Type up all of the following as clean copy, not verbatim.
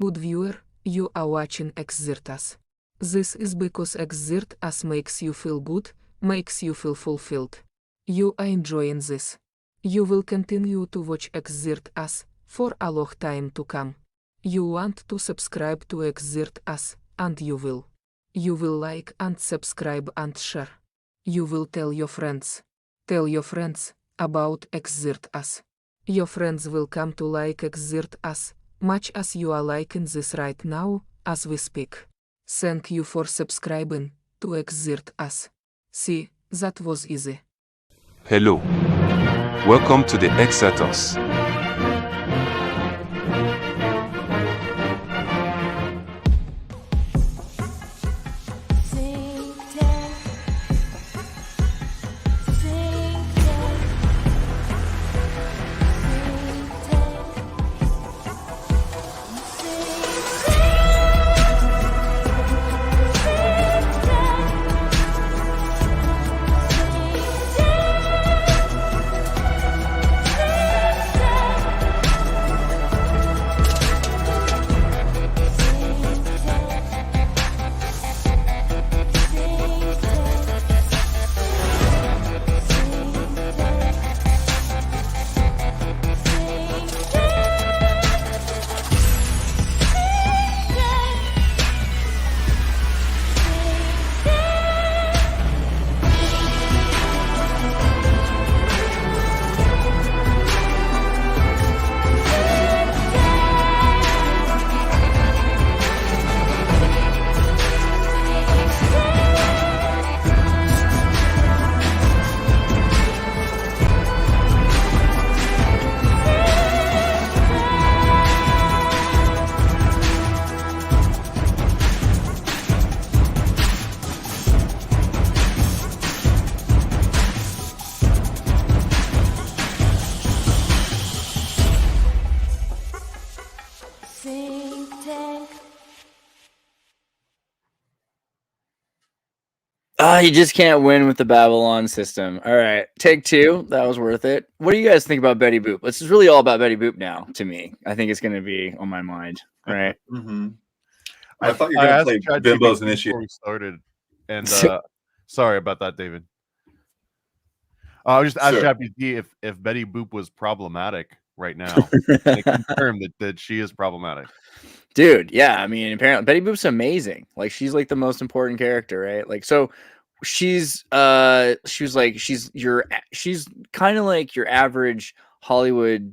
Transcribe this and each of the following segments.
Good viewer, you are watching Xirtus. This is because Xirtus makes you feel good, makes you feel fulfilled. You are enjoying this. You will continue to watch Xirtus for a long time to come. You want to subscribe to Xirtus, and you will. You will like and subscribe and share. You will tell your friends. Tell your friends about Xirtus. Your friends will come to like Xirtus, much as you are liking this right now, as we speak. Thank you for subscribing to Xirtus. See, that was easy. Hello. Welcome to the Xirtus. You just can't win with the Babylon system. All right, take two. That was worth it. What do you guys think about Betty Boop? This is really all about Betty Boop now, to me. I think it's going to be on my mind, right? Mm-hmm. I thought you were going to play Bimbo's Initiation before we started, and sorry about that, David. I was just asked ChatGPT if Betty Boop was problematic right now. They confirmed that she is problematic. Dude, yeah, I mean, apparently Betty Boop's amazing. Like, she's like the most important character, right? Like, so she's kind of like your average Hollywood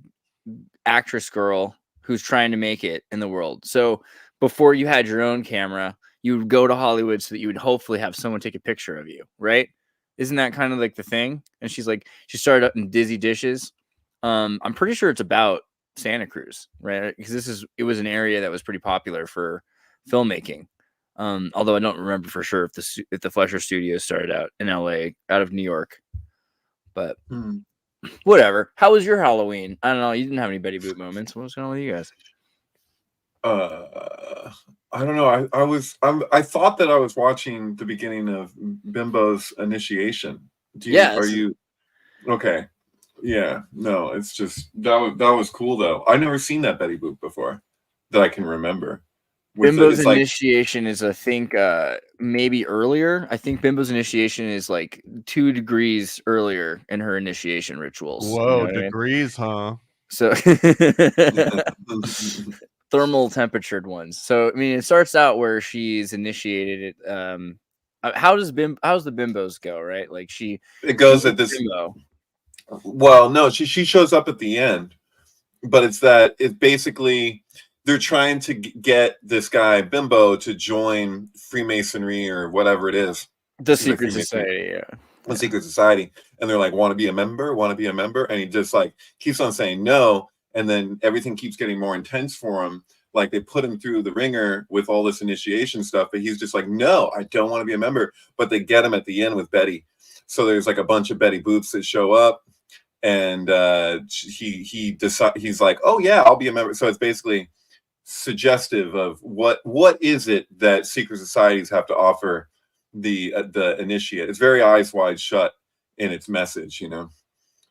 actress girl who's trying to make it in the world. So before you had your own camera, you would go to Hollywood so that you would hopefully have someone take a picture of you, right? Isn't that kind of like the thing? And she started up in Dizzy Dishes. I'm pretty sure it's about Santa Cruz, right? Because it was an area that was pretty popular for filmmaking. Although I don't remember for sure if the Fleischer Studios started out in LA, out of New York. But whatever. How was your Halloween? I don't know. You didn't have any Betty Boop moments. What was going on with you guys? I don't know. I thought that I was watching the beginning of Bimbo's Initiation. Are you okay? Yeah, no, it's just that was cool though. I've never seen that Betty Boop before that I can remember. Bimbo's Initiation is, I think, maybe earlier. I think Bimbo's Initiation is like 2 degrees earlier in her initiation rituals. Whoa, degrees, huh? So thermal temperatured ones. So I mean, it starts out where she's initiated it. How's the Bimbos go? Right, like it goes at this. Bimbo. Well, no, she shows up at the end, but it's basically they're trying to get this guy Bimbo to join Freemasonry or whatever it is. The secret society, yeah. The secret society. And they're like, want to be a member? And he just like keeps on saying no. And then everything keeps getting more intense for him. Like they put him through the ringer with all this initiation stuff, but he's just like, no, I don't want to be a member. But they get him at the end with Betty. So there's like a bunch of Betty Boops that show up. And he's like, oh yeah, I'll be a member. So it's basically suggestive of what is it that secret societies have to offer the initiate. It's very eyes wide shut in its message, you know.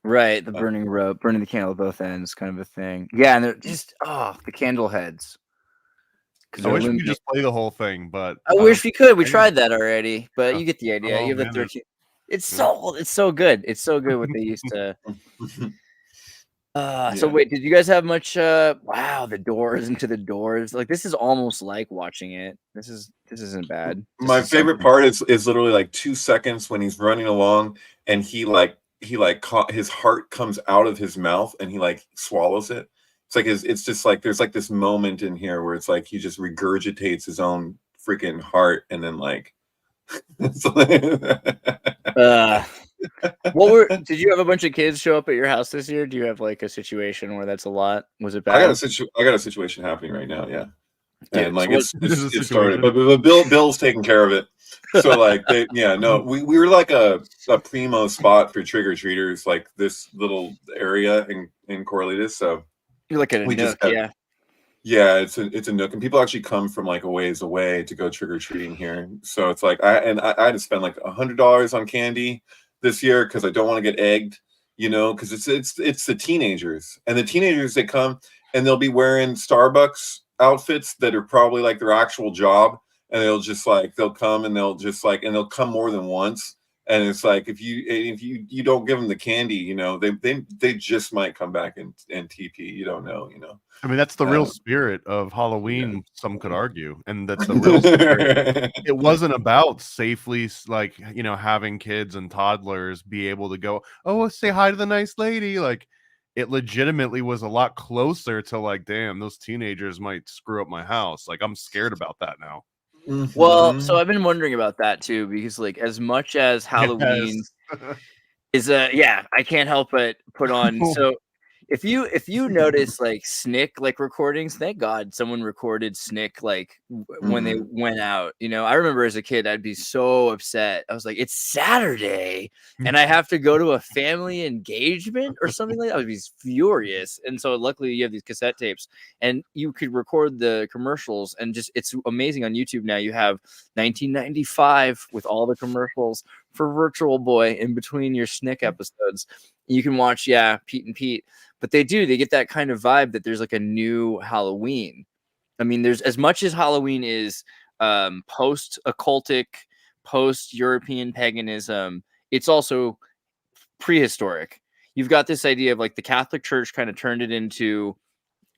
Right, the burning rope, burning the candle at both ends, kind of a thing. Yeah, and they're just the candle heads. I wish we could just play the whole thing, but I wish we could. We tried that already, but you get the idea. Oh, You have the man, 13. It's so good. It's so good what they used to. So wait, did you guys have much? Wow, the doors into the doors. Like this is almost like watching it. This isn't bad. My favorite part is literally like 2 seconds when he's running along and he caught his heart comes out of his mouth and he like swallows it. It's like it's just like there's like this moment in here where it's like he just regurgitates his own freaking heart and then like. Did you have a bunch of kids show up at your house this year? Do you have like a situation where that's a lot? Was it bad? I got a situation happening right now, yeah. Dude, and like it started, but Bill's taking care of it. So like we were like a primo spot for trick-or-treaters, like this little area in Corralitos. So you're like a nook, yeah. Yeah, it's a nook, and people actually come from like a ways away to go trick-or-treating here. So it's like I had to spend like $100 on candy this year because I don't want to get egged, because it's the teenagers, and the teenagers, they come and they'll be wearing Starbucks outfits that are probably like their actual job, and they'll come and they'll come more than once, and it's like if you don't give them the candy, they just might come back and TP. You don't know. I mean, that's the real spirit of Halloween, some could argue. And that's the real spirit. It wasn't about safely, like, having kids and toddlers be able to go, oh, say hi to the nice lady. Like, it legitimately was a lot closer to like, damn, those teenagers might screw up my house. Like, I'm scared about that now. Mm-hmm. Well, so I've been wondering about that too, because like as much as Halloween is I can't help but put on. So if you notice like Snick like recordings, thank God someone recorded Snick like when they went out. I remember as a kid I'd be so upset. I was like, it's Saturday and I have to go to a family engagement or something like that. I would be furious. And so luckily you have these cassette tapes and you could record the commercials, and just it's amazing on YouTube now. You have 1995 with all the commercials for Virtual Boy in between your Snick episodes. You can watch Pete and Pete. But they get that kind of vibe that there's like a new Halloween. I mean, there's as much as Halloween is post-occultic, post-European paganism, it's also prehistoric. You've got this idea of like the Catholic Church kind of turned it into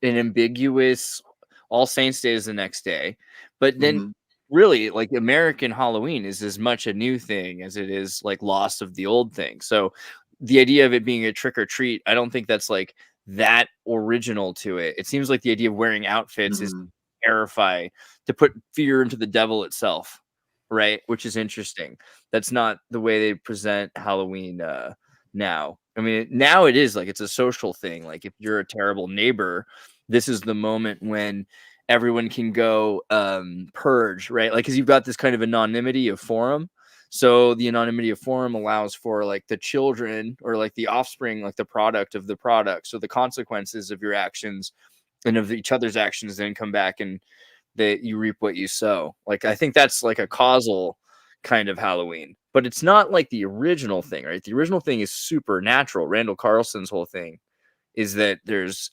an ambiguous All Saints Day is the next day. But then really like American Halloween is as much a new thing as it is like lost of the old thing. So the idea of it being a trick or treat, I don't think that's like that original to it. It seems like the idea of wearing outfits is terrify, to put fear into the devil itself, right? Which is interesting. That's not the way they present Halloween now. I mean, now it is like it's a social thing. Like if you're a terrible neighbor, this is the moment when everyone can go purge, right? Like because you've got this kind of anonymity of forum. So the anonymity of forum allows for like the children or like the offspring, like the product of the product. So the consequences of your actions and of each other's actions then come back and that you reap what you sow. Like, I think that's like a causal kind of Halloween, but it's not like the original thing, right? The original thing is supernatural. Randall Carlson's whole thing is that there's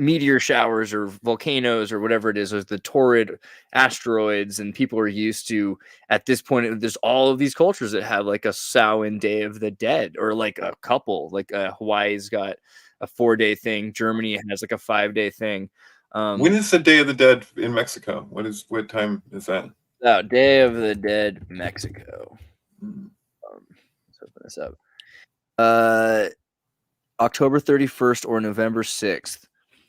meteor showers or volcanoes or whatever it is, or the torrid asteroids, and people are used to, at this point, there's all of these cultures that have like a Samhain Day of the Dead, or like a couple, like Hawaii's got a 4-day thing, Germany has like a 5-day thing. When is the Day of the Dead in Mexico? What time is that? Day of the Dead, Mexico. Let's open this up. October 31st or November 6th.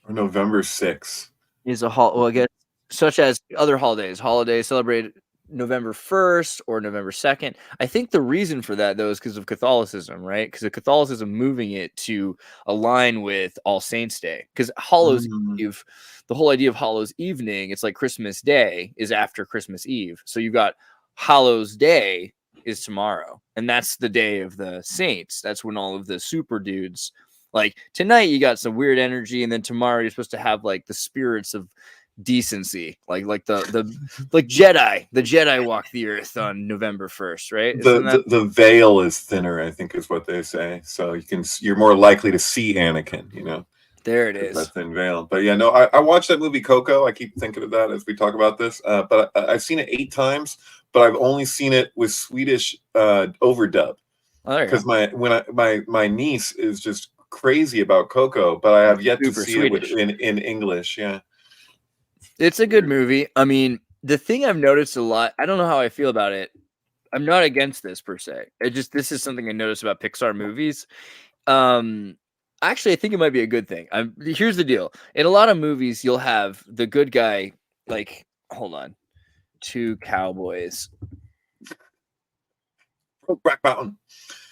Or November 6th is a well, again, such as other holidays celebrated November 1st or November 2nd. I think the reason for that though is because of Catholicism, right? Because of Catholicism moving it to align with All Saints Day. Because Hallows Eve, the whole idea of Hallows evening, it's like Christmas Day is after Christmas Eve. So you've got Hallows Day is tomorrow, and that's the day of the saints. That's when all of the super dudes. Like tonight you got some weird energy, and then tomorrow you're supposed to have like the spirits of decency, like the like Jedi. The Jedi walk the earth on November 1st, right? The veil is thinner, I think is what they say. So you're more likely to see Anakin, There it That's is. Thin Veil. But yeah, no, I watched that movie Coco. I keep thinking of that as we talk about this. But I've seen it 8 times, but I've only seen it with Swedish overdub. Oh, there you Because go. my niece is just crazy about Coco, but I have yet to Super see Swedish. it in English. Yeah, It's a good movie. I mean, the thing I've noticed a lot, I don't know how I feel about it. I'm not against this per se. This is something I noticed about Pixar movies. Actually, I think it might be a good thing. Here's the deal. In a lot of movies, you'll have the good guy, like, hold on, 2 cowboys. Brokeback Mountain.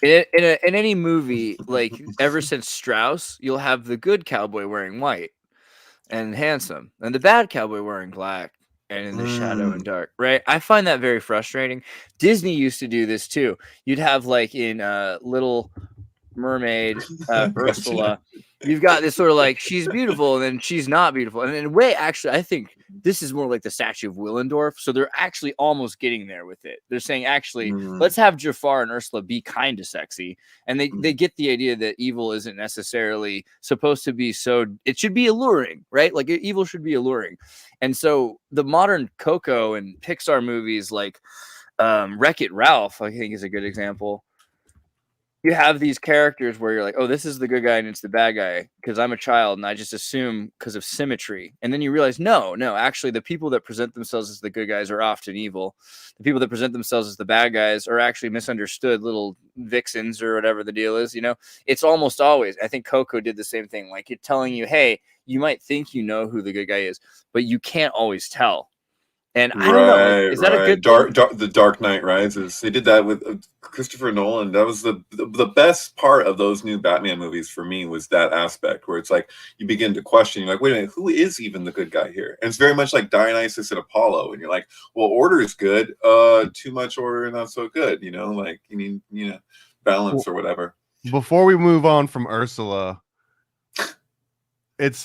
In any movie, like ever since Strauss, you'll have the good cowboy wearing white and handsome, and the bad cowboy wearing black and in the shadow and dark, right? I find that very frustrating. Disney used to do this too. You'd have like in Little Mermaid, Ursula, you've got this sort of like she's beautiful and then she's not beautiful. And in a way, actually, I think this is more like the statue of Willendorf. So they're actually almost getting there with it. They're saying, actually, let's have Jafar and Ursula be kind of sexy. And they get the idea that evil isn't necessarily supposed to be so, it should be alluring, right? Like evil should be alluring. And so the modern Coco and Pixar movies like Wreck-It Ralph, I think is a good example. You have these characters where you're like, oh, this is the good guy and it's the bad guy because I'm a child and I just assume because of symmetry. And then you realize, no, actually the people that present themselves as the good guys are often evil. The people that present themselves as the bad guys are actually misunderstood little vixens or whatever the deal is. You know, it's almost always, I think Coco did the same thing. Like it's telling you, hey, you might think you know who the good guy is, but you can't always tell. And I don't know, is that a good thing? The Dark Knight Rises. They did that with Christopher Nolan. That was the best part of those new Batman movies for me was that aspect where it's like you begin to question. You're like, wait a minute, who is even the good guy here? And it's very much like Dionysus and Apollo. And you're like, well, order is good. Too much order, not so good. You know, like you need balance or whatever. Before we move on from Ursula. It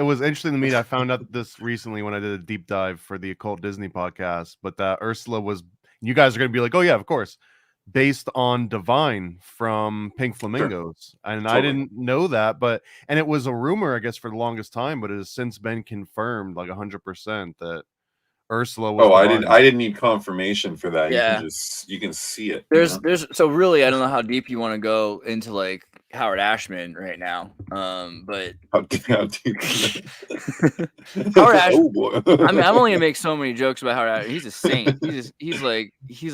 was interesting to me. I found out this recently when I did a deep dive for the Occult Disney podcast, but that Ursula was, you guys are going to be like, oh yeah, of course, based on Divine from Pink Flamingos. Sure. And totally. I didn't know that, and it was a rumor, I guess, for the longest time, but it has since been confirmed like 100% that Ursula was I didn't need confirmation for that. Yeah. You can see it. There's so really I don't know how deep you want to go into like Howard Ashman right now. But how deep? Howard Ashman. Oh boy. I mean, I'm only gonna make so many jokes about Howard Ashman. He's a saint. He's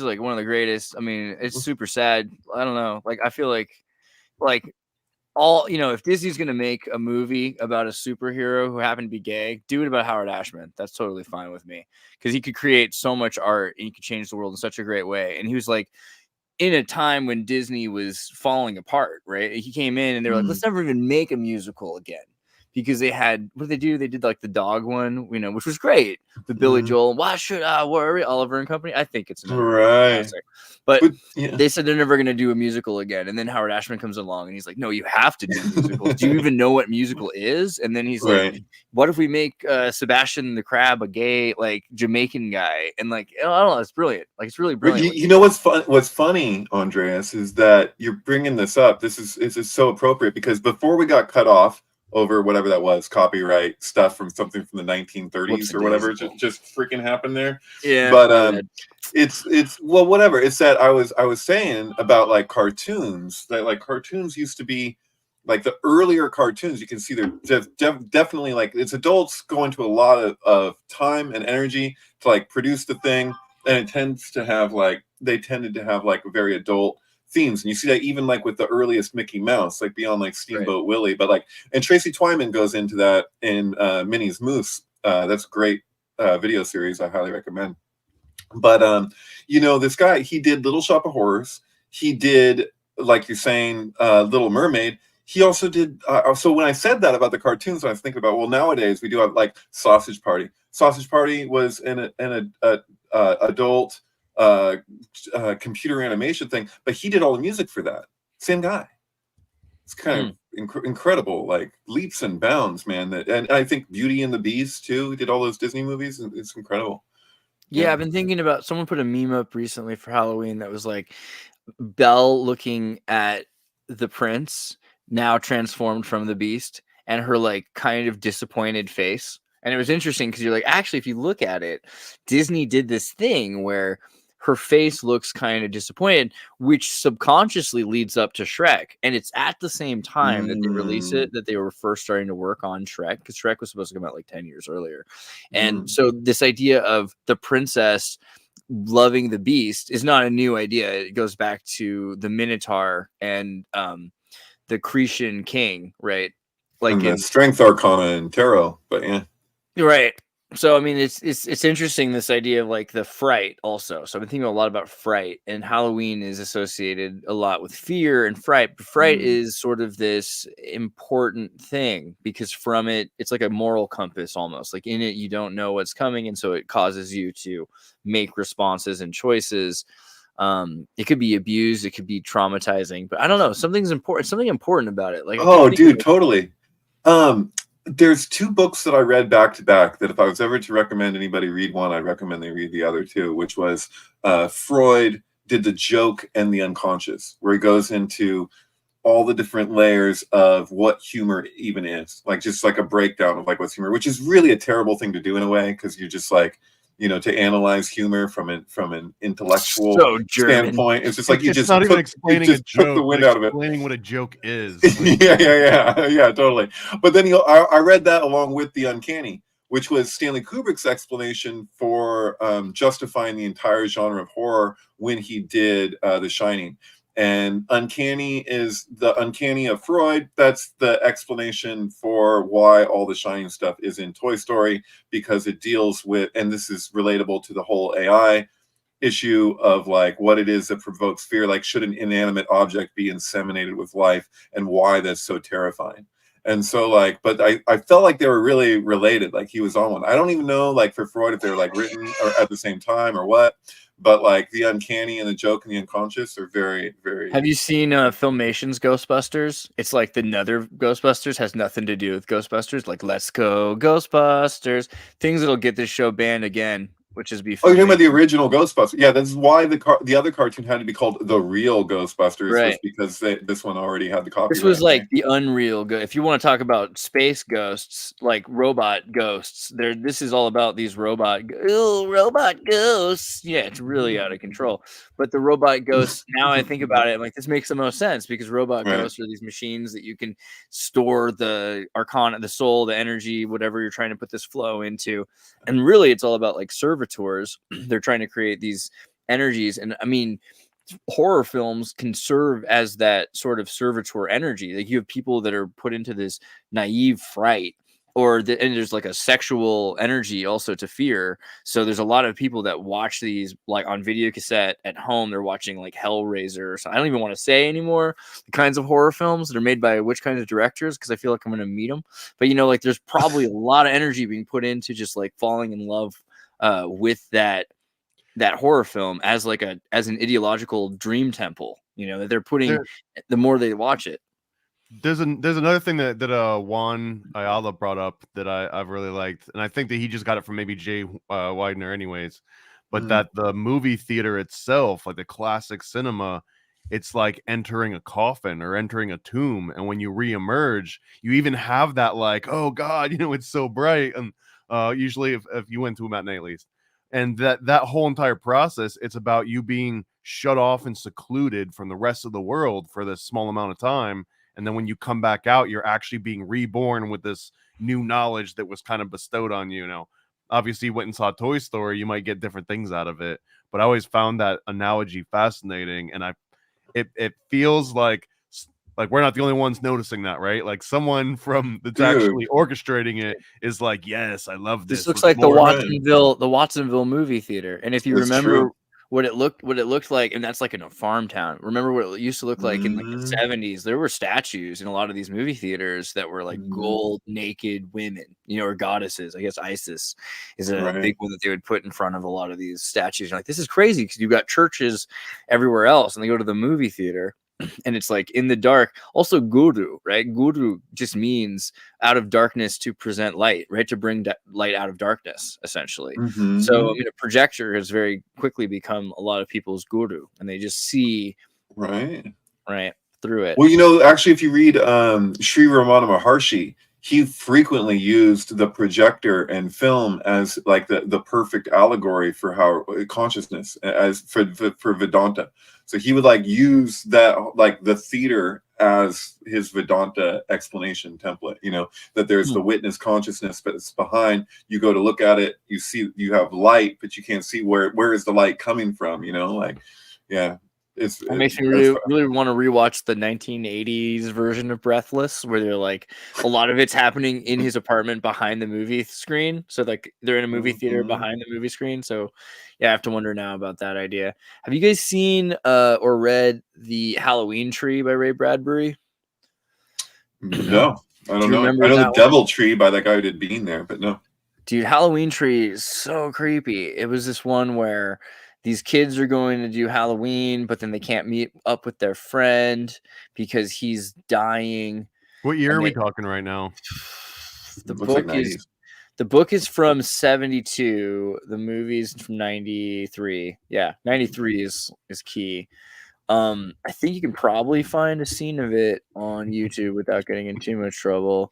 like one of the greatest. I mean, it's super sad. I don't know. Like I feel like all, if Disney's going to make a movie about a superhero who happened to be gay, do it about Howard Ashman. That's totally fine with me because he could create so much art and he could change the world in such a great way. And he was like in a time when Disney was falling apart, right? He came in and they were like, let's never even make a musical again. Because they had, what did they do? They did like the dog one, which was great. The Billy Joel, why should I worry? Oliver and Company. I think it's right. But they said they're never going to do a musical again. And then Howard Ashman comes along and he's like, no, you have to do a musical. Do you even know what musical is? And then he's like, what if we make Sebastian the Crab a gay, like Jamaican guy? And like, I don't know, it's brilliant. Like, it's really brilliant. You know what's fun? What's funny, Andreas, is that you're bringing this up. This is so appropriate because before we got cut off over whatever that was, copyright stuff from something from the 1930s or whatever, just freaking happened there. Yeah, but it's well, whatever. It's that I was saying about like cartoons, that like cartoons used to be like the earlier cartoons. You can see they're definitely like it's adults going to a lot of time and energy to like produce the thing, and it tended to have like very adult themes. And you see that even like with the earliest Mickey Mouse, like beyond like Steamboat Willie, but like, and Tracy Twyman goes into that in Minnie's Moose. That's a great video series I highly recommend. But this guy, he did Little Shop of Horrors. He did, like you're saying, Little Mermaid. He also did. So when I said that about the cartoons, I was thinking about, well, nowadays we do have like Sausage Party. Sausage Party was an adult computer animation thing, but he did all the music for that. Same guy. It's kind of incredible, like leaps and bounds, man. And I think Beauty and the Beast too. He did all those Disney movies, and it's incredible. Yeah, I've been thinking about, someone put a meme up recently for Halloween that was like Belle looking at the prince now transformed from the Beast, and her like kind of disappointed face. And it was interesting because you're like, actually, if you look at it, Disney did this thing where her face looks kind of disappointed, which subconsciously leads up to Shrek. And it's at the same time that they release it that they were first starting to work on Shrek, because Shrek was supposed to come out like 10 years earlier. And so this idea of the princess loving the beast is not a new idea. It goes back to the Minotaur and the Cretan king, right? Like and in the Strength Arcana and Tarot, but yeah. right. So I mean, it's interesting, this idea of like the fright also. So I've been thinking a lot about fright, and Halloween is associated a lot with fear and fright. But fright is sort of this important thing because from it, it's like a moral compass almost. Like in it, you don't know what's coming, and so it causes you to make responses and choices. It could be abused, it could be traumatizing, but I don't know. Something important about it. Like, oh, dude, totally. There's 2 books that I read back to back that if I was ever to recommend anybody read one, I'd recommend they read the other 2, which was Freud did The Joke and the Unconscious, where he goes into all the different layers of what humor even is, like just like a breakdown of like what's humor, which is really a terrible thing to do in a way, because you're just like, you know, to analyze humor from an intellectual standpoint. It's just like you just not even explaining a joke, took the wind out of it. Explaining what a joke is. yeah, totally. But then I read that along with The Uncanny, which was Stanley Kubrick's explanation for justifying the entire genre of horror when he did The Shining. And uncanny is the uncanny of Freud. That's the explanation for why all the Shining stuff is in Toy Story, because it deals with, and this is relatable to the whole AI issue of like what it is that provokes fear. Like, should an inanimate object be inseminated with life, and why that's so terrifying. And so like, but I felt like they were really related. Like he was on one. I don't even know, like for Freud, if they were like written or at the same time or what. But like The Uncanny and The Joke and the Unconscious are very, very. Have you seen Filmation's Ghostbusters? It's like the Nether Ghostbusters has nothing to do with Ghostbusters. Like, let's go Ghostbusters. Things that'll get this show banned again, which is be. Oh, you're talking about the original Ghostbusters? Yeah, that's why the other cartoon had to be called The Real Ghostbusters, right? Was because this one already had the copyright. This was like the unreal. If you want to talk about space ghosts, like robot ghosts, this is all about these robot ghosts. Yeah, it's really out of control. But the robot ghosts, now I think about it, I'm like, this makes the most sense, because robot ghosts are these machines that you can store the arcana, the soul, the energy, whatever you're trying to put this flow into. And really, it's all about like servitors. They're trying to create these energies. And I mean, horror films can serve as that sort of servitor energy. Like you have people that are put into this naive fright, and there's like a sexual energy also to fear. So there's a lot of people that watch these like on video cassette at home. They're watching like Hellraiser. So I don't even want to say anymore the kinds of horror films that are made by which kinds of directors, because I feel like I'm going to meet them. But you know, like there's probably a lot of energy being put into just like falling in love with that horror film as like an ideological dream temple, you know, that they're putting the more they watch it. There's another thing that Juan Ayala brought up that I've really liked, and I think that he just got it from maybe Jay Widener anyways, but that the movie theater itself, like the classic cinema, it's like entering a coffin or entering a tomb, and when you reemerge, you even have that like, oh God, you know, it's so bright, and usually if you went to a matinee at least. And that whole entire process, it's about you being shut off and secluded from the rest of the world for this small amount of time. And then when you come back out, you're actually being reborn with this new knowledge that was kind of bestowed on you. Now, obviously, you went and saw Toy Story, you might get different things out of it. But I always found that analogy fascinating. And it feels like we're not the only ones noticing that, right? Like someone from that's actually orchestrating it is like, yes, I love this. This looks like the Watsonville movie theater. And if you remember what it looked like, and that's like in a farm town. Remember what it used to look like in like the 70s? There were statues in a lot of these movie theaters that were like gold naked women, you know, or goddesses. I guess Isis is a big one that they would put in front of a lot of these statues. You're like, this is crazy, because you've got churches everywhere else, and they go to the movie theater. And it's like in the dark. Also, guru, right? Guru just means out of darkness to present light, right? To bring light out of darkness, essentially. So, I mean, a projector has very quickly become a lot of people's guru, and they just see right through it. Well, you know, actually, if you read Sri Ramana Maharshi, he frequently used the projector and film as like the perfect allegory for how consciousness, as for Vedanta. So he would like use that, like the theater, as his Vedanta explanation template, you know, that there's the witness consciousness, but it's behind. You go to look at it, you see you have light, but you can't see where is the light coming from, you know, like, yeah. It makes me really want to rewatch the 1980s version of Breathless, where they're like, a lot of it's happening in his apartment behind the movie screen. So like they're in a movie theater behind the movie screen. So yeah, I have to wonder now about that idea. Have you guys seen or read The Halloween Tree by Ray Bradbury? No, I don't know. Remember I know that The Devil Tree by that guy who did Being There, but no. Dude, Halloween Tree is so creepy. It was this one where these kids are going to do Halloween, but then they can't meet up with their friend because he's dying. What year are we talking right now? The book is from 72. The movie's from 93. Yeah, 93 is key. I think you can probably find a scene of it on YouTube without getting in too much trouble.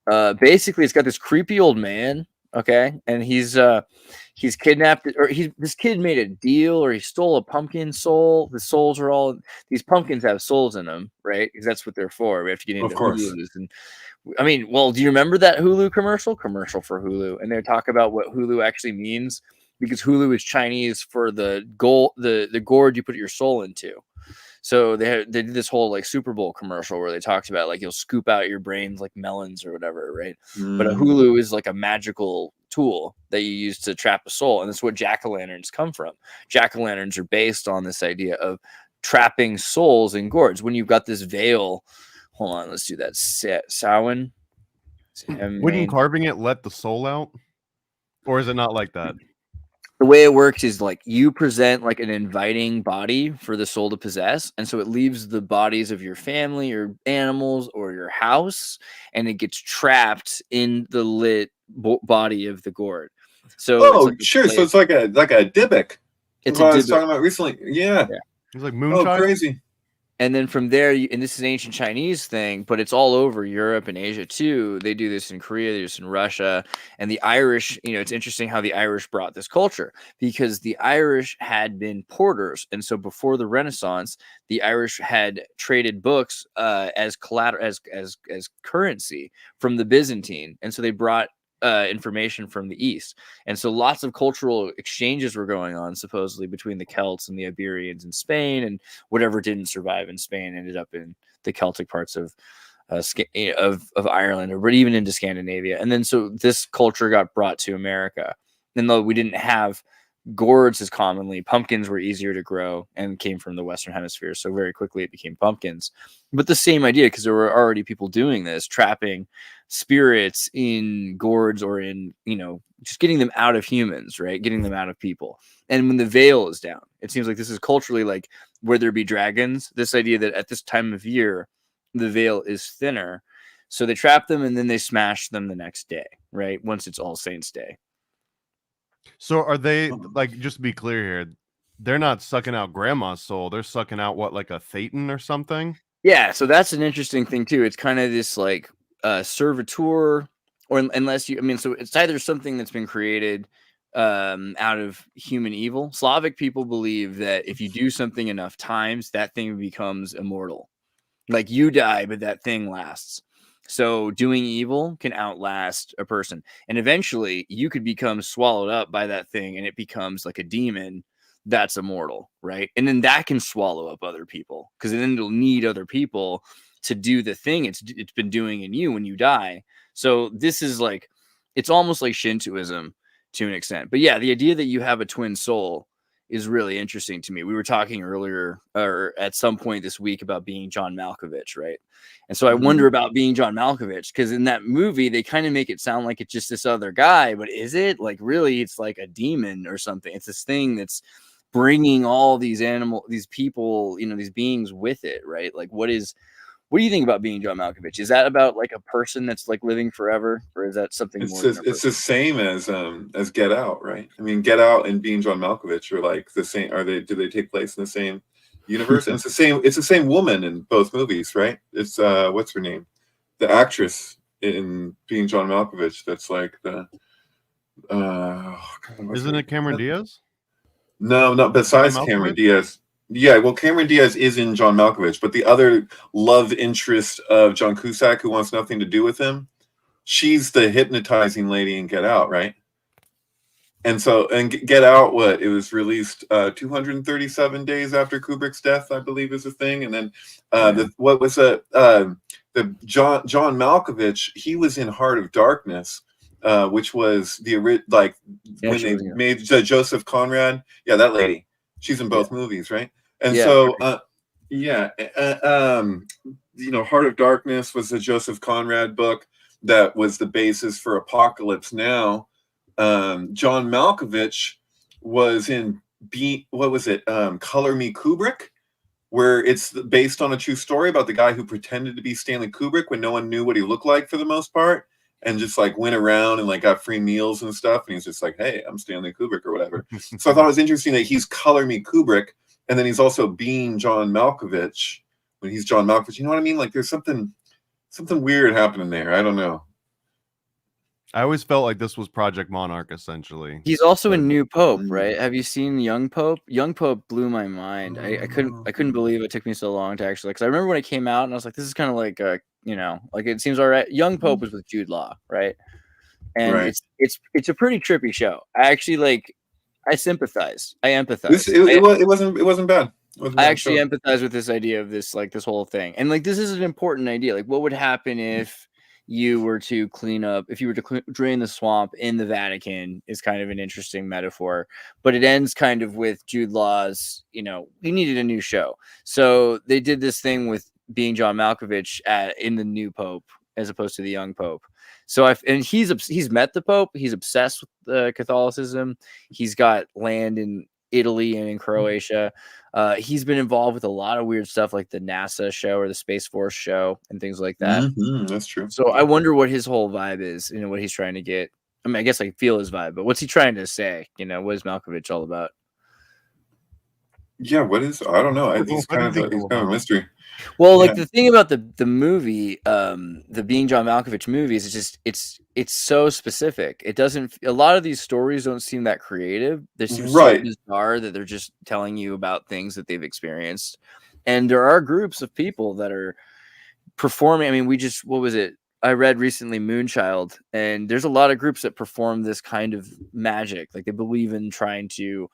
Basically, it's got this creepy old man, okay, and he's kidnapped, or this kid made a deal, or he stole a pumpkin soul. The souls are all, these pumpkins have souls in them, right? Because that's what they're for. We have to get into Hulus. And I mean, well, do you remember that Hulu commercial for Hulu? And they talk about what Hulu actually means, because Hulu is Chinese for the gourd you put your soul into. So they did this whole like Super Bowl commercial where they talked about like you'll scoop out your brains like melons or whatever, right? But a Hulu is like a magical tool that you use to trap a soul, and that's what jack-o'-lanterns come from. Jack-o'-lanterns are based on this idea of trapping souls in gourds. When you've got this veil, hold on, let's do that. Samhain. Wouldn't carving it let the soul out, or is it not like that? The way it works is like you present like an inviting body for the soul to possess. And so it leaves the bodies of your family or animals or your house, and it gets trapped in the lit body of the gourd. So sure. So it's like a Dybbuk. It's what I was talking about recently. Yeah. It's like moonshine. Oh, crazy. And then from there, and this is an ancient Chinese thing, but it's all over Europe and Asia too. They do this in Korea, they do this in Russia. And the Irish, you know, it's interesting how the Irish brought this culture, because the Irish had been porters. And so before the Renaissance, the Irish had traded books as collateral, as currency from the Byzantine. And so they brought information from the East. And so lots of cultural exchanges were going on supposedly between the Celts and the Iberians in Spain, and whatever didn't survive in Spain ended up in the Celtic parts of Ireland, or even into Scandinavia. And then so this culture got brought to America. And though we didn't have gourds as commonly, pumpkins were easier to grow and came from the Western Hemisphere. So very quickly it became pumpkins. But the same idea, because there were already people doing this, trapping spirits in gourds, or in, you know, just getting them out of humans, right? Getting them out of people. And when the veil is down, it seems like this is culturally like where there be dragons, this idea that at this time of year, the veil is thinner. So they trap them and then they smash them the next day, right? Once it's All Saints Day. So are they, like, just to be clear here, they're not sucking out grandma's soul. They're sucking out what, like a Thetan or something? Yeah. So that's an interesting thing too. It's kind of this like servitor, or unless you, I mean, so it's either something that's been created out of human evil. Slavic people believe that if you do something enough times, that thing becomes immortal. Like you die, but that thing lasts. So doing evil can outlast a person. And eventually you could become swallowed up by that thing, and it becomes like a demon that's immortal, right? And then that can swallow up other people, because then it'll need other people to do the thing it's been doing in you when you die. So this is like, it's almost like Shintoism to an extent. But yeah, the idea that you have a twin soul is really interesting to me. We were talking earlier, or at some point this week, about being John Malkovich, right? And so I wonder about being John Malkovich, because in that movie they kind of make it sound like it's just this other guy, but is it? Like really, it's like a demon or something. It's this thing that's bringing all these these people, you know, these beings with it, right? Like what do you think about being John Malkovich? Is that about like a person that's like living forever, or is that something more? It's the same as Get Out, right? I mean, Get Out and Being John Malkovich are like the same. Do they take place in the same universe? And it's the same woman in both movies, right? It's what's her name? The actress in being John Malkovich. That's like the Isn't it Cameron Diaz? No, not besides Cameron Diaz. Yeah, well, Cameron Diaz is in John Malkovich, but the other love interest of John Cusack, who wants nothing to do with him, she's the hypnotizing lady in Get Out, right? And so, and Get Out, it was released 237 days after Kubrick's death, I believe, is a thing. And then the John Malkovich, he was in Heart of Darkness, which was the when they made Joseph Conrad. Yeah, that lady. She's in both movies, right? And so, Heart of Darkness was the Joseph Conrad book that was the basis for Apocalypse Now. John Malkovich was in Color Me Kubrick, where it's based on a true story about the guy who pretended to be Stanley Kubrick when no one knew what he looked like for the most part, and just like went around and like got free meals and stuff, and he's just like, hey, I'm Stanley Kubrick or whatever. So I thought it was interesting that he's Color Me Kubrick, and then he's also being John Malkovich when he's John Malkovich. You know what I mean? Like there's something weird happening there. I don't know. I always felt like this was Project Monarch, essentially. He's also in New Pope, right? Have you seen Young Pope? Young Pope blew my mind. I couldn't believe it took me so long to actually, because I remember when it came out and I was like, this is kind of like like it seems all right. Young Pope was with Jude Law, right? And it's a pretty trippy show. I actually I sympathize. I empathize. It wasn't bad. I actually empathize with this idea of this whole thing. And this is an important idea. Like, what would happen if you were to drain the swamp in the Vatican is kind of an interesting metaphor, but it ends kind of with Jude Law's, he needed a new show. So they did this thing with being John Malkovich in the new Pope, as opposed to the young Pope. So he's met the Pope. He's obsessed with Catholicism. He's got land in Italy and in Croatia. He's been involved with a lot of weird stuff like the NASA show or the Space Force show and things like that. Mm-hmm, that's true. So I wonder what his whole vibe is, what he's trying to get. I mean, I guess I feel his vibe, but what's he trying to say? What is Malkovich all about? Yeah, I don't know. He's kind of a mystery. Well, the thing about the movie, the Being John Malkovich movies, is just it's so specific. It doesn't. A lot of these stories don't seem that creative. They seem so bizarre that they're just telling you about things that they've experienced. And there are groups of people that are performing. I mean, what was it? I read recently Moonchild, and there's a lot of groups that perform this kind of magic. Like they believe in trying to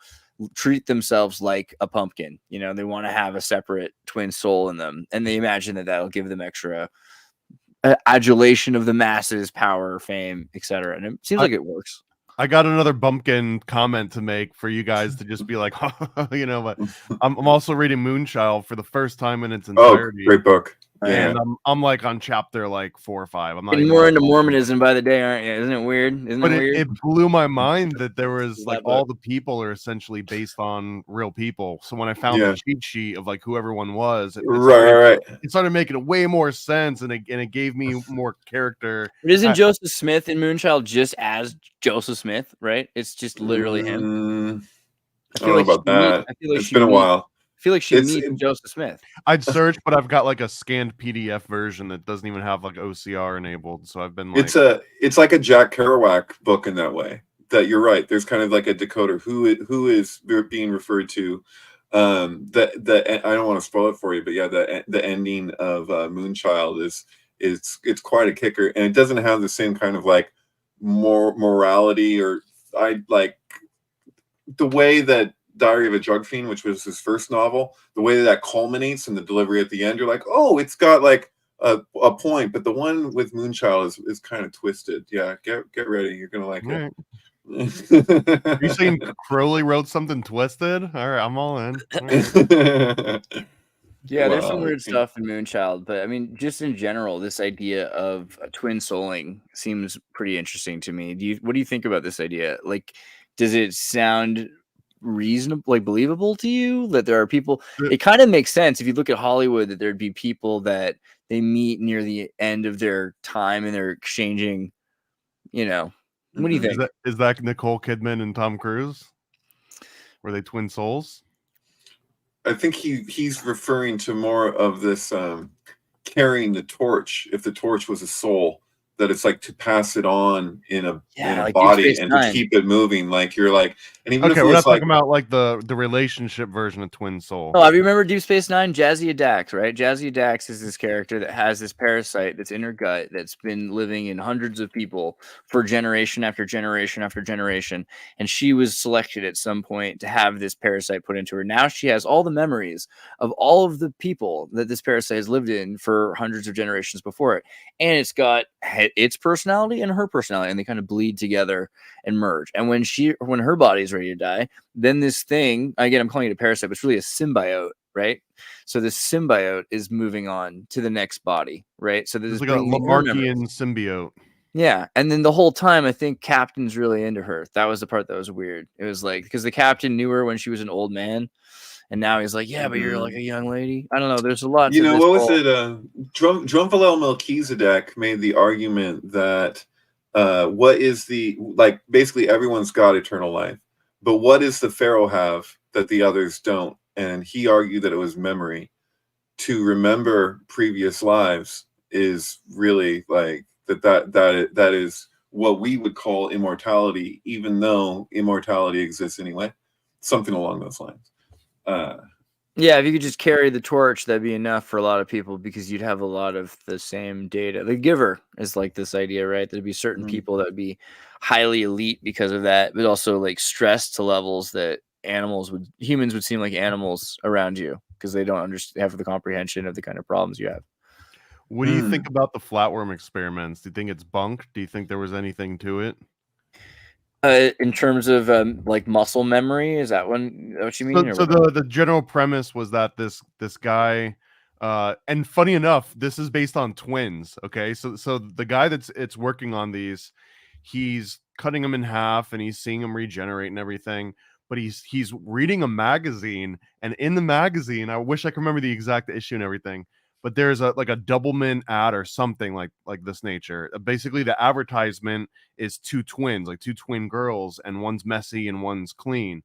treat themselves like a pumpkin. They want to have a separate twin soul in them, and they imagine that that'll give them extra adulation of the masses, power, fame, etc. And it seems like it works. I got another bumpkin comment to make for you guys to just be like, but I'm also reading Moonchild for the first time in its entirety. Oh, great book. And I'm like on chapter 4 or 5. I'm not getting more into Mormonism by the day, aren't you? Isn't it weird? It blew my mind that there was all the people are essentially based on real people. So when I found the cheat sheet of who everyone was, it started making way more sense, and it gave me more character. But isn't Joseph Smith in Moonchild just as Joseph Smith, right? It's just literally him. I don't know about that. It's been a while. I feel like she meets Joseph Smith. I'd search, but I've got a scanned PDF version that doesn't even have OCR enabled. So I've been it's like a Jack Kerouac book in that way. That you're right. There's kind of like a decoder who is being referred to. I don't want to spoil it for you, but yeah, the ending of Moonchild it's quite a kicker, and it doesn't have the same kind of more morality or the way that Diary of a Drug Fiend, which was his first novel, the way that culminates and the delivery at the end, you're like, oh, it's got a point. But the one with Moonchild is kind of twisted. Yeah, get ready. You're gonna like it. Are you saying Crowley wrote something twisted? All right, I'm all in. Yeah, there's some weird stuff in Moonchild, but I mean, just in general, this idea of twin souling seems pretty interesting to me. What do you think about this idea? Does it sound reasonable, believable to you that there are people? It kind of makes sense if you look at Hollywood that there'd be people that they meet near the end of their time and they're exchanging. What do you think? Is that Nicole Kidman and Tom Cruise? Were they twin souls? I think he's referring to more of this carrying the torch. If the torch was a soul, that it's like to pass it on in a Like Deep body Space and Nine. to keep it moving. Like you're like, and even Okay, if it we're was not like, talking about like the relationship version of Twin Soul. Oh, I remember Deep Space Nine, Jazzy Dax, right? Jazzy Dax is this character that has this parasite that's in her gut that's been living in hundreds of people for generation after generation after generation. And she was selected at some point to have this parasite put into her. Now she has all the memories of all of the people that this parasite has lived in for hundreds of generations before it. And it's got its personality and her personality, and they kind of bleed together and merge. And when her body's ready to die, then this thing, again, I'm calling it a parasite, but it's really a symbiote, right? So this symbiote is moving on to the next body, right? So this It's is like a bringing her memories. Lamarckian symbiote. Yeah, and then the whole time, I think Captain's really into her. That was the part that was weird. It was like, because the Captain knew her when she was an old man, and now he's like, yeah, but you're like a young lady. I don't know. There's a lot you to know, this what was whole... it? Drumvalel Melchizedek made the argument that what is the, like, basically everyone's got eternal life, but what does the Pharaoh have that the others don't? And he argued that it was memory. To remember previous lives is really like that is what we would call immortality, even though immortality exists anyway. Something along those lines. Yeah, if you could just carry the torch, that'd be enough for a lot of people because you'd have a lot of the same data. The giver is like this idea, right? There'd be certain people that would be highly elite because of that, but also like stressed to levels that humans would seem like animals around you because they don't have the comprehension of the kind of problems you have. What do you think about the Flatworm experiments? Do you think it's bunk? Do you think there was anything to it? In terms of like muscle memory, is that what you mean? So the general premise was that this guy, and funny enough, this is based on twins. Okay, so the guy it's working on these, he's cutting them in half and he's seeing them regenerate and everything. But he's reading a magazine, and in the magazine, I wish I could remember the exact issue and everything, but there's a Doublemint ad or something like this nature. Basically, the advertisement is two twins, like two twin girls, and one's messy and one's clean.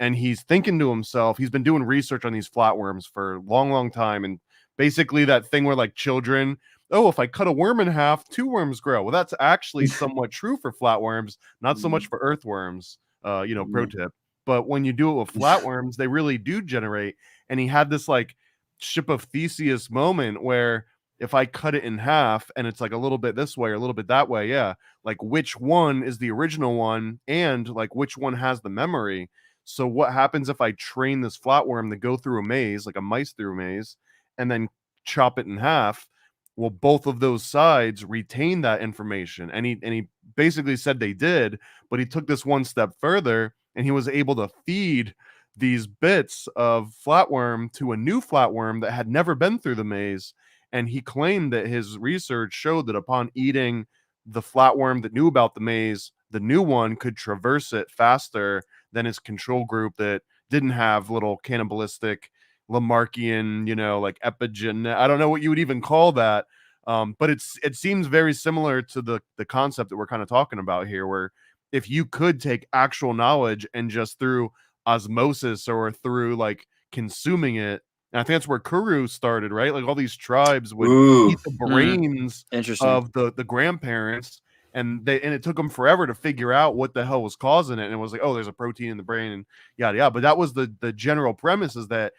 And he's thinking to himself, he's been doing research on these flatworms for a long time, and basically that thing where like children, oh, if I cut a worm in half, two worms grow. Well, that's actually somewhat true for flatworms, not so much for earthworms. Pro tip. But when you do it with flatworms, they really do generate. And he had this like ship of Theseus moment where if I cut it in half and it's like a little bit this way or a little bit that way, yeah, like which one is the original one and like which one has the memory. So what happens if I train this flatworm to go through a maze, like a mice through a maze, and then chop it in half? Well, both of those sides retain that information. And he basically said they did, but he took this one step further and he was able to feed these bits of flatworm to a new flatworm that had never been through the maze. And he claimed that his research showed that upon eating the flatworm that knew about the maze, the new one could traverse it faster than his control group that didn't have little cannibalistic Lamarckian, like epigen. I don't know what you would even call that. But it seems very similar to the concept that we're kind of talking about here, where if you could take actual knowledge and just through osmosis or through like consuming it, and I think that's where Kuru started, right? Like all these tribes would eat the brains of the grandparents, and it took them forever to figure out what the hell was causing it. And it was like, oh, there's a protein in the brain and yada yada. But that was the general premise, is that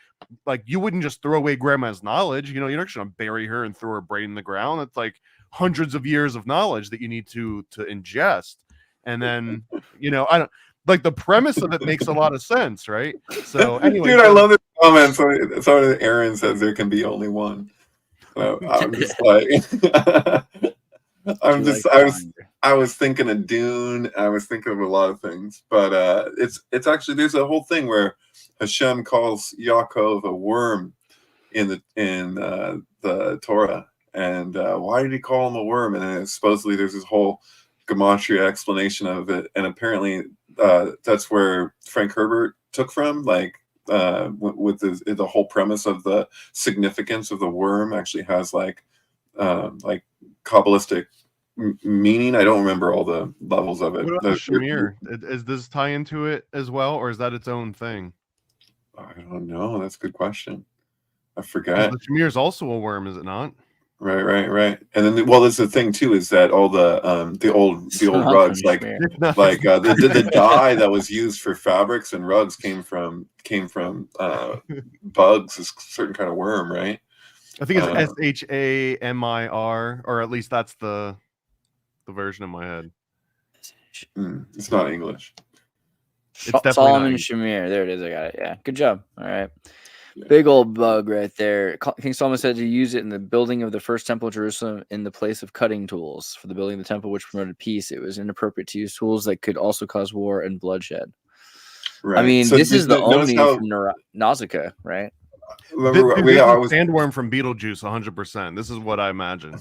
like you wouldn't just throw away grandma's knowledge. You're not just gonna bury her and throw her brain in the ground. It's like hundreds of years of knowledge that you need to ingest. And then I don't like the premise of it makes a lot of sense, right? So anyway, dude, I love this comment. So Aaron says there can be only one. So I'm just like, I was thinking of Dune. I was thinking of a lot of things, but it's actually, there's a whole thing where Hashem calls Yaakov a worm in the Torah, and why did he call him a worm? And then supposedly there's this whole gematria explanation of it, and apparently that's where Frank Herbert took from, like with the whole premise of the significance of the worm actually has like Kabbalistic meaning. I don't remember all the levels of it. What about Shmear? Does this tie into it as well, or is that its own thing? I don't know. That's a good question. I forget. The Shmear is also a worm, is it not? Right. And then, well, there's the thing too is that all the old Not rugs, from like Shmear. the dye that was used for fabrics and rugs came from bugs, this certain kind of worm, right? I think it's SHAMIR, or at least that's the version in my head. It's not English. It's definitely Solomon not. Shmear. There it is. I got it. Yeah. Good job. All right. Big old bug right there. King Solomon said to use it in the building of the first temple of Jerusalem in the place of cutting tools. For the building of the temple, which promoted peace, it was inappropriate to use tools that could also cause war and bloodshed. Right. I mean, So this is the Omni how, from Nausicaa, right? Remember, This I is was Sandworm from Beetlejuice, 100%. This is what I imagine.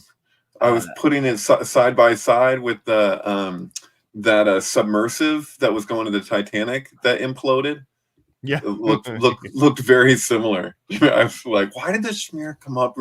I was putting it side by side with the that submersive that was going to the Titanic that imploded. Yeah, It looked very similar. I was like, why did this Shmear come up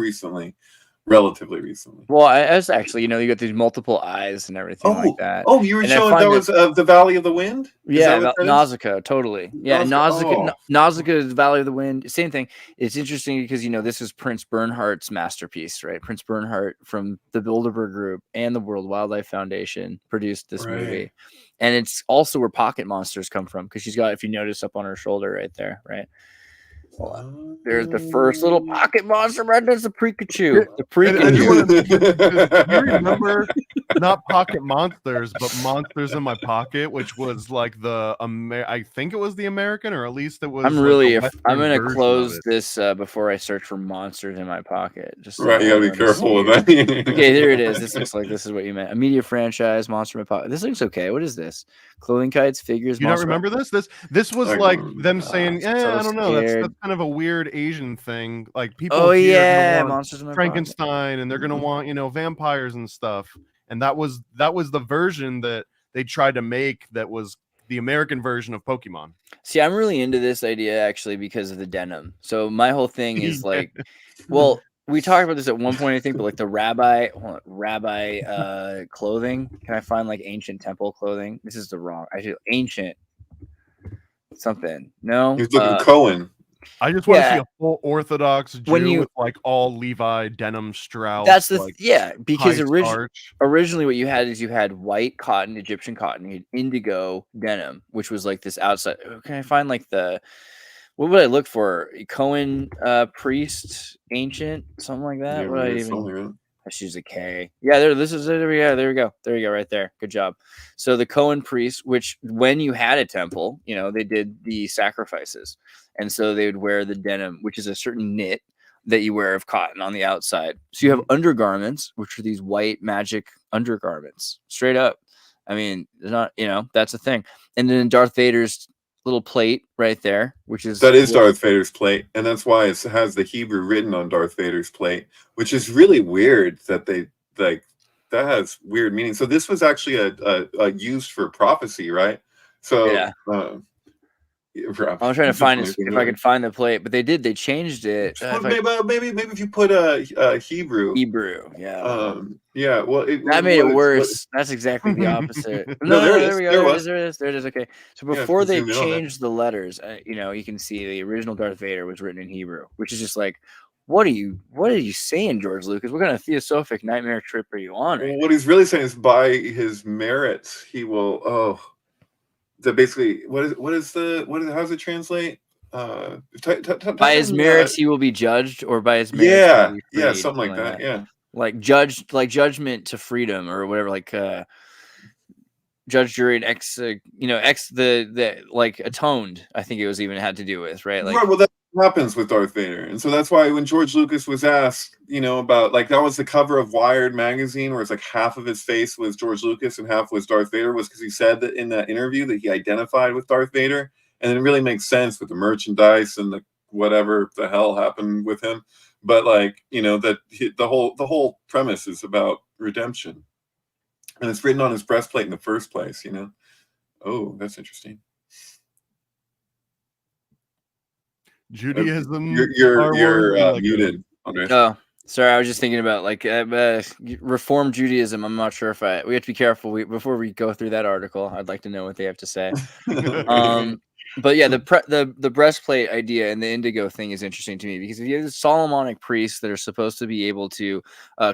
relatively recently? Well, I was actually, you got these multiple eyes and everything like that. Oh, you were and showing that was the Valley of the Wind? Yeah, Nausicaa, totally. Yeah, Nausicaa. Nausicaa is the Valley of the Wind. Same thing. It's interesting because this is Prince Bernhardt's masterpiece, right? Prince Bernhardt from the Bilderberg Group and the World Wildlife Foundation produced this movie, and it's also where pocket monsters come from because she's got, if you notice, up on her shoulder right there, right? Hold on. There's the first little pocket monster right there's the Pikachu. The Pikachu. You remember not pocket monsters, but monsters in my pocket, which was like I think it was the American, or at least it was. I'm gonna close this before I search for monsters in my pocket. Just so right, you gotta be careful with that. Okay, there it is. This looks like this is what you meant. A media franchise, monster in my pocket. This looks okay. What is this? Clothing kites, figures. You don't remember this? This was like them saying, I don't know. That's kind of a weird Asian thing. Like people. Oh yeah, monsters in my Frankenstein, pocket. And they're gonna want vampires and stuff. And that was the version that they tried to make. That was the American version of Pokemon. See, I'm really into this idea actually because of the denim. So my whole thing is like, well, we talked about this at one point, I think, but like the rabbi clothing. Can I find like ancient temple clothing? This is the wrong. Ancient something. No, he's looking Cohen. I just want to see a full Orthodox Jew with like all Levi denim Strauss. That's because originally what you had is you had white cotton, Egyptian cotton, you had indigo denim, which was like this outside. Can I find like what would I look for? Cohen priest, ancient, something like that. Yeah, what I even? Let's use a K. Yeah, there we go. There you go, right there. Good job. So the Cohen priests, which when you had a temple, they did the sacrifices. And so they would wear the denim, which is a certain knit that you wear of cotton on the outside. So you have undergarments, which are these white magic undergarments, straight up. I mean, they're not, that's a thing. And then Darth Vader's little plate right there, which is Darth Vader's plate, and that's why it has the Hebrew written on Darth Vader's plate, which is really weird that they like that has weird meaning. So this was actually a used for prophecy, right? So yeah. I'm trying to find if I could find the plate, but they changed it. Maybe if you put a Hebrew, yeah. Yeah, well, that made it worse. That's exactly the opposite. No, there we go. There it is. Okay, so before they changed the letters, you can see the original Darth Vader was written in Hebrew, which is just like, what are you saying, George Lucas? What kind of theosophic nightmare trip are you on? Well, what he's really saying is, by his merits, he will. That basically, how does it translate? By his merits, he will be judged, or by his merits, something like that. Yeah, like judgment to freedom, or whatever. Like judge, jury, and the like atoned. I think it was even had to do with right. Like, right. Well, that happens with Darth Vader, and so that's why when George Lucas was asked, about like that was the cover of Wired magazine, where it's like half of his face was George Lucas and half was Darth Vader, was because he said that in that interview that he identified with Darth Vader, and it really makes sense with the merchandise and the whatever the hell happened with him. But like that the whole premise is about redemption, and it's written on his breastplate in the first place. Oh, that's interesting. Judaism. You're muted. Andreas. Oh, sorry. I was just thinking about like Reform Judaism. I'm not sure if we have to be careful before we go through that article. I'd like to know what they have to say. But yeah, the breastplate idea and the indigo thing is interesting to me because if you have the Solomonic priests that are supposed to be able to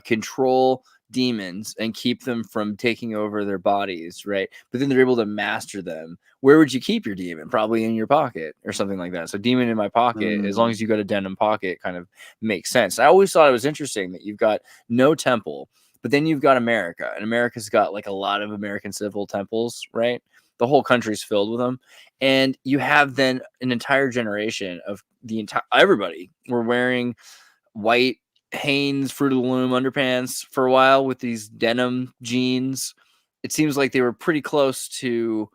control demons and keep them from taking over their bodies, right? But then they're able to master them. Where would you keep your demon? Probably in your pocket or something like that. So demon in my pocket, as long as you got a denim pocket, kind of makes sense. I always thought it was interesting that you've got no temple, but then you've got America, and America's got like a lot of American civil temples, right? The whole country's filled with them. And you have then an entire generation of the entire everybody were wearing white Hanes Fruit of the Loom underpants for a while with these denim jeans. It seems like they were pretty close to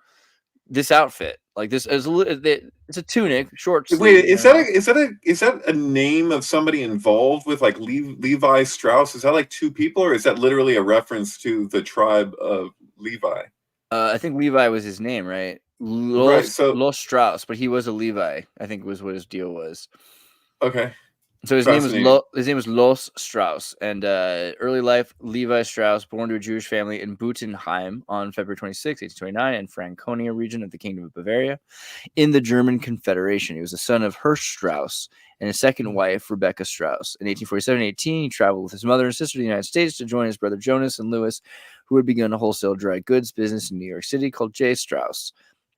this outfit. Like this is it's a tunic, short sleeve. Wait, is that a name of somebody involved with like Levi Strauss? Is that like two people, or is that literally a reference to the tribe of Levi? I think Levi was his name, right? Los Strauss, but he was a Levi, I think was what his deal was. Okay. So his name was Los Strauss, and early life Levi Strauss, born to a Jewish family in Butenheim on February 26, 1829, in Franconia region of the Kingdom of Bavaria, in the German Confederation. He was the son of Hirsch Strauss and his second wife, Rebecca Strauss. In 1847-18, he traveled with his mother and sister to the United States to join his brother Jonas and Louis, who had begun a wholesale dry goods business in New York City called J. Strauss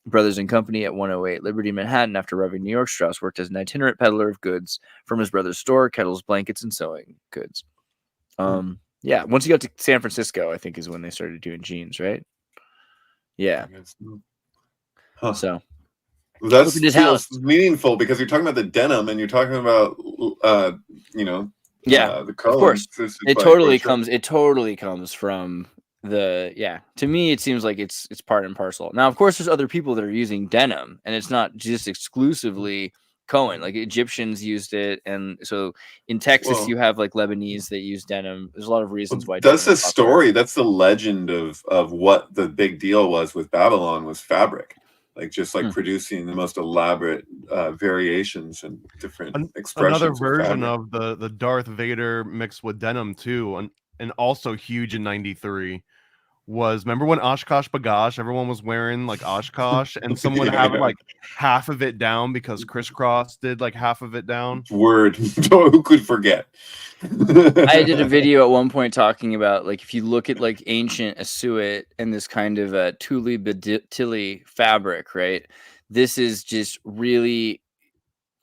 Brothers and Company at 108 Liberty, Manhattan. After arriving in New York, Strauss worked as an itinerant peddler of goods from his brother's store, kettles, blankets, and sewing goods. Yeah, once you got to San Francisco, I think is when they started doing jeans, right? Yeah. Huh. So that feels meaningful because you're talking about the denim and you're talking about the color. Of course. It totally comes from to me it seems like it's part and parcel. Now, of course, there's other people that are using denim, and it's not just exclusively Cohen. Like Egyptians used it, and so in Texas you have like Lebanese that use denim. There's a lot of reasons why. That's the story. That's the legend of what the big deal was with Babylon was fabric, like just like producing the most elaborate variations and different expressions. Another version of the Darth Vader mixed with denim too, and also huge in '93. Was remember when Oshkosh B'gosh, everyone was wearing like Oshkosh, and someone would have like half of it down because Crisscross did like half of it down. Word, who could forget? I did a video at one point talking about like if you look at like ancient Asuit and this kind of Tuli Bedili fabric, right? This is just really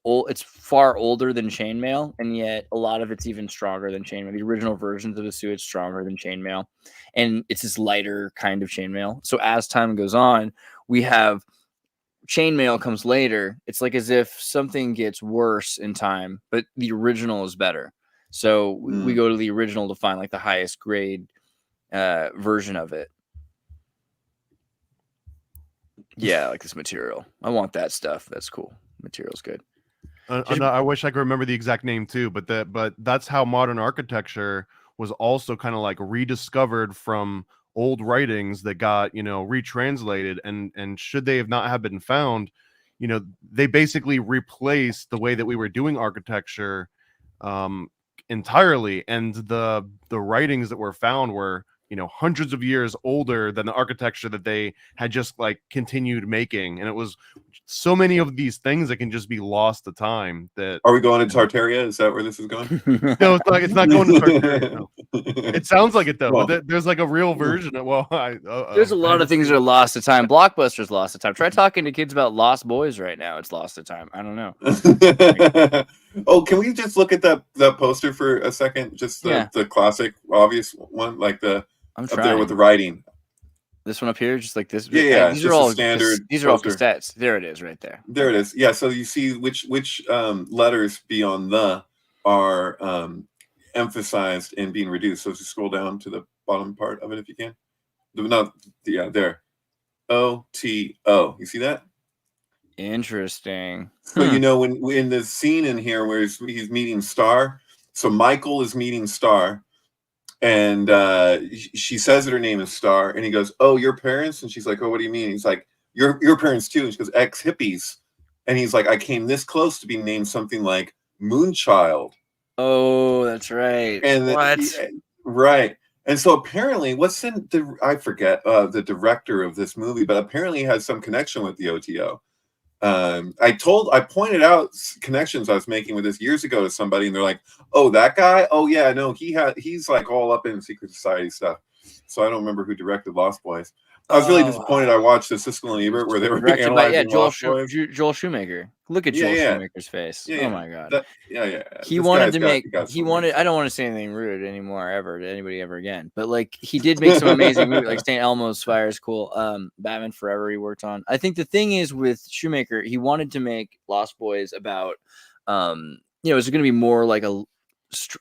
old. It's far older than chainmail, and yet a lot of it's even stronger than chainmail. The original versions of the suit stronger than chainmail, and it's this lighter kind of chainmail. So as time goes on, we have chainmail comes later. It's like as if something gets worse in time, but the original is better. So we go to the original to find like the highest grade version of it. Yeah, like this material. I want that stuff. That's cool. Material's good. I wish I could remember the exact name too, but that's how modern architecture was also kind of like rediscovered from old writings that got retranslated, and should they have not have been found, they basically replaced the way that we were doing architecture entirely, and the writings that were found were hundreds of years older than the architecture that they had just like continued making. And it was so many of these things that can just be lost to time. That are we going to Tartaria? Is that where this is going? No, it's not going to Tartaria. No. It sounds like it though. Well, there's like a real version of there's a lot of things that are lost to time. Blockbuster's lost to time. Try talking to kids about Lost Boys right now. It's lost to time. I don't know. Oh, can we just look at that poster for a second? Just the classic, obvious one, like up there with the writing. This one up here, just like this. Yeah. These are all standard. These are all cassettes. There it is, right there. There it is. Yeah. So you see which letters beyond the are emphasized and being reduced. So just scroll down to the bottom part of it if you can. There. O-T-O. You see that? Interesting. So when in the scene in here where he's meeting Star, so Michael is meeting Star. And she says that her name is Star, and he goes, "Oh, your parents?" And she's like, "Oh, what do you mean?" He's like, "Your parents too." And she goes, "Ex-hippies." And he's like, "I came this close to being named something like Moonchild." Oh, that's right. And right. And so apparently, I forget the director of this movie, but apparently he has some connection with the OTO. I pointed out connections I was making with this years ago to somebody, and they're like, "Oh, that guy? Oh yeah, no, he's like all up in secret society stuff." So I don't remember who directed Lost Boys. I was really disappointed. I watched the Siskel and Ebert where they were directed by analyzing Joel Lost Boys. Joel Shoemaker. Look at Joel Shoemaker's face. Yeah, oh my god. He wanted to make. He wanted. I don't want to say anything rude anymore ever to anybody ever again. But like he did make some amazing movies, like St. Elmo's Fire is cool. Batman Forever he worked on. I think the thing is with Shoemaker, he wanted to make Lost Boys about, it's going to be more like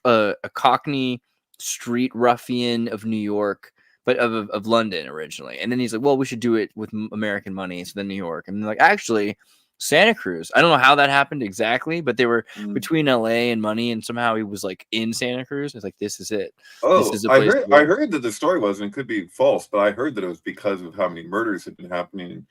a Cockney street ruffian of New York. But of London originally. And then he's like, well, we should do it with American money. So then New York. And like, actually, Santa Cruz. I don't know how that happened exactly, but they were between LA and money. And somehow he was like in Santa Cruz. It's like, this is it. Oh, this is I heard that the story was, and it could be false, but I heard that it was because of how many murders had been happening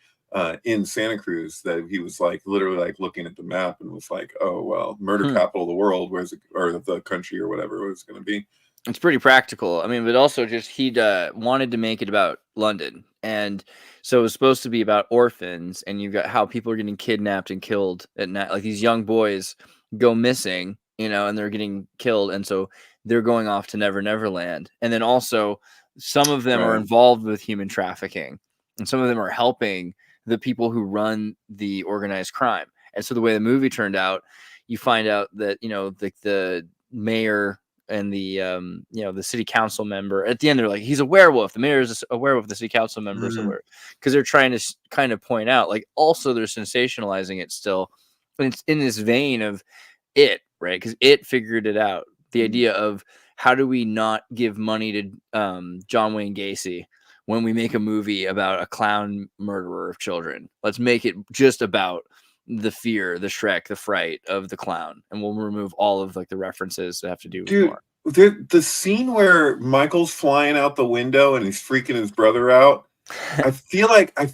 in Santa Cruz that he was like literally like looking at the map and was like, oh, well, murder capital of the world, or the country or whatever it was going to be. It's pretty practical. I mean, but also just he'd wanted to make it about London. And so it was supposed to be about orphans. And you've got how people are getting kidnapped and killed at night. Like these young boys go missing, and they're getting killed. And so they're going off to Never Land. And then also some of them are involved with human trafficking. And some of them are helping the people who run the organized crime. And so the way the movie turned out, you find out that, the mayor and the the city council member at the end, they're like, he's a werewolf. The mayor is a werewolf. The city council member is a werewolf, because they're trying to kind of point out, like, also they're sensationalizing it still, but it's in this vein of It, right? Because It figured it out. The idea of how do we not give money to John Wayne Gacy when we make a movie about a clown murderer of children? Let's make it just about the fear, the Shrek, the fright of the clown, and we'll remove all of like the references that have to do with more. The scene where Michael's flying out the window and he's freaking his brother out. I feel like I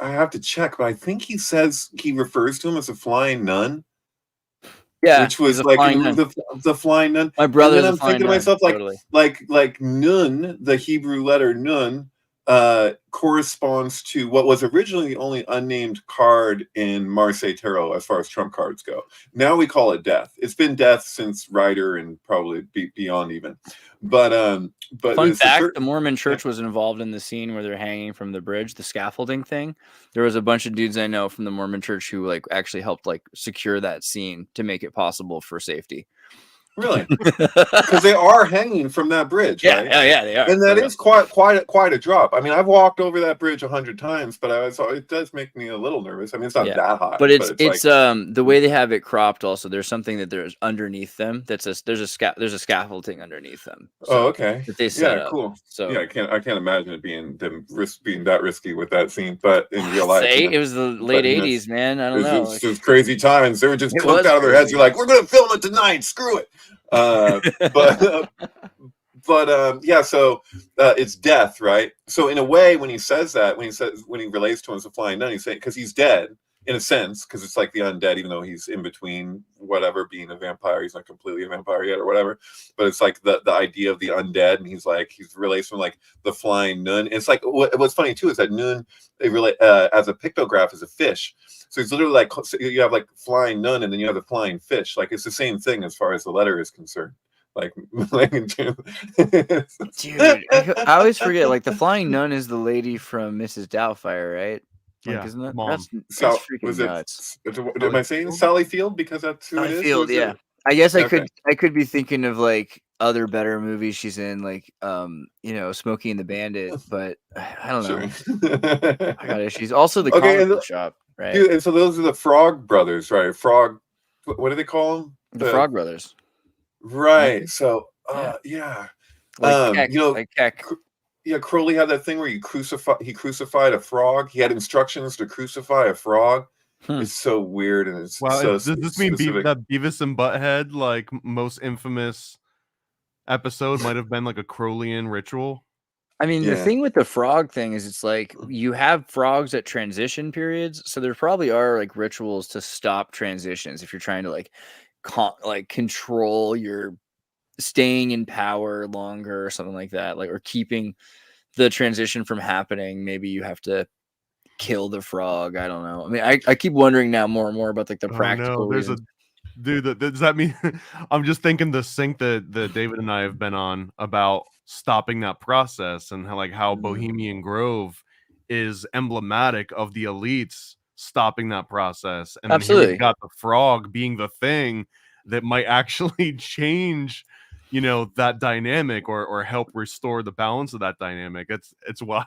have to check, but I think he says he refers to him as a flying nun. Yeah, which was like the flying nun. My brother. And then I'm thinking to myself, like nun, the Hebrew letter nun, corresponds to what was originally the only unnamed card in Marseille Tarot as far as trump cards go. Now we call it death. It's been death since Rider and probably beyond even. But fun fact, the Mormon church was involved in the scene where they're hanging from the bridge, the scaffolding thing. There was a bunch of dudes I know from the Mormon church who like actually helped like secure that scene to make it possible for safety. Really? Because they are hanging from that bridge, yeah, right? Yeah, they are. And that is quite a drop. I mean, I've walked over that bridge 100 times, but it does make me a little nervous. I mean, it's not that high, but it's the way they have it cropped. Also, there's something that there's underneath them. There's a scaffolding underneath them. So, okay. That they set up. Cool. So yeah, I can't imagine it being that risky with that scene. But in real life, it was the late 80s, man. I don't know. It was crazy times. They were just cooked out of their heads. You're like, we're gonna film it tonight. Screw it. Yeah, so it's death, right? So in a way, when he says that, when he relates to him as a flying nun, he's saying, because he's dead in a sense, because it's like the undead, even though he's in between whatever, being a vampire, he's not completely a vampire yet or whatever, but it's like the idea of the undead, and he's relates to him like the flying nun. And it's like what's funny too is that nun, they relate as a pictograph as a fish. So it's literally like, so you have like flying nun, and then you have the flying fish. Like it's the same thing as far as the letter is concerned. Dude, I always forget. Like the flying nun is the lady from Mrs. Doubtfire, right? Like, yeah, isn't that Mom. that's freaking nuts? Am I saying Sally Field because that's who it is? Field, yeah. I guess I could be thinking of like other better movies she's in, like Smokey and the Bandit, but I don't know. I got issues. Also, the comic book shop, right? Dude, and so those are the Frog Brothers, right? What do they call them? The Frog Brothers. Right. So, yeah. Like Keck. Yeah, Crowley had that thing where he crucified a frog. He had instructions to crucify a frog. It's so weird, and it's does this mean that Beavis and Butthead, like most infamous episode, might have been like a Crowleyan ritual? I mean, the thing with the frog thing is it's like you have frogs at transition periods, so there probably are like rituals to stop transitions if you're trying to like control your staying in power longer or something like that, like, or keeping the transition from happening. Maybe you have to kill the frog. I don't know. I mean, I keep wondering now more and more about like the Oh practical no, there's reasons. a dude. Does that mean I'm just thinking the sync that David and I have been on about stopping that process and how Bohemian Grove is emblematic of the elites stopping that process, and then here Absolutely. we've got the frog being the thing that might actually change, that dynamic or help restore the balance of that dynamic. It's wild.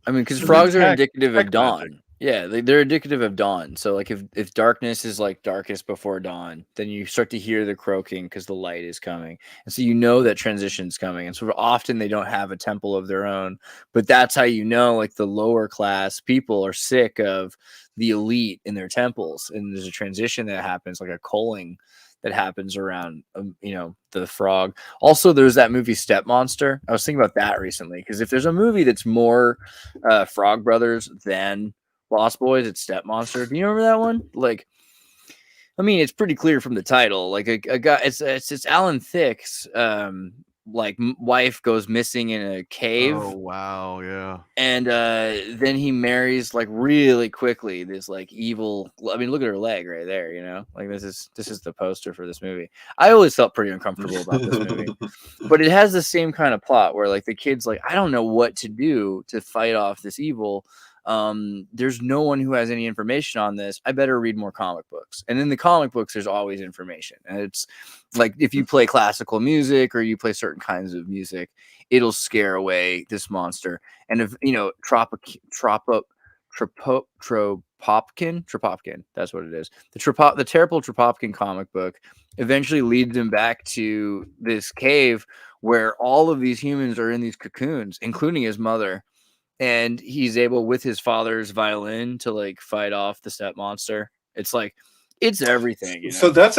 I mean, because This is frogs are tech indicative of magic. dawn. Yeah, they're indicative of dawn. So like if darkness is like darkest before dawn, then you start to hear the croaking because the light is coming. And so you know that transition's coming. And so often they don't have a temple of their own. But that's how you know like the lower class people are sick of the elite in their temples. And there's a transition that happens, like a culling that happens around the frog. Also, there's that movie Step Monster. I was thinking about that recently because if there's a movie that's more Frog Brothers than Lost Boys, it's Step Monster. Do you remember that one? Like, I mean, it's pretty clear from the title. Like a guy, it's Alan Thicke's wife goes missing in a cave. Oh wow, yeah. And then he marries like really quickly this like evil. I mean, look at her leg right there. Like this is the poster for this movie. I always felt pretty uncomfortable about this movie, but it has the same kind of plot where like the kid's like, I don't know what to do to fight off this evil. There's no one who has any information on this. I better read more comic books. And in the comic books, there's always information. And it's like if you play classical music or you play certain kinds of music, it'll scare away this monster. And if Tropopkin, that's what it is. The terrible Tropopkin comic book eventually leads him back to this cave where all of these humans are in these cocoons, including his mother. And he's able with his father's violin to like fight off the step monster. It's like it's everything. So that's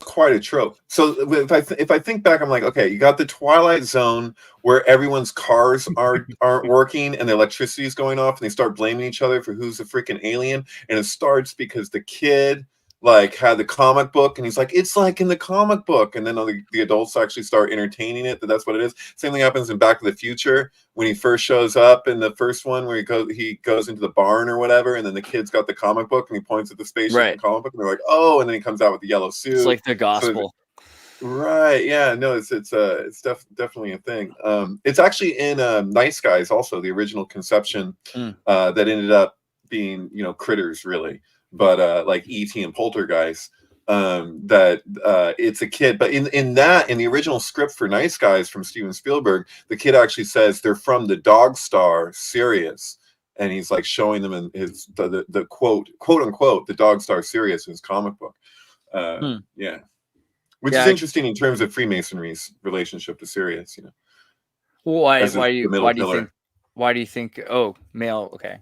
quite a trope. So if I think back, I'm like, okay, you got the Twilight Zone where everyone's cars aren't working and the electricity is going off and they start blaming each other for who's the freaking alien, and it starts because the kid like had the comic book and he's like, it's like in the comic book, and then the adults actually start entertaining it that's what it is. Same thing happens in Back to the Future when he first shows up in the first one where he goes into the barn or whatever, and then the kid's got the comic book and he points at the spaceship and the comic book and they're like, oh, and then he comes out with the yellow suit. It's like the gospel. Right, yeah, no, it's definitely a thing. It's actually in Nice Guys also, the original conception that ended up being critters really, but like E.T. and Poltergeist, that it's a kid. But in the original script for Nice Guys from Steven Spielberg, the kid actually says they're from the dog star Sirius, and he's like showing them in his the quote unquote the dog star Sirius in his comic book. Yeah, which is interesting in terms of Freemasonry's relationship to Sirius. Why do you think? Oh, male. Okay.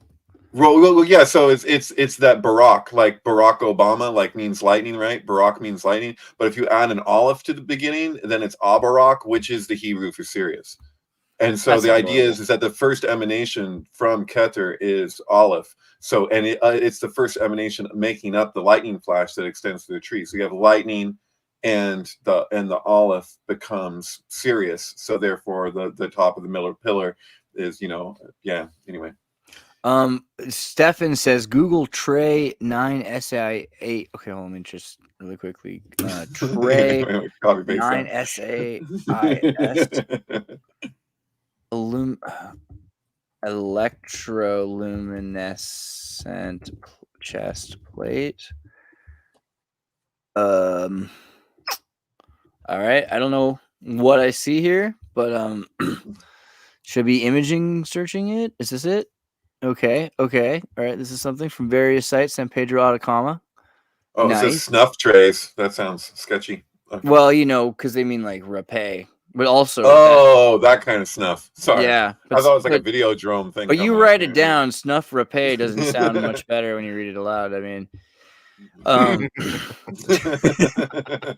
Well, yeah. So it's that Barack, like Barack Obama, like means lightning, right? Barack means lightning. But if you add an aleph to the beginning, then it's Abarak, which is the Hebrew for Sirius. And so the idea is that the first emanation from Keter is aleph. So it's the first emanation making up the lightning flash that extends to the tree. So you have lightning, and the aleph becomes Sirius. So therefore, the top of the middle pillar is Anyway. Stefan says Google Tray 9SA8. Okay, let me just really quickly. Tray 9SAIS electroluminescent chest plate. All right, I don't know what I see here, but should I be imaging searching it? Is this it? Okay. All right. This is something from various sites. San Pedro Atacama. Oh, nice. It says snuff trays. That sounds sketchy. Okay. Well, because they mean like rapé, but also. Oh, that kind of snuff. Sorry. Yeah. I thought it was like a Videodrome thing. But you write it down. Snuff rapé doesn't sound much better when you read it aloud. I mean.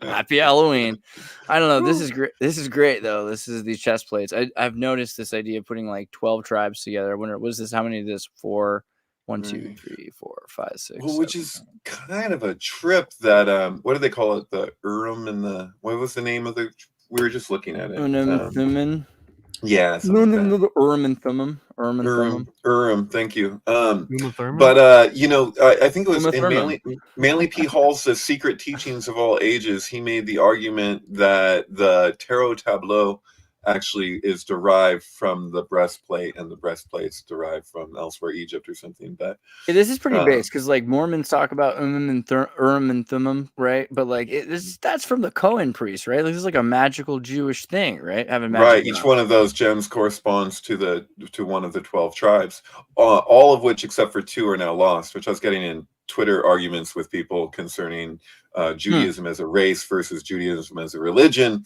Happy Halloween. I don't know. This is great. This is great though. This is these chest plates. I've noticed this idea of putting like 12 tribes together. I wonder, what is this? How many is this? 4, 1, 2, 3, 4, 5, 6. Well, which is kind of a trip that what do they call it? The Urim and the what was the name of the? We were just looking at it. Yeah, No, something no, like no, that. the Urim and Thummim. Urim and Thummim. Thank you. Uma Thurman? But you know, I think it was Uma in Thurman. Manly P. Hall's The Secret Teachings of All Ages. He made the argument that the tarot tableau actually is derived from the breastplate, and the breastplate's derived from elsewhere, Egypt or something. But Yeah, this is pretty uh, base because like Mormons talk about Urim and Thummim, right? But like that's from the Cohen priest, right? Like, this is like a magical Jewish thing, right? Having magic. right, each one of those gems corresponds to one of the 12 tribes, all of which except for 2 are now lost. Which I was getting in Twitter arguments with people concerning Judaism as a race versus Judaism as a religion,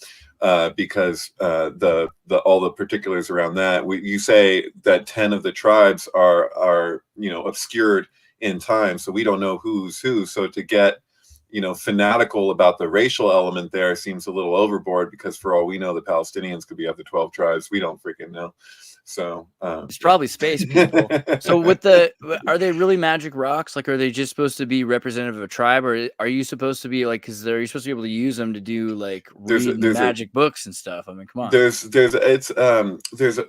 because the all the particulars around that. You say that 10 of the tribes are obscured in time, so we don't know who's who. So to get fanatical about the racial element there seems a little overboard, because for all we know, the Palestinians could be of the 12 tribes. We don't freaking know. So it's probably space people. So are they really magic rocks? Like, are they just supposed to be representative of a tribe, or are you supposed to be like, because are you supposed to be able to use them to do like read magic books and stuff? I mean, come on. There's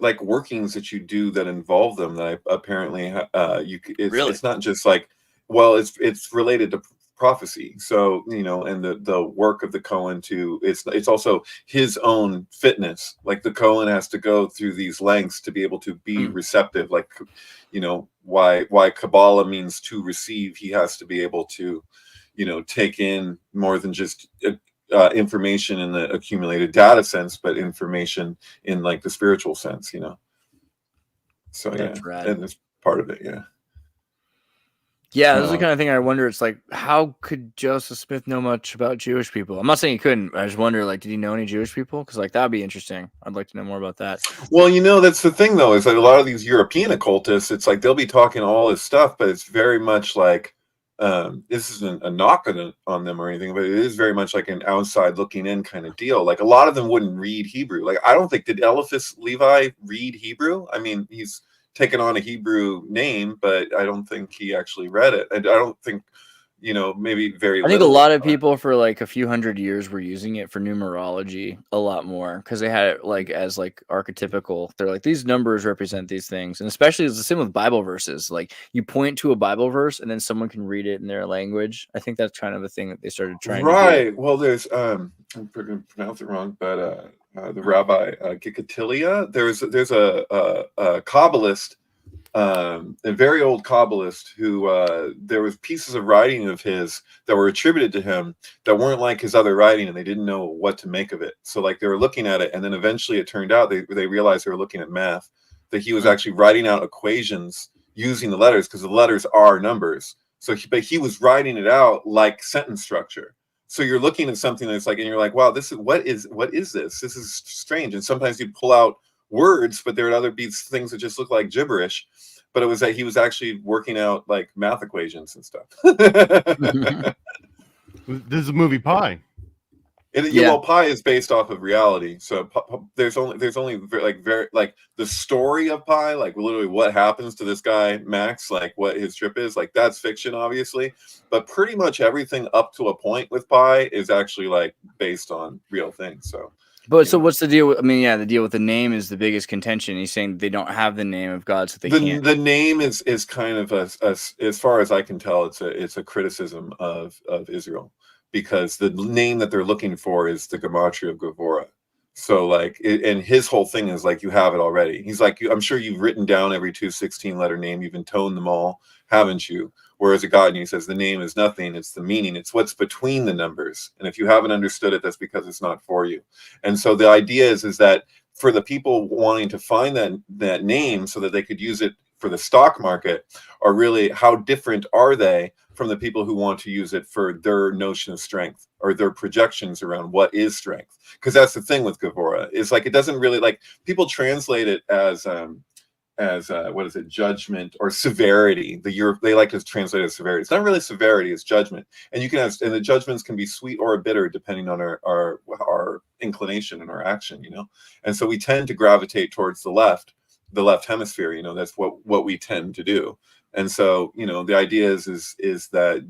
like workings that you do that involve them that apparently it's not just like, well, it's related to prophecy. So and the work of the Cohen too, it's also his own fitness. Like the Cohen has to go through these lengths to be able to be receptive. Like why Kabbalah means to receive. He has to be able to take in more than just information in the accumulated data sense, but information in like the spiritual sense. So That's rad. and that's part of it. Yeah, this is the kind of thing I wonder. It's like, how could Joseph Smith know much about Jewish people? I'm not saying he couldn't. I just wonder, like, did he know any Jewish people? Because like that'd be interesting. I'd like to know more about that. Well, that's the thing though, is that a lot of these European occultists, it's like they'll be talking all this stuff, but it's very much like this isn't a knock on them or anything, but it is very much like an outside looking in kind of deal. Like a lot of them wouldn't read Hebrew. Like I don't think, did Eliphas Levi read Hebrew? I mean, he's taken on a Hebrew name, but I don't think he actually read it. And I don't think, maybe very I think a lot of people for like a few hundred years were using it for numerology a lot more, because they had it like as like archetypical. They're like, these numbers represent these things. And especially it's the same with Bible verses. Like you point to a Bible verse and then someone can read it in their language. I think that's kind of a thing that they started trying to do. Right. Well, there's I'm going to pronounce it wrong, but the Rabbi Gikatilia, there's a Kabbalist, a very old Kabbalist who there was pieces of writing of his that were attributed to him that weren't like his other writing, and they didn't know what to make of it. So like they were looking at it, and then eventually it turned out they realized they were looking at math, that he was actually writing out equations using the letters, because the letters are numbers. So but he was writing it out like sentence structure. So you're looking at something that's like, and you're like, wow, what is this? This is strange. And sometimes you'd pull out words, but there would other be things that just look like gibberish. But it was that he was actually working out like math equations and stuff. This is a movie Pi. Well, Pi is based off of reality. So there's only like the story of Pi, like literally what happens to this guy Max, like what his trip is, like that's fiction, obviously. But pretty much everything up to a point with Pi is actually like based on real things. So. But so what's the deal with, the deal with the name is the biggest contention. He's saying they don't have the name of God, so they can't. The name is kind of as far as I can tell, it's a criticism of Israel, because the name that they're looking for is the gematria of Gevurah. So like, and his whole thing is like, you have it already. He's like, I'm sure you've written down every 2 16-letter name. You've intoned them all, haven't you? Whereas a God, and he says the name is nothing. It's the meaning. It's what's between the numbers. And if you haven't understood it, that's because it's not for you. And so the idea is that for the people wanting to find that name so that they could use it for the stock market, are really, how different are they from the people who want to use it for their notion of strength or their projections around what is strength? Because that's the thing with Gevurah, is like, it doesn't really, like, people translate it as what is it, judgment or severity. They like to translate it as severity. It's not really severity, it's judgment. And you can have, and the judgments can be sweet or bitter depending on our inclination and our action, And so we tend to gravitate towards the left hemisphere, that's what we tend to do. And so, the idea is that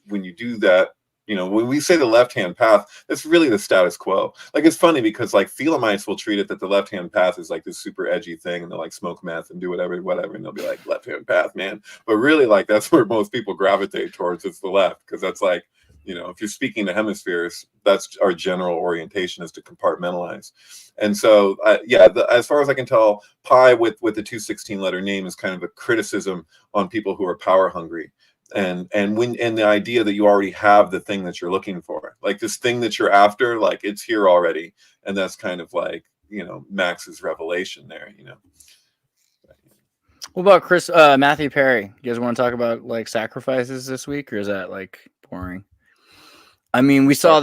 when you do that, You know, when we say the left-hand path, that's really the status quo. Like, it's funny because like Thelemites will treat it that the left-hand path is like this super edgy thing, and they'll like smoke meth and do whatever, and they'll be like, left-hand path, man. But really, like, that's where most people gravitate towards. It's the left, because that's like, you know, if you're speaking to hemispheres, that's our general orientation, is to compartmentalize. And so, yeah, as far as I can tell, Pi with the 216 letter name is kind of a criticism on people who are power hungry. And the idea that you already have the thing that you're looking for, like this thing that you're after, like it's here already. And that's kind of like, you know, Max's revelation there, you know. What about Matthew Perry? You guys want to talk about like sacrifices this week, or is that like boring? I mean, we saw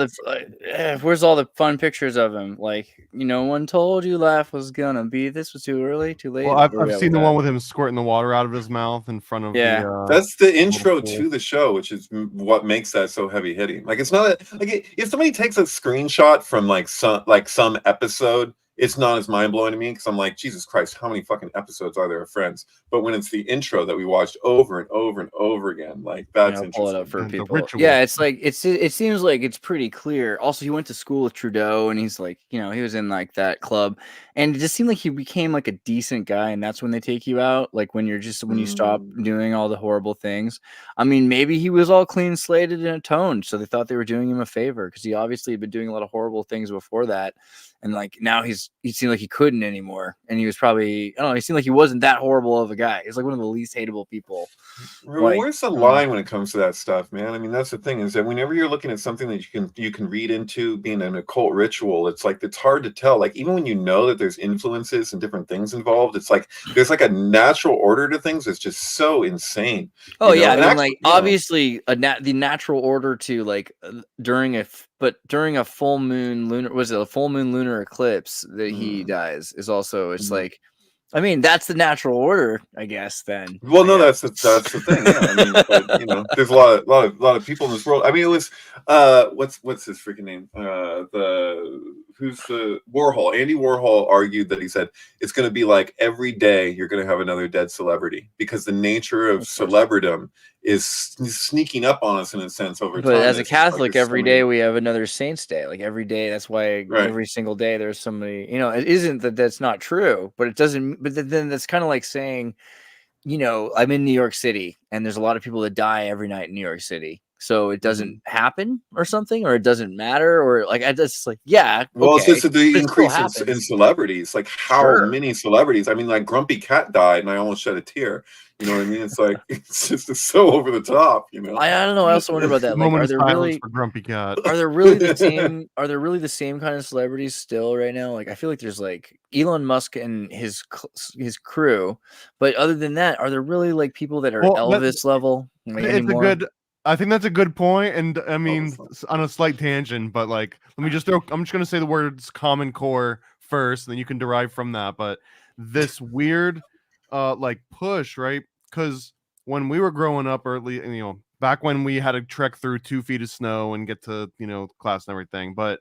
where's all the fun pictures of him? Like, you know, one told you life was gonna be, this was too early, too late. Well, I've seen the one with him squirting the water out of his mouth in front of the. That's the intro to the show, which is what makes that so heavy hitting. Like, it's not like if somebody takes a screenshot from like some episode, it's not as mind blowing to me, because I'm like, Jesus Christ, how many fucking episodes are there of Friends? But when it's the intro that we watched over and over and over again, like that's interesting. Pull it up for people. Yeah, it's like it seems like it's pretty clear. Also, he went to school with Trudeau, and he's like, you know, he was in like that club, and it just seemed like he became like a decent guy, and that's when they take you out, like when you stop doing all the horrible things. I mean, maybe he was all clean slated and atoned, so they thought they were doing him a favor, because he obviously had been doing a lot of horrible things before that. And like now he seemed like he couldn't anymore, and he was probably, I don't know, he seemed like he wasn't that horrible of a guy. He's like one of the least hateable people. Like, where's the line when it comes to that stuff, man? I mean, that's the thing, is that whenever you're looking at something that you can read into being an occult ritual, it's like it's hard to tell. Like, even when you know that there's influences and different things involved, it's like there's like a natural order to things that's just so insane. Oh yeah, I mean, like obviously the natural order to like during a full moon lunar eclipse that he dies is also, it's like, I mean, that's the natural order, I guess. Then, well, no, that's the thing. Yeah, I mean, but, you know, there's a lot of people in this world. I mean, it was what's his freaking name? Who's the Warhol? Andy Warhol argued that, he said it's going to be like every day you're going to have another dead celebrity, because the nature of celebridom is sneaking up on us in a sense over time. But as a Catholic, every day we have another saint's day. Like every day, that's why every single day there's somebody. You know, it isn't that that's not true, but it doesn't. But then that's kind of like saying, you know, I'm in New York City, and there's a lot of people that die every night in New York City. So it doesn't happen or something, or it doesn't matter, or like I just like, yeah. Well, it's just the increase in celebrities. Like how many celebrities? I mean, like Grumpy Cat died, and I almost shed a tear. You know what I mean? It's like it's just so over the top. You know. I don't know. I also wonder about that. Like, are there really for Grumpy Cat? Are there really the same? Are there really the same kind of celebrities still right now? Like I feel like there's like Elon Musk and his crew, but other than that, are there really like people that are Elvis level? Like, anymore? I think that's a good point, and I mean, on a slight tangent, but like, I'm just going to say the words Common Core first, and then you can derive from that. But this weird, like push, right? Because when we were growing up, early, you know, back when we had to trek through 2 feet of snow and get to, you know, class and everything, but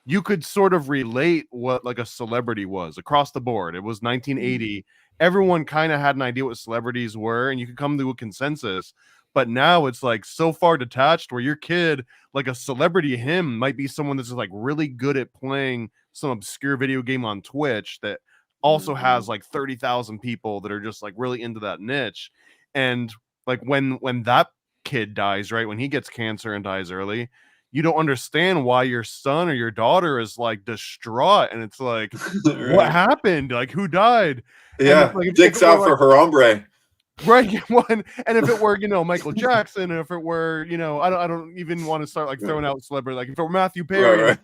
you could sort of relate what like a celebrity was across the board. It was 1980. Everyone kind of had an idea what celebrities were, and you could come to a consensus. But now it's like so far detached where your kid, like a celebrity him, might be someone that's like really good at playing some obscure video game on Twitch that also has like 30,000 people that are just like really into that niche. And like when that kid dies, right, when he gets cancer and dies early, you don't understand why your son or your daughter is like distraught. And it's like, what happened? Like, who died? Yeah, like, dicks out for her hombre. Right, one, and if it were, you know, Michael Jackson, and if it were, you know, I don't even want to start like throwing out celebrity. Like if it were Matthew Perry,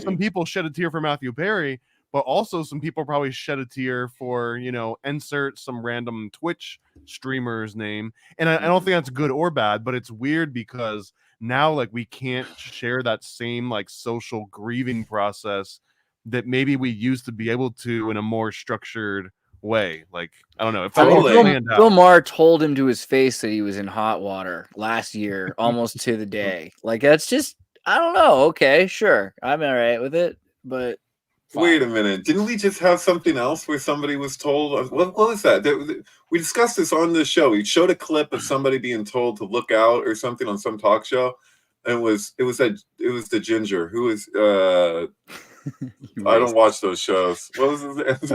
some people shed a tear for Matthew Perry, but also some people probably shed a tear for, you know, insert some random Twitch streamer's name. And I don't think that's good or bad, but it's weird because now like we can't share that same like social grieving process that maybe we used to be able to in a more structured way. Like I don't know if Bill Maher told him to his face that he was in hot water last year almost to the day. Like that's just, I don't know. Okay, sure, I'm all right with it, but wait a minute, didn't we just have something else where somebody was told, what was that? We discussed this on the show. We showed a clip of somebody being told to look out or something on some talk show. It was the ginger who was You I don't racist. watch those shows. What was his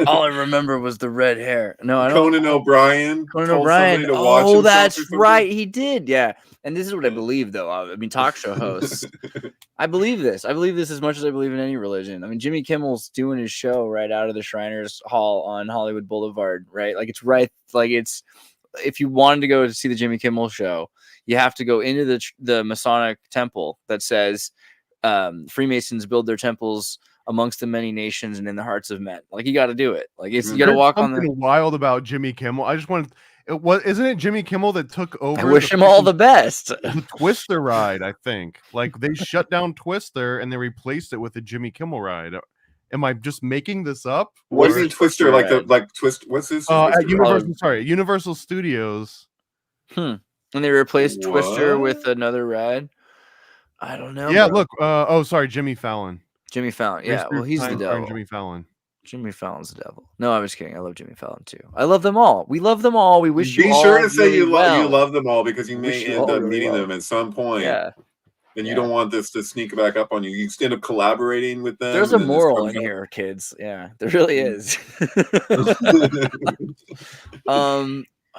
All I remember was the red hair. No, I don't. Conan O'Brien Conan told O'Brien. somebody to watch Oh, himself or that's something? right. He did. Yeah. And this is what I believe, though. I mean, talk show hosts. I believe this. I believe this as much as I believe in any religion. I mean, Jimmy Kimmel's doing his show right out of the Shriners Hall on Hollywood Boulevard, right? Like, it's right. Like, it's, if you wanted to go to see the Jimmy Kimmel show, you have to go into the Masonic temple that says Freemasons build their temples amongst the many nations and in the hearts of men. Like, you got to do it. Like, it's you got to walk on the. Something wild about Jimmy Kimmel. I just want. Isn't it Jimmy Kimmel that took over? I wish him all the best. The Twister ride, I think. Like, they shut down Twister and they replaced it with the Jimmy Kimmel ride. Am I just making this up? What do you mean Twister? Like Twist? What's this? At Universal Studios. And they replaced Twister with another ride. I don't know. Yeah, bro. look. Sorry, Jimmy Fallon. Jimmy Fallon. Yeah, well, he's the devil. Jimmy Fallon. Jimmy Fallon's the devil. No, I was kidding. I love Jimmy Fallon too. I love them all. We love them all. We wish you all. Be sure to say really you well. love them all, because you may end up really meeting well. them at some point. Yeah. And you don't want this to sneak back up on you. You end up collaborating with them. There's a moral in here, kids. Yeah, there really is.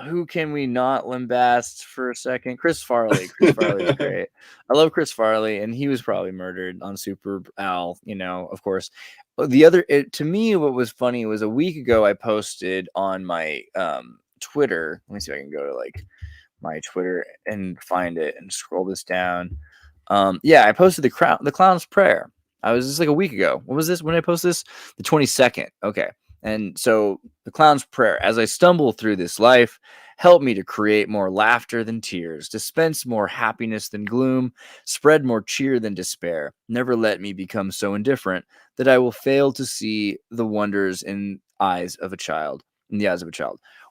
Who can we not lambast for a second? Chris Farley. Chris Farley is great. I love Chris Farley, and he was probably murdered on Super Al, of course. The other, to me, what was funny was a week ago I posted on my Twitter. Let me see if I can go to like my Twitter and find it and scroll this down. I posted the Clown's Prayer. I was just like a week ago. What was this? When I posted this? The 22nd. Okay. And so the Clown's Prayer: as I stumble through this life, help me to create more laughter than tears, dispense more happiness than gloom, spread more cheer than despair. Never let me become so indifferent that I will fail to see the wonders in the eyes of a child,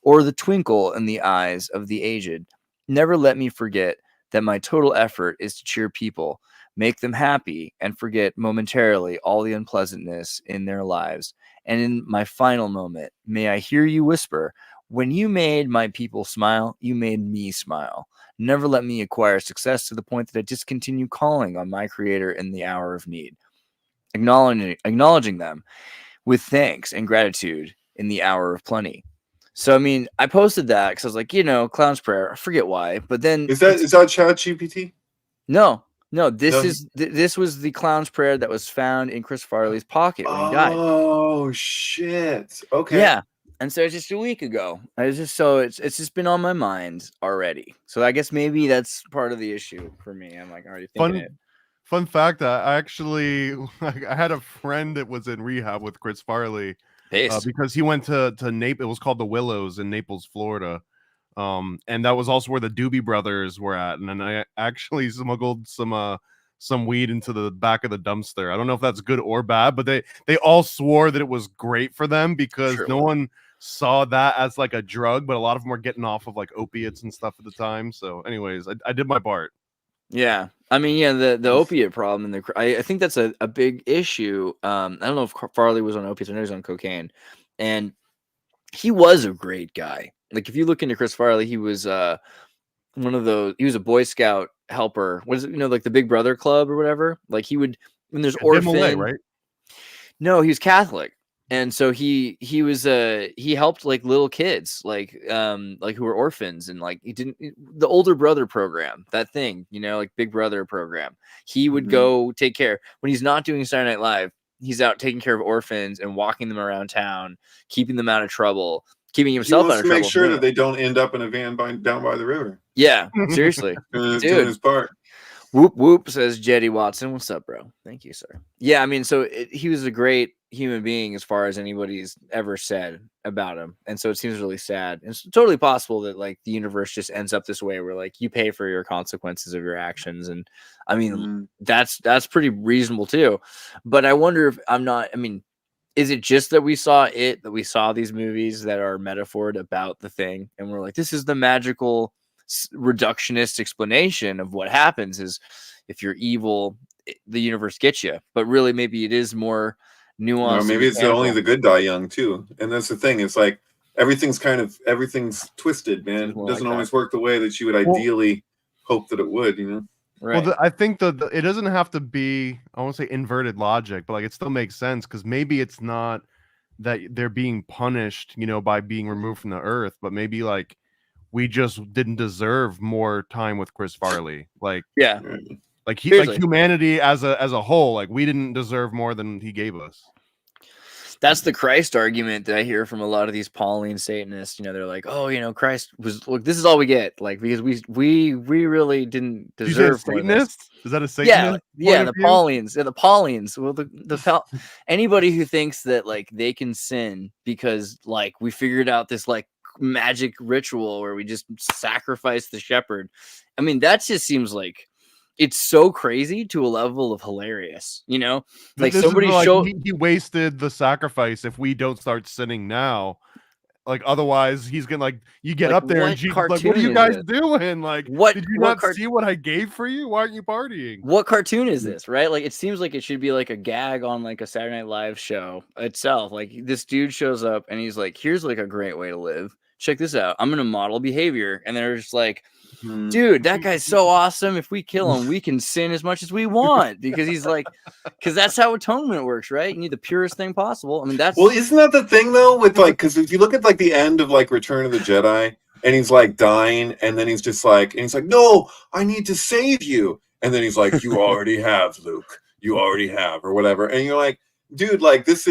or the twinkle in the eyes of the aged. Never let me forget that my total effort is to cheer people, make them happy, and forget momentarily all the unpleasantness in their lives. And in my final moment, may I hear you whisper, when you made my people smile, you made me smile. Never let me acquire success to the point that I discontinue calling on my creator in the hour of need. Acknowledging them with thanks and gratitude in the hour of plenty. So, I mean, I posted that because I was like, Clown's Prayer. I forget why, but then is that ChatGPT? No. This was the Clown's Prayer that was found in Chris Farley's pocket when he died. Oh shit! Okay. Yeah, and so it's just a week ago. It's just been on my mind already. So I guess maybe that's part of the issue for me. I'm like already thinking it. Fun fact: I had a friend that was in rehab with Chris Farley because he went to Naples. It was called the Willows in Naples, Florida. And that was also where the Doobie Brothers were at, and then I actually smuggled some weed into the back of the dumpster. I don't know if that's good or bad, but they all swore that it was great for them because no one saw that as like a drug, but a lot of them were getting off of like opiates and stuff at the time. So anyways, I did my part. Yeah, I mean, the opiate problem, and I think that's a big issue. I don't know if Farley was on opiates. I know he was on cocaine, and he was a great guy. Like, if you look into Chris Farley, he was one of those. He was a Boy Scout helper. What is it? Like the Big Brother Club or whatever. Like, he would, when there's orphan, right? No, he was Catholic, and so he was he helped like little kids, like who were orphans, and like the older brother program, that thing, like Big Brother program. He would go take care when he's not doing Saturday Night Live. He's out taking care of orphans and walking them around town, keeping them out of trouble. Keeping himself out of trouble. Make sure that they don't end up in a van down by the river. Yeah, seriously. Doing his part. Whoop, whoop, says Jetty Watson. What's up, bro? Thank you, sir. Yeah, I mean, so he was a great human being as far as anybody's ever said about him. And so it seems really sad. And it's totally possible that, like, the universe just ends up this way where, like, you pay for your consequences of your actions. And, I mean, that's pretty reasonable, too. But I wonder if is it just that we saw these movies that are metaphored about the thing, and we're like, this is the magical reductionist explanation of what happens is if you're evil, the universe gets you. But really, maybe it is more nuanced. Maybe it's only the good die young too, and that's the thing. It's like everything's twisted, man. It doesn't always work the way that you would ideally hope that it would, you know. Right. Well, I think it doesn't have to be, I won't say inverted logic, but like it still makes sense, because maybe it's not that they're being punished, you know, by being removed from the earth, but maybe like we just didn't deserve more time with Chris Farley. Like, yeah, like Seriously. humanity as a whole, like we didn't deserve more than he gave us. That's the Christ argument that I hear from a lot of these Pauline Satanists. You know, they're like, "Oh, you know, Christ was look. This is all we get, like, because we really didn't deserve more than this." Satanist? Is that a Satanist? Yeah, the Paulines, the Paulines. Well, anybody who thinks that like they can sin because like we figured out this like magic ritual where we just sacrifice the shepherd. I mean, that just seems like it's so crazy to a level of hilarious, you know, like somebody showed he wasted the sacrifice. If we don't start sinning now, like otherwise he's gonna like you get like, up there and Jesus like, what are you guys doing? Like, did you not see what I gave for you? Why aren't you partying? What cartoon is this, right? Like, it seems like it should be like a gag on like a Saturday Night Live show itself. Like, this dude shows up and he's like, here's like a great way to live. Check this out. I'm gonna model behavior. And they're just like, dude, that guy's so awesome. If we kill him, we can sin as much as we want, because he's like, because that's how atonement works, right? You need the purest thing possible. I mean, that's well, isn't that the thing though? With like, because if you look at like the end of like Return of the Jedi, and he's like dying, and then he's just like, and he's like, no, I need to save you, and then he's like, you already have, Luke, you already have, or whatever, and you're like, dude, like that's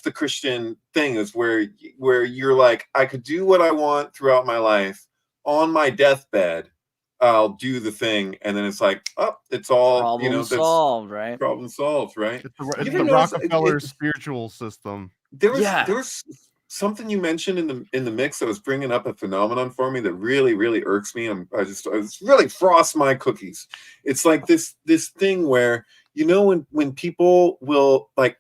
the Christian thing, is where you're like, I could do what I want throughout my life. On my deathbed, I'll do the thing, and then it's like, oh, it's all problem solved, right? Problem solved, right? It's the Rockefeller spiritual system. There was something you mentioned in the mix that was bringing up a phenomenon for me that really, really irks me. It's really frost my cookies. It's like this thing where, you know, when people will like,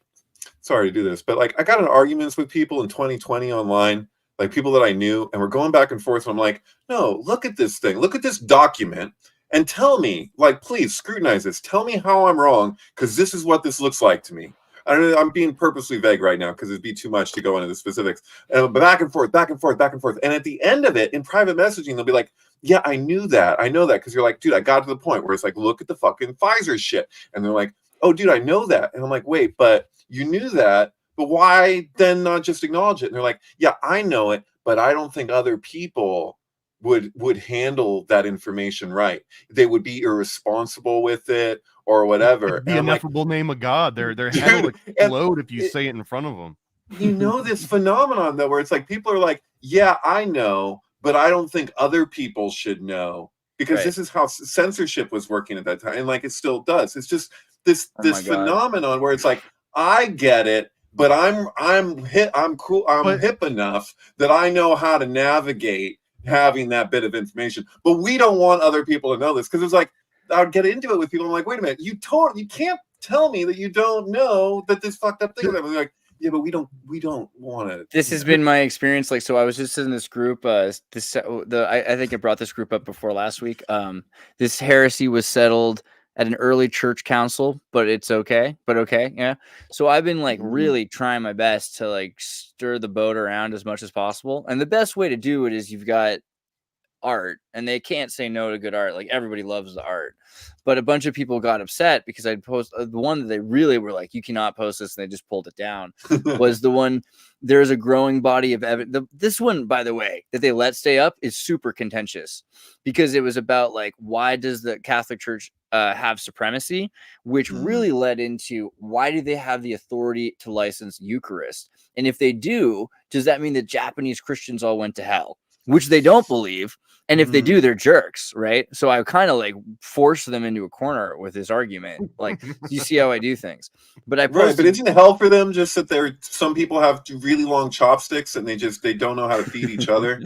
sorry to do this, but like I got in arguments with people in 2020 online. Like people that I knew, and we're going back and forth. And I'm like, no, look at this thing. Look at this document and tell me, like, please scrutinize this. Tell me how I'm wrong, because this is what this looks like to me. I'm being purposely vague right now because it'd be too much to go into the specifics. But back and forth, back and forth, back and forth. And at the end of it, in private messaging, they'll be like, yeah, I knew that. I know that. Because you're like, dude, I got to the point where it's like, look at the fucking Pfizer shit. And they're like, oh, dude, I know that. And I'm like, wait, but you knew that. But why then not just acknowledge it? And they're like, yeah, I know it, but I don't think other people would handle that information right. They would be irresponsible with it or whatever. The ineffable name of God. Their head will explode if you say it in front of them. You know this phenomenon though, where it's like people are like, yeah, I know, but I don't think other people should know, because this is how censorship was working at that time, and like it still does. It's just this phenomenon where it's like, I get it, but I'm hip enough that I know how to navigate having that bit of information. But we don't want other people to know this, because it's like, I would get into it with people. I'm like, wait a minute, you can't tell me that you don't know that this fucked up thing. I'm like, yeah, but we don't want to. This has been my experience. Like, so I was just in this group. I think I brought this group up before last week. This heresy was settled at an early church council, but it's okay. Yeah. So I've been like really trying my best to like stir the boat around as much as possible. And the best way to do it is you've got art, and they can't say no to good art. Like, everybody loves the art, but a bunch of people got upset because I'd post the one that they really were like, you cannot post this, and they just pulled it down. Was the one, there's a growing body of evidence. This one, by the way, that they let stay up is super contentious, because it was about like, why does the Catholic Church have supremacy, which really led into, why do they have the authority to license Eucharist? And if they do, does that mean that Japanese Christians all went to hell? Which they don't believe. And if they do, they're jerks, right? So I kind of like forced them into a corner with this argument. Like, you see how I do things. But I posted, but isn't it hell for them just that some people have really long chopsticks and they don't know how to feed each other?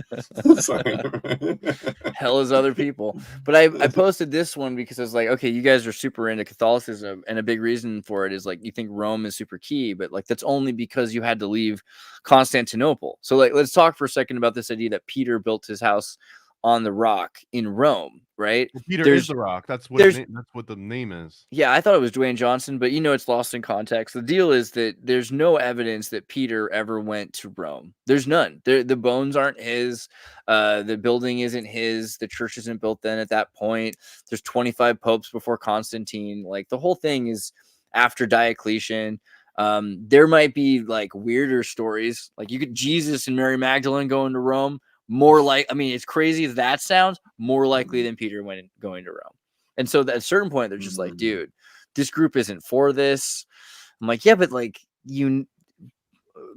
Hell is other people. But I posted this one because I was like, okay, you guys are super into Catholicism, and a big reason for it is like, you think Rome is super key, but like, that's only because you had to leave Constantinople. So like, let's talk for a second about this idea that Peter built his house on the rock in Rome, right? Well, Peter is the rock. That's what the name is. Yeah, I thought it was Dwayne Johnson, but it's lost in context. The deal is that there's no evidence that Peter ever went to Rome. There's none. The bones aren't his. The building isn't his. The church isn't built then at that point. There's 25 popes before Constantine. Like, the whole thing is after Diocletian. There might be like weirder stories. Like, you could Jesus and Mary Magdalene going to Rome. More like, I mean, it's crazy as that sounds, more likely than Peter going to Rome. And so at a certain point, they're just like, dude, this group isn't for this. I'm like, yeah, but like, you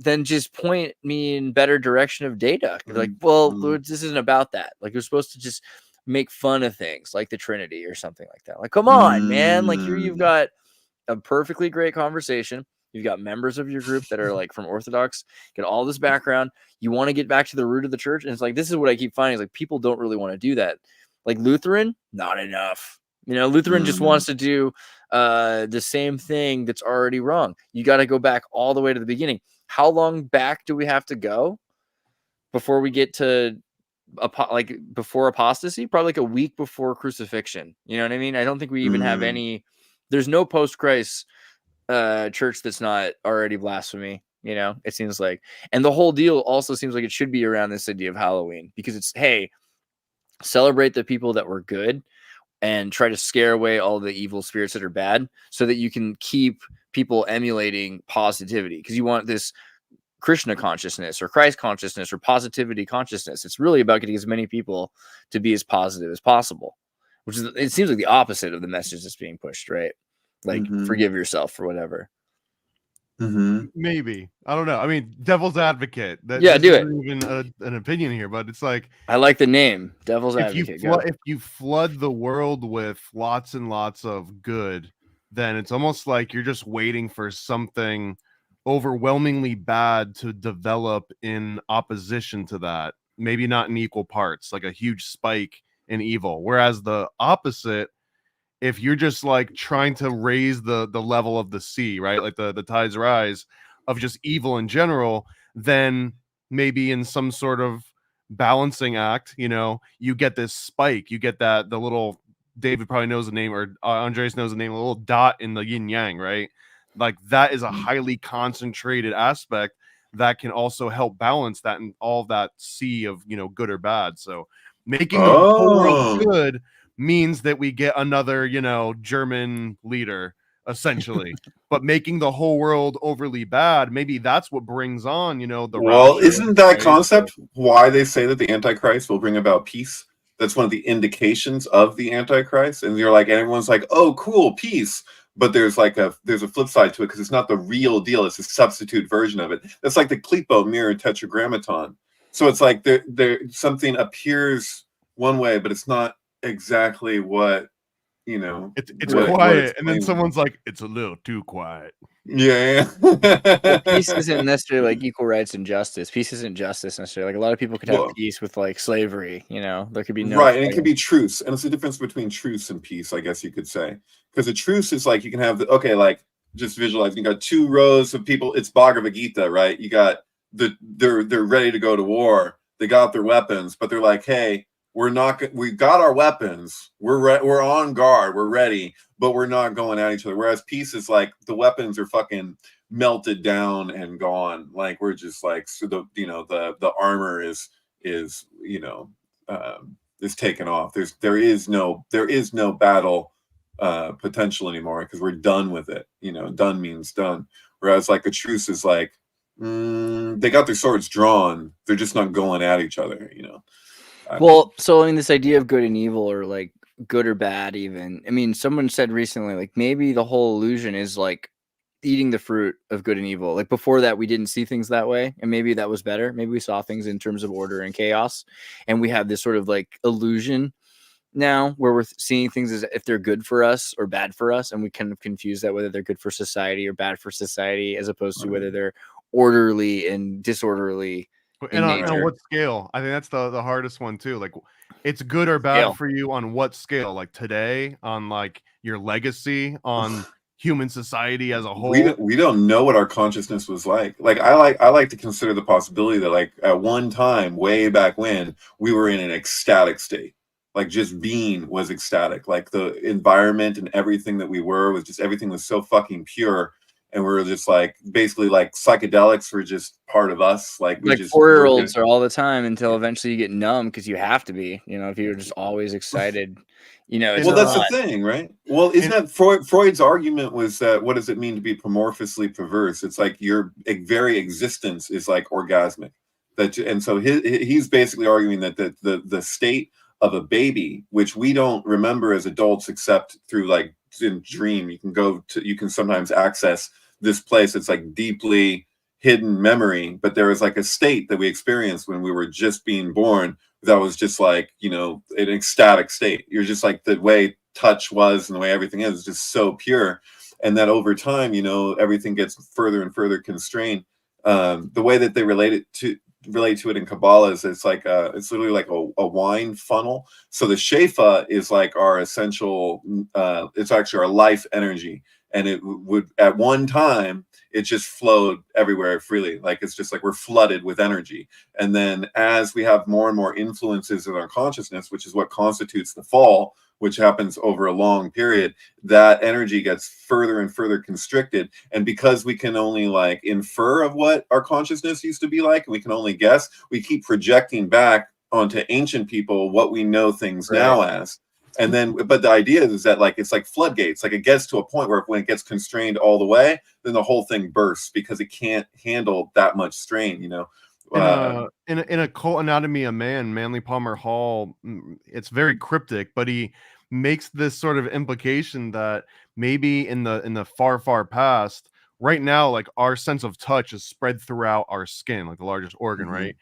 then just point me in better direction of data. Like, well, this isn't about that. Like, you're supposed to just make fun of things like the Trinity or something like that. Like, come on, man. Like, here you've got a perfectly great conversation. You've got members of your group that are like from Orthodox, get all this background. You want to get back to the root of the church. And it's like, this is what I keep finding is like, people don't really want to do that. Like Lutheran, not enough. Lutheran just wants to do the same thing that's already wrong. You got to go back all the way to the beginning. How long back do we have to go before we get to before apostasy? Probably like a week before crucifixion. You know what I mean? I don't think we even have any. There's no post-Christ church that's not already blasphemy. It seems like, and the whole deal also seems like it should be around this idea of Halloween, because it's, hey, celebrate the people that were good and try to scare away all the evil spirits that are bad, so that you can keep people emulating positivity, because you want this Krishna consciousness or Christ consciousness or positivity consciousness. It's really about getting as many people to be as positive as possible, which is, it seems like the opposite of the message that's being pushed, right? Like, forgive yourself for whatever. Maybe, I don't know. I mean, devil's advocate. Do it. Even an opinion here, but it's like, I like the name, devil's advocate. If you flood the world with lots and lots of good, then it's almost like you're just waiting for something overwhelmingly bad to develop in opposition to that. Maybe not in equal parts, like a huge spike in evil. Whereas the opposite, if you're just like trying to raise the level of the sea, right? Like the tides rise of just evil in general, then maybe in some sort of balancing act, you get this spike, you get the little, David probably knows the name, or Andreas knows the name, a little dot in the yin yang, right? Like, that is a highly concentrated aspect that can also help balance that and all that sea of, good or bad. So making the whole world good means that we get another, German leader, essentially. But making the whole world overly bad, maybe that's what brings on, the well, isn't that concept why they say that the Antichrist will bring about peace? That's one of the indications of the Antichrist. And you're like, everyone's like, oh, cool, peace. But there's a flip side to it, because it's not the real deal. It's a substitute version of it. It's like the Klepo mirror tetragrammaton. So it's like there something appears one way, but it's not exactly what, it's quiet, and then someone's like, it's a little too quiet. Yeah. Well, peace isn't necessarily like equal rights and justice. Peace isn't justice necessarily. Like, a lot of people could have peace with like slavery. There could be no right, and it could be truce, and it's the difference between truce and peace, I guess you could say. Because a truce is like, you can have like, just visualize, you got two rows of people. It's Bhagavad Gita, right? You got they're ready to go to war. They got their weapons, but they're like, hey, we've got our weapons. We're on guard. We're ready, but we're not going at each other. Whereas peace is like, the weapons are fucking melted down and gone. Like, we're just like, so the armor is taken off. There is no battle potential anymore, because we're done with it. Done means done. Whereas like a truce is like, they got their swords drawn. They're just not going at each other. Well, so this idea of good and evil, or like good or bad, even. I mean, someone said recently, like, maybe the whole illusion is like eating the fruit of good and evil. Like, before that, we didn't see things that way, and maybe that was better. Maybe we saw things in terms of order and chaos, and we have this sort of like illusion now where we're seeing things as if they're good for us or bad for us, and we kind of confuse that, whether they're good for society or bad for society, as opposed to whether they're orderly and disorderly. And on what scale? I think that's the hardest one too. Like, it's good or bad for you on what scale? Like, today, on like your legacy, on human society as a whole. We don't know what our consciousness was like. Like I like to consider the possibility that like at one time, way back when, we were in an ecstatic state. Like just being was ecstatic. Like the environment and everything that we were was just everything was so fucking pure. And we were just like basically like psychedelics were just part of us. Like we Like just 4-year-olds are all the time until eventually you get numb because you have to be. You know, if you're just always excited, you know. It's well, that's the not. thing, right? Well, isn't that Freud's argument was that what does it mean to be amorphously perverse? It's like your very existence is like orgasmic. That and so he's basically arguing that the state of a baby, which we don't remember as adults except through like in dream, you can sometimes access this place. It's like deeply hidden memory, but there was like a state that we experienced when we were just being born that was just like, you know, an ecstatic state. You're just like the way touch was and the way everything is just so pure. And that over time, you know, everything gets further and further constrained. The way that they relate to it in Kabbalah is it's it's literally like a wine funnel. So the shefa is like our essential, it's actually our life energy. And it would at one time it just flowed everywhere freely. Like it's just like we're flooded with energy. And then as we have more and more influences in our consciousness, which is what constitutes the fall, which happens over a long period, that energy gets further and further constricted. And because we can only like infer of what our consciousness used to be like, and we can only guess, we keep projecting back onto ancient people what we know things now as. And then, but the idea is that like, it's like floodgates, like it gets to a point where when it gets constrained all the way, then the whole thing bursts because it can't handle that much strain, you know? In a Cult Anatomy of Man, Manly Palmer Hall, it's very cryptic, but he makes this sort of implication that maybe in the far past, right now, like our sense of touch is spread throughout our skin, like the largest organ, right?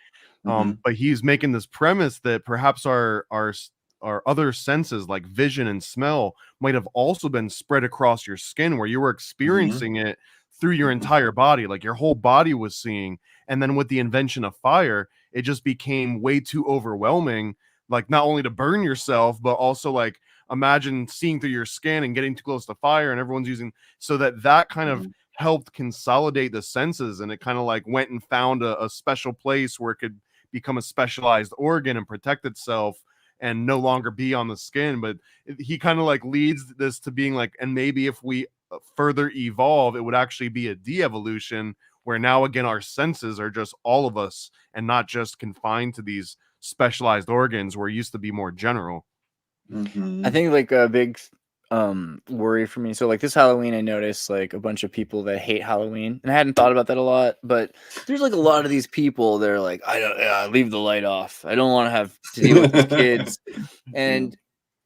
But he's making this premise that perhaps our other senses like vision and smell might have also been spread across your skin, where you were experiencing it through your entire body, like your whole body was seeing. And then with the invention of fire, it just became way too overwhelming, like not only to burn yourself, but also like imagine seeing through your skin and getting too close to fire, and everyone's using, so that kind of helped consolidate the senses, and it kind of like went and found a special place where it could become a specialized organ and protect itself and no longer be on the skin. But he kind of like leads this to being like, and maybe if we further evolve, it would actually be a de-evolution where now again our senses are just all of us and not just confined to these specialized organs where it used to be more general. I think like a big worry for me, so like this Halloween I noticed like a bunch of people that hate Halloween, and I hadn't thought about that a lot, but there's like a lot of these people that are like, I leave the light off, I don't want to have to deal with these kids. And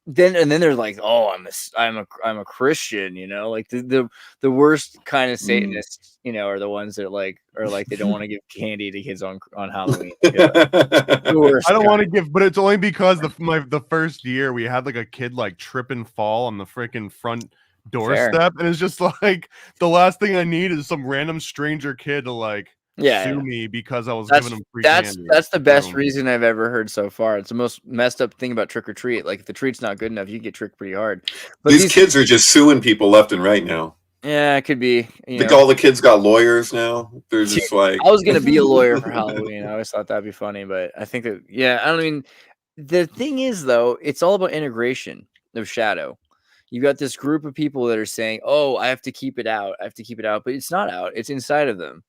then they're like, oh, I'm a Christian, you know, like the worst kind of Satanists, you know, are the ones that like are like they don't want to give candy to kids on Halloween. The worst I don't kind. want to give, but it's only because the first year we had like a kid like trip and fall on the freaking front doorstep, and it's just like the last thing I need is some random stranger kid to like sue me because I was giving them free candy. That's the best reason I've ever heard so far. It's the most messed up thing about trick or treat. Like if the treat's not good enough, you get tricked pretty hard. But these kids are just suing people left and right now. Yeah, it could be. Like all the kids got lawyers now. They're just like, I was gonna be a lawyer for Halloween. I always thought that'd be funny, but I think that I mean, the thing is though, it's all about integration of shadow. You got this group of people that are saying, "Oh, I have to keep it out. I have to keep it out," but it's not out. It's inside of them.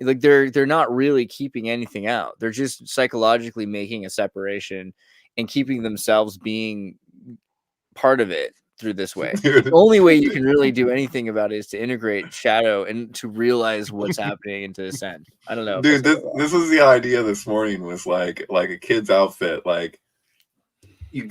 Like they're not really keeping anything out. They're just psychologically making a separation and keeping themselves being part of it through this way. The only way you can really do anything about it is to integrate shadow and to realize what's happening and to ascend. I don't know. Dude, this was the idea this morning, was like a kid's outfit. Like you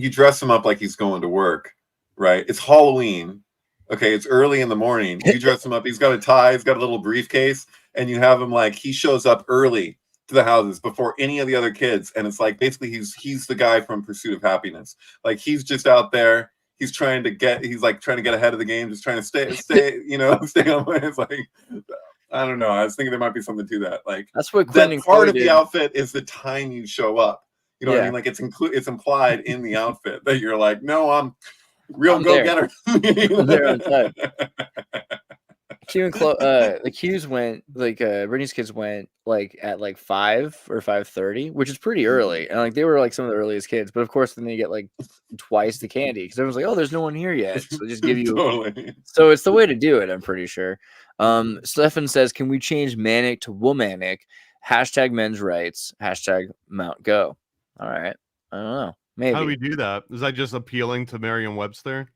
dress him up like he's going to work, right? It's Halloween. Okay, it's early in the morning. You dress him up. He's got a tie. He's got a little briefcase, and you have him like he shows up early to the houses before any of the other kids, and it's like basically he's the guy from Pursuit of Happiness. Like he's just out there. He's trying to get ahead of the game, just trying to stay, you know, stay on. It's like, I don't know. I was thinking there might be something to that. Like that's what that part of the outfit is the time you show up. You know what I mean? Like it's implied in the outfit that you're like, no, Real I'm go there. getter. I'm there on time. Q and the Q's went like Brittany's kids went like at like 5 or 5:30, which is pretty early, and like they were like some of the earliest kids. But of course, then they get like twice the candy because everyone's like, "Oh, there's no one here yet," so they just give you. Totally. So it's the way to do it. I'm pretty sure. Stefan says, "Can we change manic to womanic? Hashtag men's rights. Hashtag Mount Go." All right. I don't know. Maybe. How do we do that? Is that just appealing to Merriam-Webster?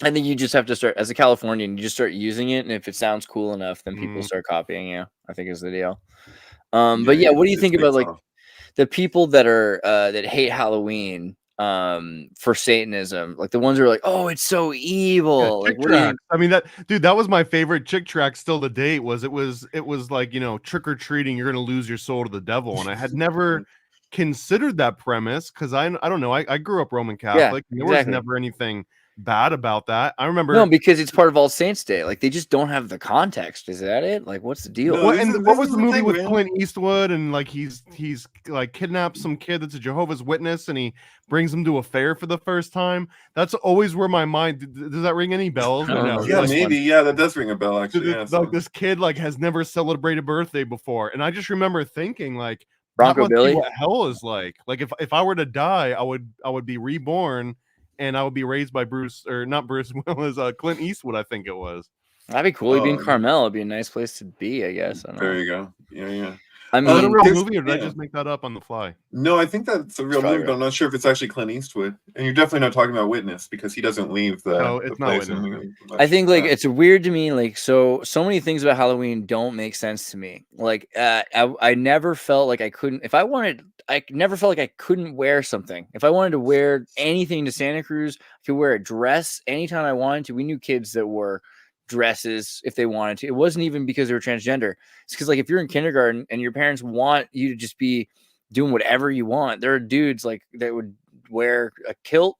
I think you just have to start as a Californian. You just start using it, and if it sounds cool enough, then people start copying you. I think is the deal. But yeah, what do you think about like the people that are that hate Halloween for Satanism? Like the ones who are like, "Oh, it's so evil." Yeah, like, what do you? I mean, that was my favorite chick track still to date. It was like, you know, trick or treating, you're gonna lose your soul to the devil, and I had never considered that premise because I don't know. I grew up Roman Catholic, and there was never anything bad about that. I remember No, because it's part of All Saints Day. Like they just don't have the context. Is that it? Like, what's the deal? No, what was the movie thing, with man. Clint Eastwood and like he's like kidnaps some kid that's a Jehovah's Witness and he brings him to a fair for the first time? That's always where my mind does that ring any bells? Or no? Yeah, maybe. Yeah, that does ring a bell. Actually, yeah, like this kid like has never celebrated birthday before, and I just remember thinking like Bronco Billy, what hell is like. Like if I were to die, I would be reborn. And I would be raised by Bruce, or not Bruce Willis, Clint Eastwood, I think it was. That'd be cool. You'd be in Carmel. It'd be a nice place to be, I guess. I don't know. There you go. Yeah. I mean, is that a real movie, or did I just make that up on the fly? No, I think that's a real movie, but I'm not sure if it's actually Clint Eastwood. And you're definitely not talking about Witness because he doesn't leave the. No, it's not Witness. I think like it's weird to me. Like so many things about Halloween don't make sense to me. Like I never felt like I couldn't. If I wanted, I never felt like I couldn't wear something. If I wanted to wear anything to Santa Cruz, I could wear a dress anytime I wanted to. We knew kids that wore dresses if they wanted to. It wasn't even because they were transgender. It's because like if you're in kindergarten and your parents want you to just be doing whatever you want, there are dudes like that would wear a kilt.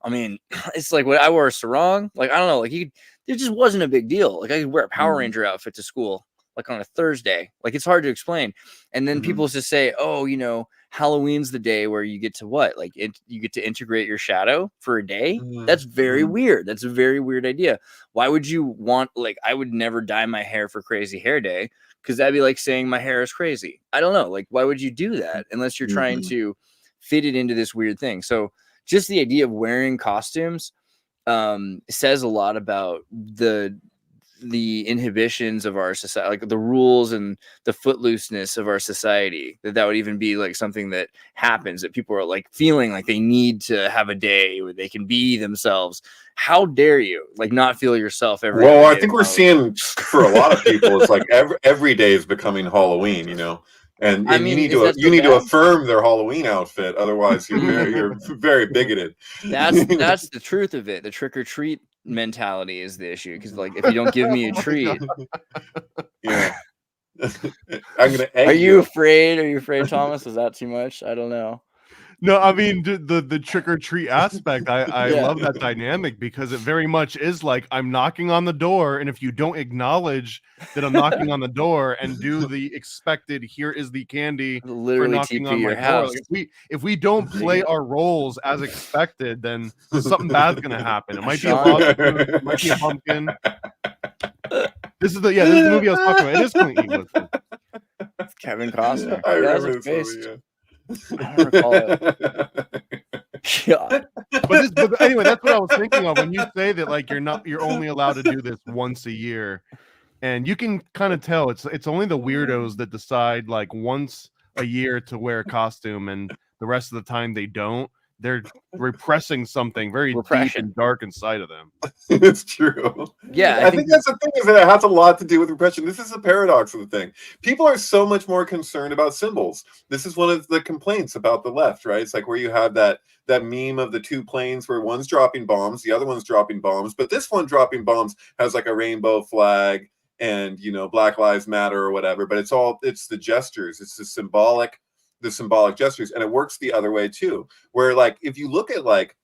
I mean, it's like what I wore a sarong. Like I don't know, like it just wasn't a big deal. Like I could wear a Power Ranger outfit to school, like on a Thursday. Like it's hard to explain. And then people just say, "Oh, you know, Halloween's the day where you get to what? Like you get to integrate your shadow for a day." That's very weird. That's a very weird idea. Why would you want, like, I would never dye my hair for Crazy Hair Day because that'd be like saying my hair is crazy. I don't know. Like, why would you do that unless you're trying to fit it into this weird thing? So just the idea of wearing costumes says a lot about the inhibitions of our society, like the rules and the footlooseness of our society, that would even be like something that happens, that people are like feeling like they need to have a day where they can be themselves. How dare you like not feel yourself every day? Well, I think we're seeing for a lot of people, it's like every day is becoming Halloween, you know. And I mean, you need to affirm their Halloween outfit, otherwise you're very bigoted. That's the truth of it. The trick or treat mentality is the issue, because like if you don't give me a treat, yeah, I'm gonna. Are you afraid, Thomas? Is that too much? I don't know. No, I mean the trick or treat aspect. I love that dynamic because it very much is like I'm knocking on the door, and if you don't acknowledge that I'm knocking on the door and do the expected, here is the candy, literally for knocking TP on your my house. door. Like if we don't play our roles as expected, then something bad's gonna happen. It might be a lawsuit, it might be a pumpkin. This is the movie I was talking about. It is Clint Eastwood. Kevin Costner. I Yeah, remember that's this movie, yeah. I don't recall it. Yeah. But anyway, that's what I was thinking of when you say that like you're only allowed to do this once a year, and you can kind of tell it's only the weirdos that decide like once a year to wear a costume, and the rest of the time they don't. They're repressing something very deep and dark inside of them. It's true. Yeah, I think that's the thing, is that it has a lot to do with repression. This is a paradox of the thing. People are so much more concerned about symbols. This is one of the complaints about the left, right? It's like where you have that meme of the two planes where one's dropping bombs, the other one's dropping bombs, but this one dropping bombs has like a rainbow flag and, you know, Black Lives Matter or whatever, but it's the gestures. It's the symbolic gestures, and it works the other way too, where like if you look at like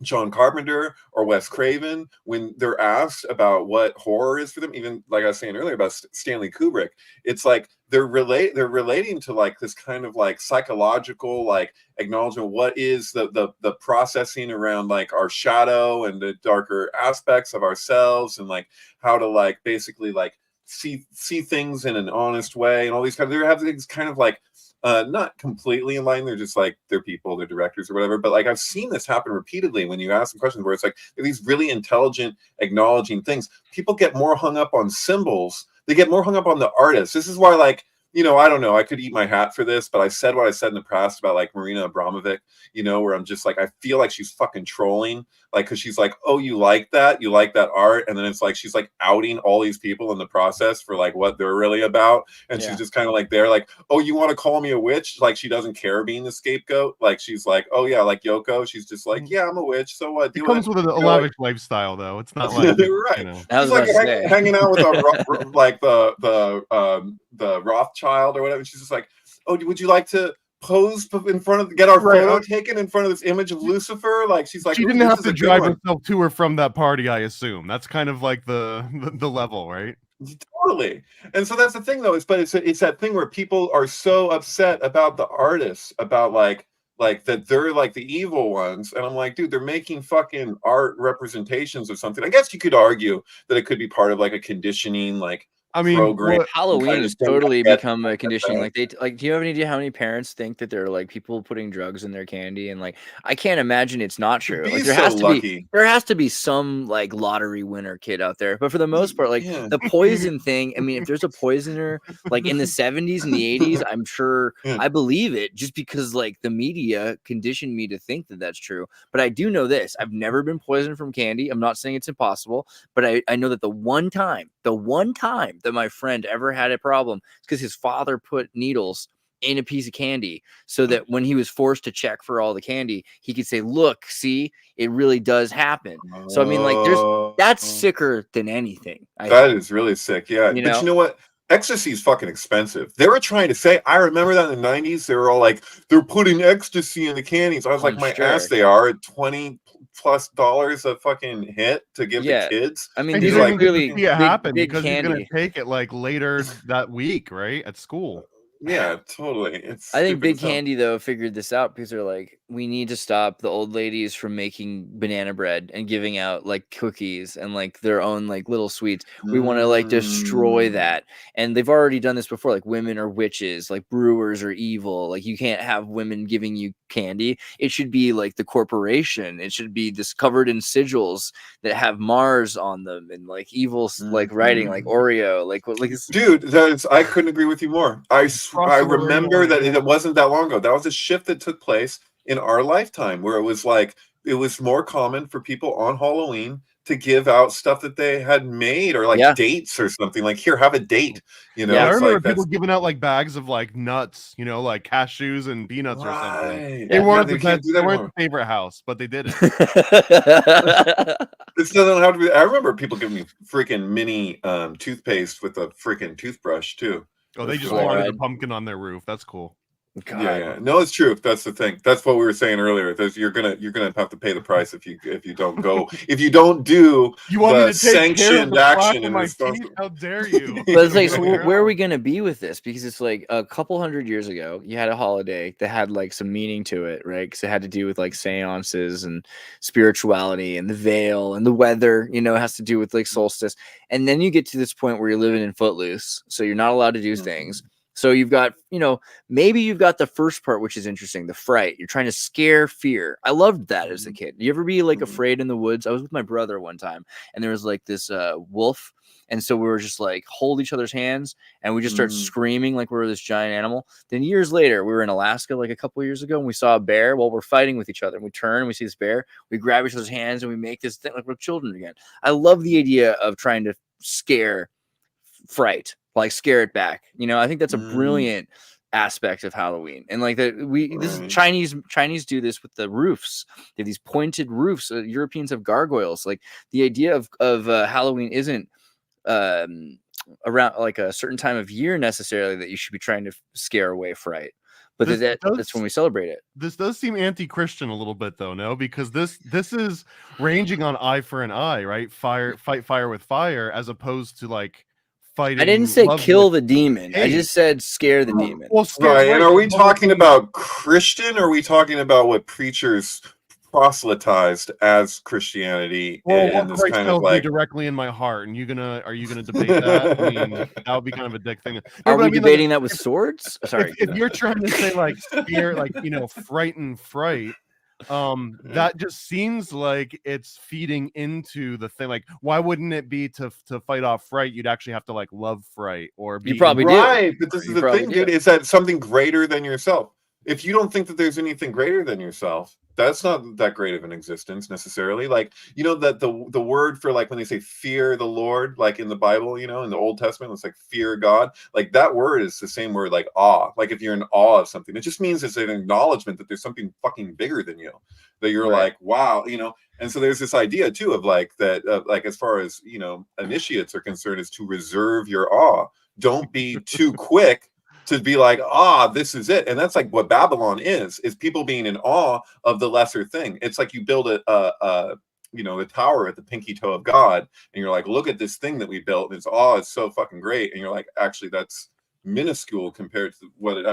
John Carpenter or Wes Craven, when they're asked about what horror is for them, even like I was saying earlier about Stanley Kubrick, it's like they're relating to like this kind of like psychological like acknowledgement, what is the processing around like our shadow and the darker aspects of ourselves, and like how to like basically like see things in an honest way, and all these kind of, they have these kind of like not completely in line. They're just like, they're people, they're directors or whatever. But like I've seen this happen repeatedly when you ask them questions where it's like these really intelligent, acknowledging things. People get more hung up on symbols. They get more hung up on the artist. This is why, like, you know, I don't know, I could eat my hat for this, but I said what I said in the past about like Marina Abramovic, you know, where I'm just like, I feel like she's fucking trolling, like, because she's like, oh, you like that art, and then it's like she's like outing all these people in the process for like what they're really about, and she's just kind of like, they're like, oh, you want to call me a witch? Like she doesn't care being the scapegoat. Like she's like, oh yeah, like Yoko, she's just like, yeah, I'm a witch, so what? It comes with a lavish lifestyle, though. It's not like right. You know. She's like hanging out with like the Rothschild or whatever. She's just like, oh, would you like to pose in front of, get our photo taken in front of this image of Lucifer? Like she's like, she didn't have to drive herself to or from that party, I assume. That's kind of like the level, right? Totally. And so that's the thing, though. It's that thing where people are so upset about the artists, about like that they're like the evil ones, and I'm like, dude, they're making fucking art representations of something. I guess you could argue that it could be part of like a conditioning, like, I mean, program. Halloween has totally become a conditioning. Like do you have any idea how many parents think that they're like people putting drugs in their candy? And like, I can't imagine it's not true. Like there has to be some like lottery winner kid out there. But for the most part, like the poison thing, I mean, if there's a poisoner like in the 70s and the 80s, I'm sure I believe it, just because like the media conditioned me to think that that's true. But I do know this: I've never been poisoned from candy. I'm not saying it's impossible, but I know that the one time that my friend ever had a problem is because his father put needles in a piece of candy so that when he was forced to check for all the candy, he could say, look, see, it really does happen. So I mean, like, that's sicker than anything. That is really sick. Yeah. But you know what? Ecstasy is fucking expensive. They were trying to say, I remember that in the 90s, they were all like, they're putting ecstasy in the candies. I was like, my ass, they are at $20+ a fucking hit to give the kids. I mean, these are like really see it happen because he's gonna take it like later that week, right, at school. Yeah, totally. I think Big Candy though figured this out because they're like, we need to stop the old ladies from making banana bread and giving out like cookies and like their own like little sweets. We want to like destroy that. And they've already done this before. Like, women are witches, like brewers are evil. Like, you can't have women giving you candy. It should be like the corporation. It should be this covered in sigils that have Mars on them and like evil like writing, like Oreo. Like dude, I couldn't agree with you more. I remember that it wasn't that long ago. That was a shift that took place in our lifetime where it was like, it was more common for people on Halloween to give out stuff that they had made or like dates or something. Like, here, have a date. You know, I remember people giving out like bags of like nuts, you know, like cashews and peanuts or something. They weren't the favorite house, but they did it. This doesn't have to be. I remember people giving me freaking mini toothpaste with a freaking toothbrush too. Oh, they just wanted a pumpkin on their roof. That's cool. God. Yeah. No, it's true. That's the thing. That's what we were saying earlier. You're gonna have to pay the price if you don't go, if you don't do the sanctioned action in response. How dare you? But it's like, so where are we gonna be with this? Because it's like a couple hundred years ago, you had a holiday that had like some meaning to it, right? Because it had to do with like seances and spirituality and the veil and the weather. You know, it has to do with like solstice. And then you get to this point where you're living in Footloose, so you're not allowed to do things. So you've got, you know, maybe you've got the first part, which is interesting, the fright. You're trying to scare fear. I loved that as a kid. You ever be like afraid in the woods? I was with my brother one time, and there was like this wolf. And so we were just like hold each other's hands, and we just start screaming like we were this giant animal. Then years later, we were in Alaska like a couple of years ago, and we saw a bear while we're fighting with each other. And we turn and we see this bear. We grab each other's hands and we make this thing like we're children again. I love the idea of trying to scare fright, like scare it back. You know, I think that's a brilliant aspect of Halloween. And like that, this is Chinese do this with the roofs. They have these pointed roofs. Europeans have gargoyles. Like, the idea of Halloween isn't around like a certain time of year necessarily that you should be trying to scare away fright. But that's when we celebrate it. This does seem anti-Christian a little bit, though, no? Because this is ranging on eye for an eye, right? Fight fire with fire, as opposed to like fighting. I didn't say kill the demon. I just said scare the demon. Well, right. And are we talking about Christian, or are we talking about what preachers proselytized as Christianity? Well, and Christ kind tells me directly in my heart, and are you gonna debate that? I mean, that would be kind of a dick thing. Are we debating that with swords? Sorry. If you're trying to say like scare, like frighten fright, that just seems like it's feeding into the thing. Like, why wouldn't it be to fight off fright? You'd actually have to like love fright, or be you probably right. But this is the thing, dude. Is that something greater than yourself? If you don't think that there's anything greater than yourself, that's not that great of an existence necessarily. Like, that the word for like when they say fear the Lord, like in the Bible, in the Old Testament, it's like fear God. Like that word is the same word like awe. Like if you're in awe of something, it just means it's an acknowledgement that there's something fucking bigger than you, that you're like, wow, And so there's this idea too of like that, like as far as, initiates are concerned, is to reserve your awe. Don't be too quick to be like, this is it. And that's like what Babylon is people being in awe of the lesser thing. It's like you build the tower at the pinky toe of God, and you're like, look at this thing that we built, and its awe is so fucking great. And you're like, actually, that's minuscule compared to what it,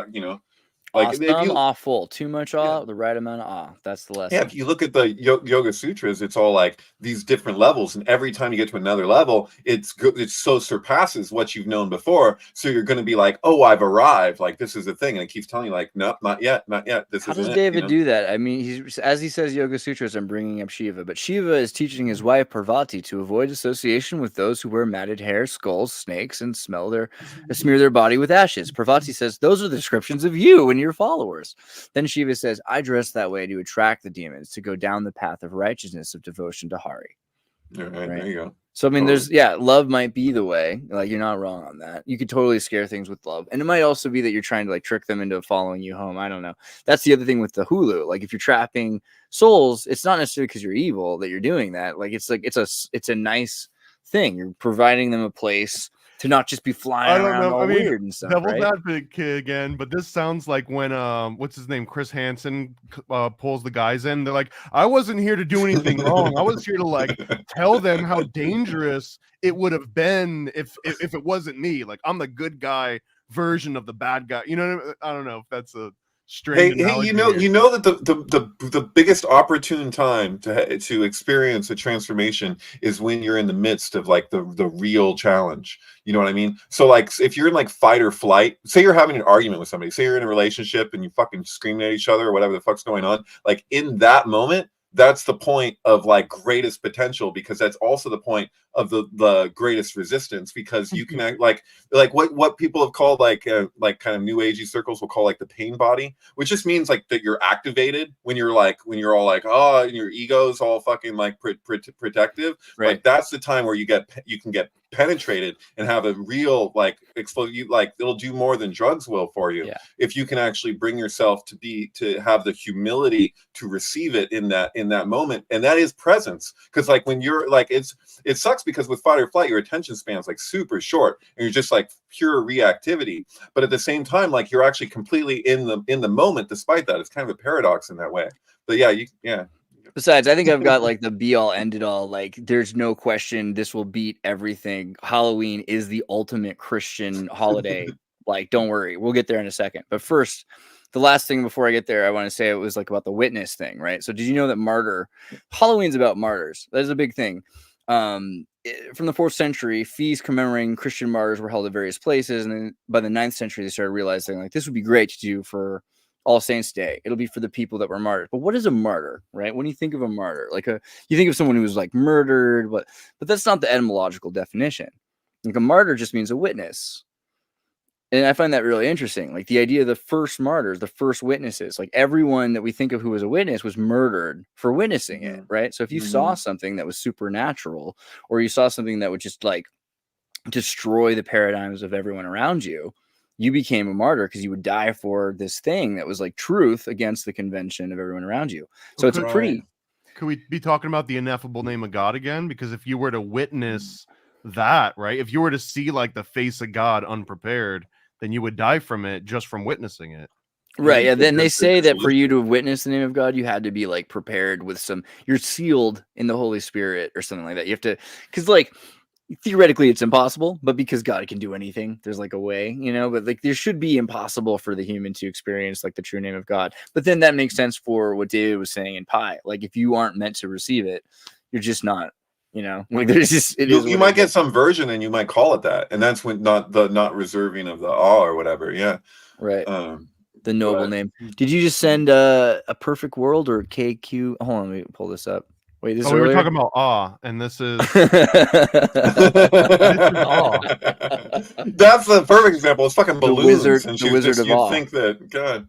like awesome, awful, too much awe, the right amount of awe. That's the lesson. Yeah, if you look at the Yoga Sutras, it's all like these different levels, and every time you get to another level, it so surpasses what you've known before. So you're going to be like, oh, I've arrived. Like this is the thing, and it keeps telling you like, nope, not yet. How does David do that? I mean, as he says Yoga Sutras, I'm bringing up Shiva, but Shiva is teaching his wife Parvati to avoid association with those who wear matted hair, skulls, snakes, and smear their body with ashes. Parvati says those are the descriptions of you and your followers. Then Shiva says, I dress that way to attract the demons, to go down the path of righteousness, of devotion to Hari. Right. There you go. So I mean, love might be the way. Like you're not wrong on that. You could totally scare things with love, and it might also be that you're trying to like trick them into following you home. I don't know. That's the other thing with the Hulu. Like if you're trapping souls, it's not necessarily because you're evil that you're doing that. Like it's a nice thing. You're providing them a place to not just be flying around all weird and stuff. Devil's advocate again, but this sounds like when what's his name, Chris Hansen pulls the guys in. They're like, I wasn't here to do anything wrong. I was here to like tell them how dangerous it would have been if it wasn't me. Like I'm the good guy version of the bad guy. I don't know if that's a strange. Hey, you know that the biggest opportune time to experience a transformation is when you're in the midst of like the real challenge. You know what I mean? So like if you're in like fight or flight, say you're having an argument with somebody, say you're in a relationship and you fucking screaming at each other or whatever the fuck's going on, like in that moment, that's the point of like greatest potential, because that's also the point of the greatest resistance, because you can act like what people have called like kind of new agey circles will call like the pain body, which just means like that you're activated when you're all like, oh, and your ego's all fucking like protective. Right. Like that's the time where you can get penetrated and have a real like explode. You like it'll do more than drugs will for you if you can actually bring yourself to have the humility to receive it in that moment. And that is presence, because like when you're like it sucks because with fight or flight your attention span's like super short and you're just like pure reactivity, but at the same time like you're actually completely in the moment. Despite that, it's kind of a paradox in that way. But Besides, I think I've got like the be all end it all. Like, there's no question this will beat everything. Halloween is the ultimate Christian holiday. Like, don't worry, we'll get there in a second. But first, the last thing before I get there, I want to say it was like about the witness thing, right? So, did you know that Halloween's about martyrs? That is a big thing. From the 4th century, feasts commemorating Christian martyrs were held at various places, and then by the 9th century, they started realizing like this would be great to do for All Saints Day. It'll be for the people that were martyred. But what is a martyr, right? When you think of a martyr, you think of someone who was like murdered, but that's not the etymological definition. Like a martyr just means a witness. And I find that really interesting. Like the idea of the first martyrs, the first witnesses, like everyone that we think of who was a witness was murdered for witnessing it, right? So if you saw something that was supernatural, or you saw something that would just like destroy the paradigms of everyone around you, you became a martyr because you would die for this thing that was like truth against the convention of everyone around you. So Could we be talking about the ineffable name of God again? Because if you were to witness that, right? If you were to see like the face of God unprepared, then you would die from it just from witnessing it. Right. Yeah. Then they That's say that for delicious. you to witness the name of God, you had to be like prepared with you're sealed in the Holy Spirit or something like that. You have to, because like theoretically it's impossible, but because God can do anything, there's like a way, but like there should be impossible for the human to experience like the true name of God. But then that makes sense for what David was saying in Pi. Like if you aren't meant to receive it, you're just not, like there's just, You might get some version and you might call it that. And that's when not reserving of the awe or whatever. Yeah. Right. The noble name. Did you just send a perfect world or KQ? Hold on, let me pull this up. Wait, this is we earlier? were talking about awe, and this is awe. That's the perfect example. It's fucking balloons. The Wizard of Awe. You'd think that, God.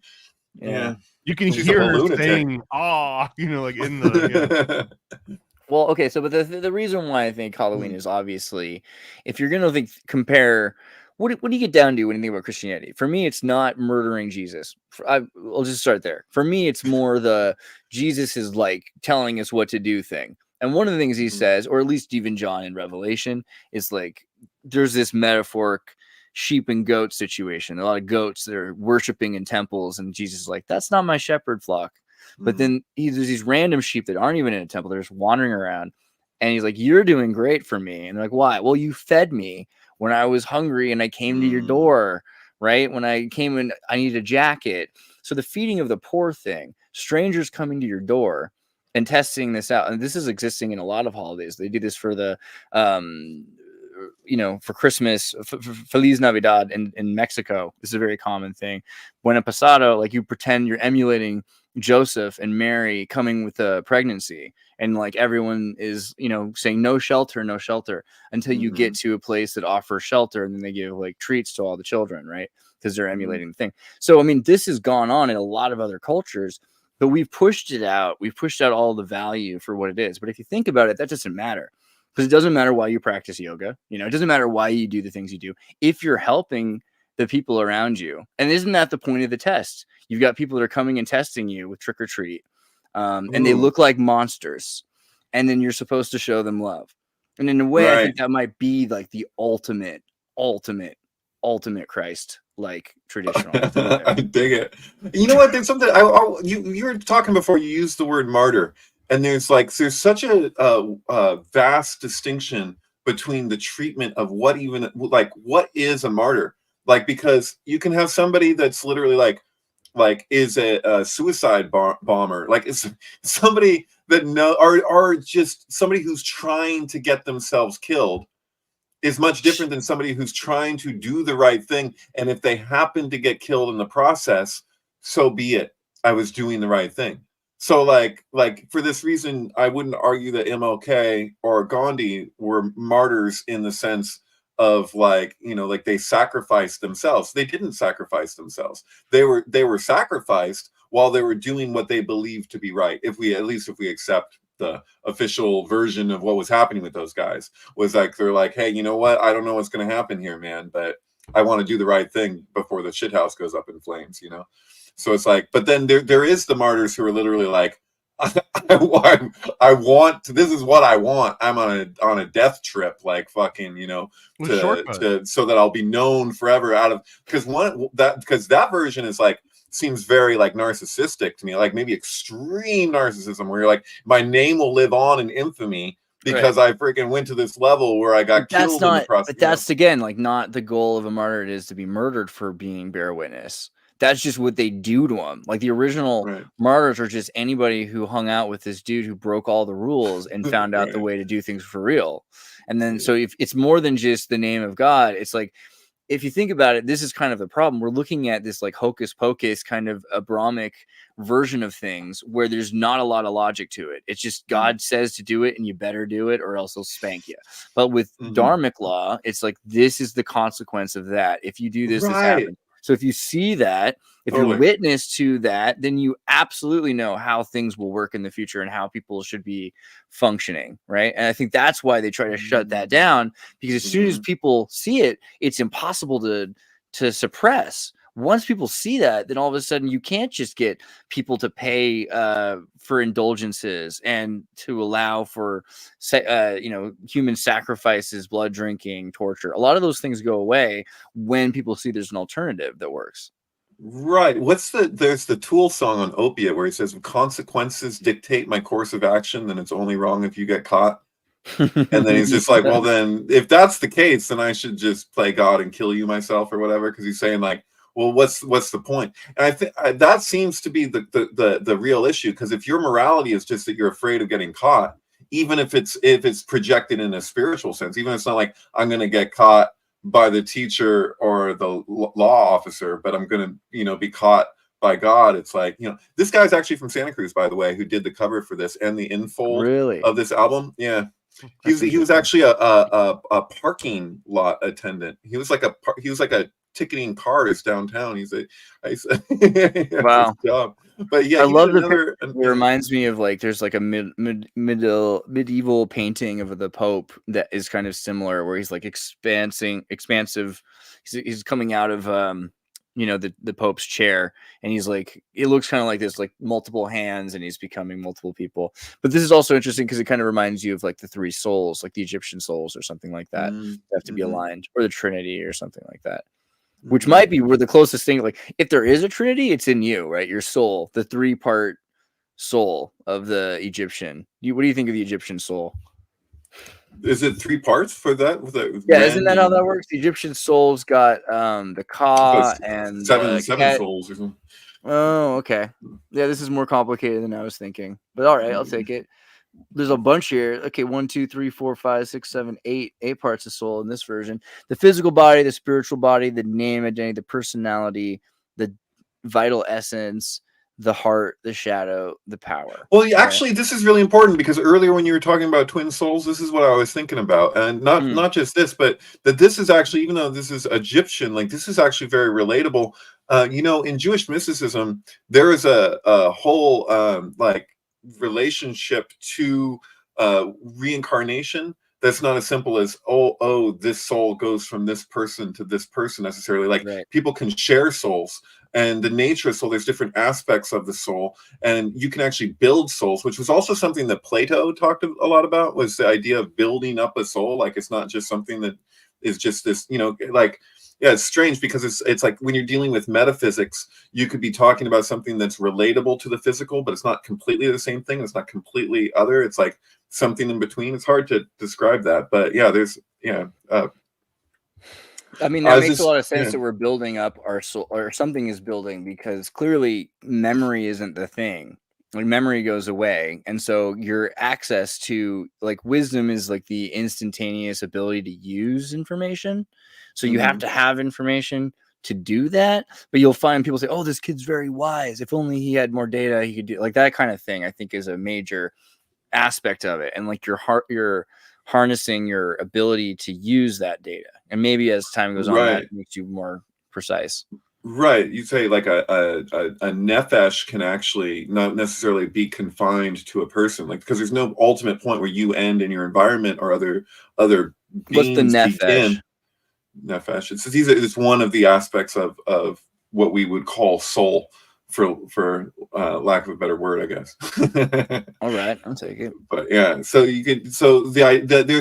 Yeah. You can She's hear a her lunatic. saying awe, like in the Well, okay, so but the reason why I think Halloween is obviously, if you're gonna compare, what do you get down to when you think about Christianity? For me, it's not murdering Jesus. I'll just start there. For me, it's more the Jesus is like telling us what to do thing. And one of the things he says, or at least even John in Revelation, is like there's this metaphoric sheep and goat situation. A lot of goats that are worshiping in temples, and Jesus is like, that's not my shepherd flock. But then there's these random sheep that aren't even in a temple. They're just wandering around. And he's like, you're doing great for me. And they're like, why? Well, you fed me when I was hungry and I came to your door, right? When I came and I needed a jacket. So the feeding of the poor thing, strangers coming to your door and testing this out. And this is existing in a lot of holidays. They do this for the, for Christmas, Feliz Navidad in Mexico. This is a very common thing. Buena Pasado, like you pretend you're emulating Joseph and Mary coming with a pregnancy, and like everyone is saying no shelter until you get to a place that offers shelter, and then they give like treats to all the children, right? Because they're emulating the thing. So I mean, this has gone on in a lot of other cultures, but we've pushed it out. We've pushed out all the value for what it is. But if you think about it, that doesn't matter, because it doesn't matter why you practice yoga. It doesn't matter why you do the things you do if you're helping the people around you. And isn't that the point of the test? You've got people that are coming and testing you with trick or treat, and they look like monsters, and then you're supposed to show them love. And in a way, I think that might be like the ultimate Christ like traditional. I dig it. You know what? There's something you were talking before. You used the word martyr, and there's such a vast distinction between the treatment of what is a martyr. Because you can have somebody that's literally is a suicide bomber, it's somebody that or just somebody who's trying to get themselves killed, is much different than somebody who's trying to do the right thing. And if they happen to get killed in the process, so be it. I was doing the right thing. So for this reason, I wouldn't argue that MLK or Gandhi were martyrs in the sense of they sacrificed themselves. They didn't sacrifice themselves. They were sacrificed while they were doing what they believed to be right. If we accept the official version of what was happening with those guys, was they're like, hey, you know what? I don't know what's going to happen here, man, but I want to do the right thing before the shithouse goes up in flames, So it's but then there is the martyrs who are literally I want to, this is what I want. I'm on a death trip, fucking, so that I'll be known forever because that version is seems very narcissistic to me, maybe extreme narcissism, where you're my name will live on in infamy because I freaking went to this level where I got killed in the process. But that's again not the goal of a martyr. It is to be murdered for being bear witness. That's just what they do to them. The original martyrs are just anybody who hung out with this dude who broke all the rules and found out the way to do things for real. And then, so if it's more than just the name of God, it's if you think about it, this is kind of the problem. We're looking at this hocus pocus kind of Abrahamic version of things where there's not a lot of logic to it. It's just God says to do it and you better do it or else he'll spank you. But with dharmic law, it's this is the consequence of that. If you do this, this happens. So if you see that, if you're witness to that, then you absolutely know how things will work in the future and how people should be functioning, right? And I think that's why they try to shut that down, because as soon as people see it, it's impossible to suppress. once people see that, then all of a sudden you can't just get people to pay for indulgences and to allow for human sacrifices, blood drinking, torture. A lot of those things go away when people see there's an alternative that works. Right. There's the Tool song on Opiate where he says, if consequences dictate my course of action, then it's only wrong if you get caught. And then he's just like, well, then if that's the case, then I should just play God and kill you myself or whatever. Because he's saying like, well, what's the point? And I think that seems to be the real issue. Because if your morality is just that you're afraid of getting caught, even if it's projected in a spiritual sense, even if it's not like I'm going to get caught by the teacher or the law officer, but I'm going to, be caught by God. It's like, this guy's actually from Santa Cruz, by the way, who did the cover for this and the infold of this album. Yeah. He was actually a parking lot attendant. He was like a ticketing cars downtown. Wow. Job. But yeah, I love it reminds me of like there's like a medieval painting of the Pope that is kind of similar, where he's like expansive. He's coming out of the Pope's chair, and he's like, it looks kind of like this, like multiple hands, and he's becoming multiple people. But this is also interesting because it kind of reminds you of like the three souls, like the Egyptian souls or something like that, have to be aligned, or the Trinity or something like that. Which might be where the closest thing, like if there is a Trinity, it's in you, right? Your soul, the 3-part soul of the Egyptian. What do you think of the Egyptian soul? Is it 3 parts for that? Yeah, isn't that how that works? The Egyptian soul's got the Ka and seven souls or something. Oh, okay. Yeah, this is more complicated than I was thinking. But all right, I'll take it. There's a bunch here. Okay, 1, 2, 3, 4, 5, 6, 7, 8 parts of soul in this version. The physical body, the spiritual body, the name, identity, the personality, the vital essence, the heart, the shadow, the power. Well, actually, this is really important because earlier when you were talking about twin souls, this is what I was thinking about. And not just this, but that this is actually, even though this is Egyptian, like this is actually very relatable. In Jewish mysticism, there is a whole relationship to reincarnation that's not as simple as this soul goes from this person to this person necessarily. Like people can share souls, and the nature of soul, there's different aspects of the soul, and you can actually build souls, which was also something that Plato talked a lot about, was the idea of building up a soul. Like it's not just something that is just this, it's strange because it's like when you're dealing with metaphysics, you could be talking about something that's relatable to the physical, but it's not completely the same thing. It's not completely other. It's like something in between. It's hard to describe that, but I mean, that makes a lot of sense that we're building up our soul, or something is building, because clearly memory isn't the thing. Like memory goes away, and so your access to like wisdom is like the instantaneous ability to use information. So you have to have information to do that. But you'll find people say, "Oh, this kid's very wise. If only he had more data, he could do," like that kind of thing. I think is a major aspect of it, and like you're harnessing your ability to use that data, and maybe as time goes on, that makes you more precise. Right. You say like a nefesh can actually not necessarily be confined to a person, like because there's no ultimate point where you end in your environment or other beings. What's the nefesh? Nefesh. It's one of the aspects of what we would call soul, for lack of a better word, I guess. All right, I'll take it. But yeah, so you could there's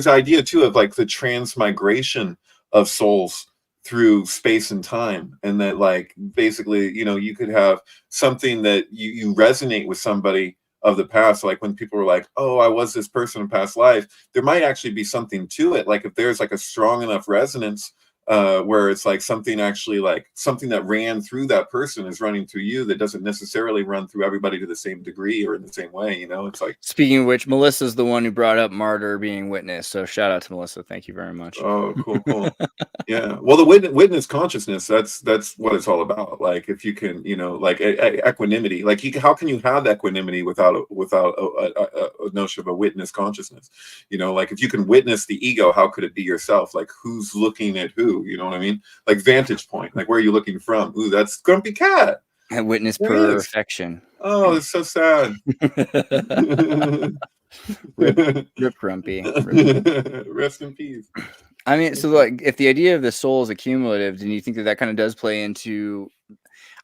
the idea too of like the transmigration of souls through space and time, and that like basically you could have something that you resonate with somebody of the past, like when people were like, oh, I was this person in past life, there might actually be something to it, like if there's like a strong enough resonance where it's like something that ran through that person is running through you, that doesn't necessarily run through everybody to the same degree or in the same way. It's like, speaking of which, Melissa's the one who brought up martyr being witness, so shout out to Melissa. Thank you very much. Oh, cool. Yeah, well, the witness consciousness, that's what it's all about. Like if you can like equanimity, like how can you have equanimity without a notion of a witness consciousness? Like if you can witness the ego, how could it be yourself? Like who's looking at who? You know what I mean? Like vantage point. Like where are you looking from? Ooh, that's Grumpy Cat. I witness perfection. Oh, it's so sad. Rip Grumpy. Rest in peace. I mean, so like, if the idea of the soul is accumulative, then you think that kind of does play into.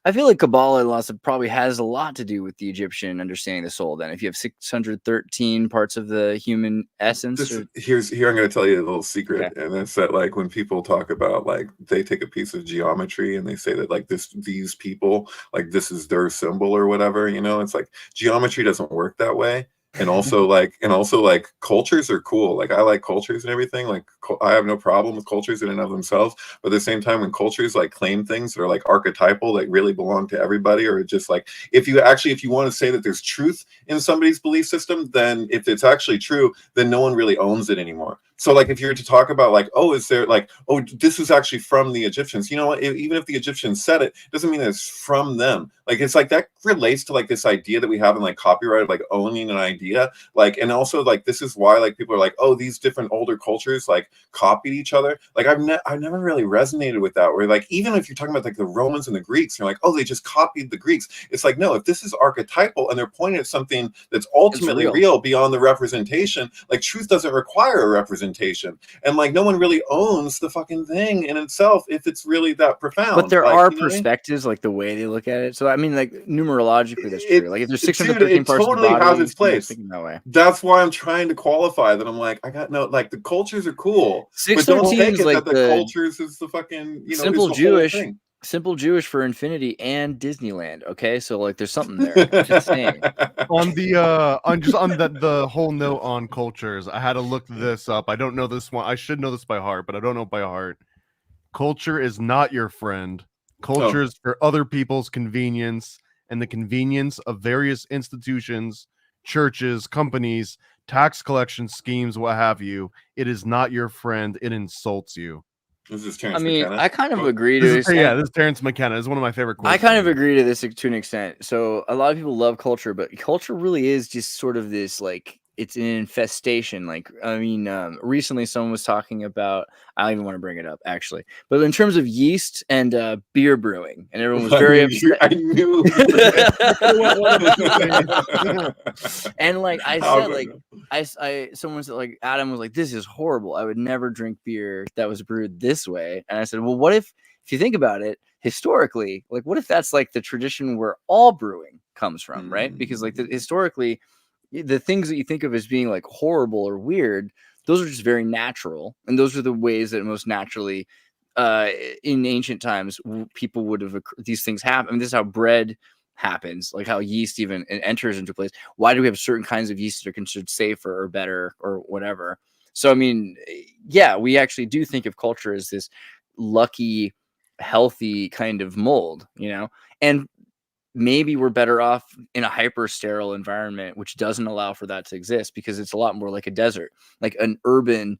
I feel like Kabbalah also probably has a lot to do with the Egyptian understanding the soul. Then, if you have 613 parts of the human essence, Here I'm going to tell you a little secret, Okay. and it's that like when people talk about like they take a piece of geometry and they say that like these people like this is their symbol or whatever, you know, it's like geometry doesn't work that way. And also like cultures are cool. Like I like cultures and everything. Like I have no problem with cultures in and of themselves. But at the same time, when cultures like claim things that are like archetypal, that really belong to everybody, or just like if you want to say that there's truth in somebody's belief system, then if it's actually true, then no one really owns it anymore. So like if you're to talk about like, oh, is there like, oh, this is actually from the Egyptians, you know what, even if the Egyptians said it, doesn't mean that it's from them. Like it's like that relates to like this idea that we have in like copyright of like owning an idea. Like, and also like this is why like people are like, oh, these different older cultures like copied each other. Like I've never really resonated with that, where like even if you're talking about like the Romans and the Greeks, you're like, oh, they just copied the Greeks. It's like, no, if this is archetypal and they're pointing at something that's ultimately real beyond the representation, like truth doesn't require a representation. And like no one really owns the fucking thing in itself if it's really that profound. But there like, are perspectives, like the way they look at it. So I mean, like numerologically, that's true. Like if there's 613 parts totally of the body, has its place. thinking that way. That's why I'm trying to qualify that. I'm like, I got no, like the cultures are cool, but don't take it like that the cultures is the fucking, you know, simple the Jewish whole thing. Simple Jewish for infinity and Disneyland. Okay, so like there's something there. Just saying. On the whole note on cultures, I had to look this up. I don't know this one. I should know this by heart, but I don't know it by heart. Culture is not your friend. Culture is for other people's convenience and the convenience of various institutions, churches, companies, tax collection schemes, what have you. It is not your friend. It insults you. This is Terrence McKenna. I kind of agree to this. Yeah, this is Terrence McKenna. It's one of my favorite quotes. I kind of agree to this to an extent. So a lot of people love culture, but culture really is just sort of this like it's an infestation. Like I mean, recently someone was talking about. I don't even want to bring it up actually, but in terms of yeast and beer brewing, and everyone was very upset. I knew. And like I said, like someone said, like Adam was like, "This is horrible. I would never drink beer that was brewed this way." And I said, "Well, what if you think about it historically? Like, what if that's like the tradition where all brewing comes from, right? Because like historically, the things that you think of as being like horrible or weird, those are just very natural, and those are the ways that most naturally, in ancient times, people would have these things happen. I mean, this is how bread." Happens, like how yeast even enters into place. Why do we have certain kinds of yeast that are considered safer or better or whatever? So I mean, yeah, we actually do think of culture as this lucky, healthy kind of mold, you know, and maybe we're better off in a hyper sterile environment, which doesn't allow for that to exist, because it's a lot more like a desert. Like an urban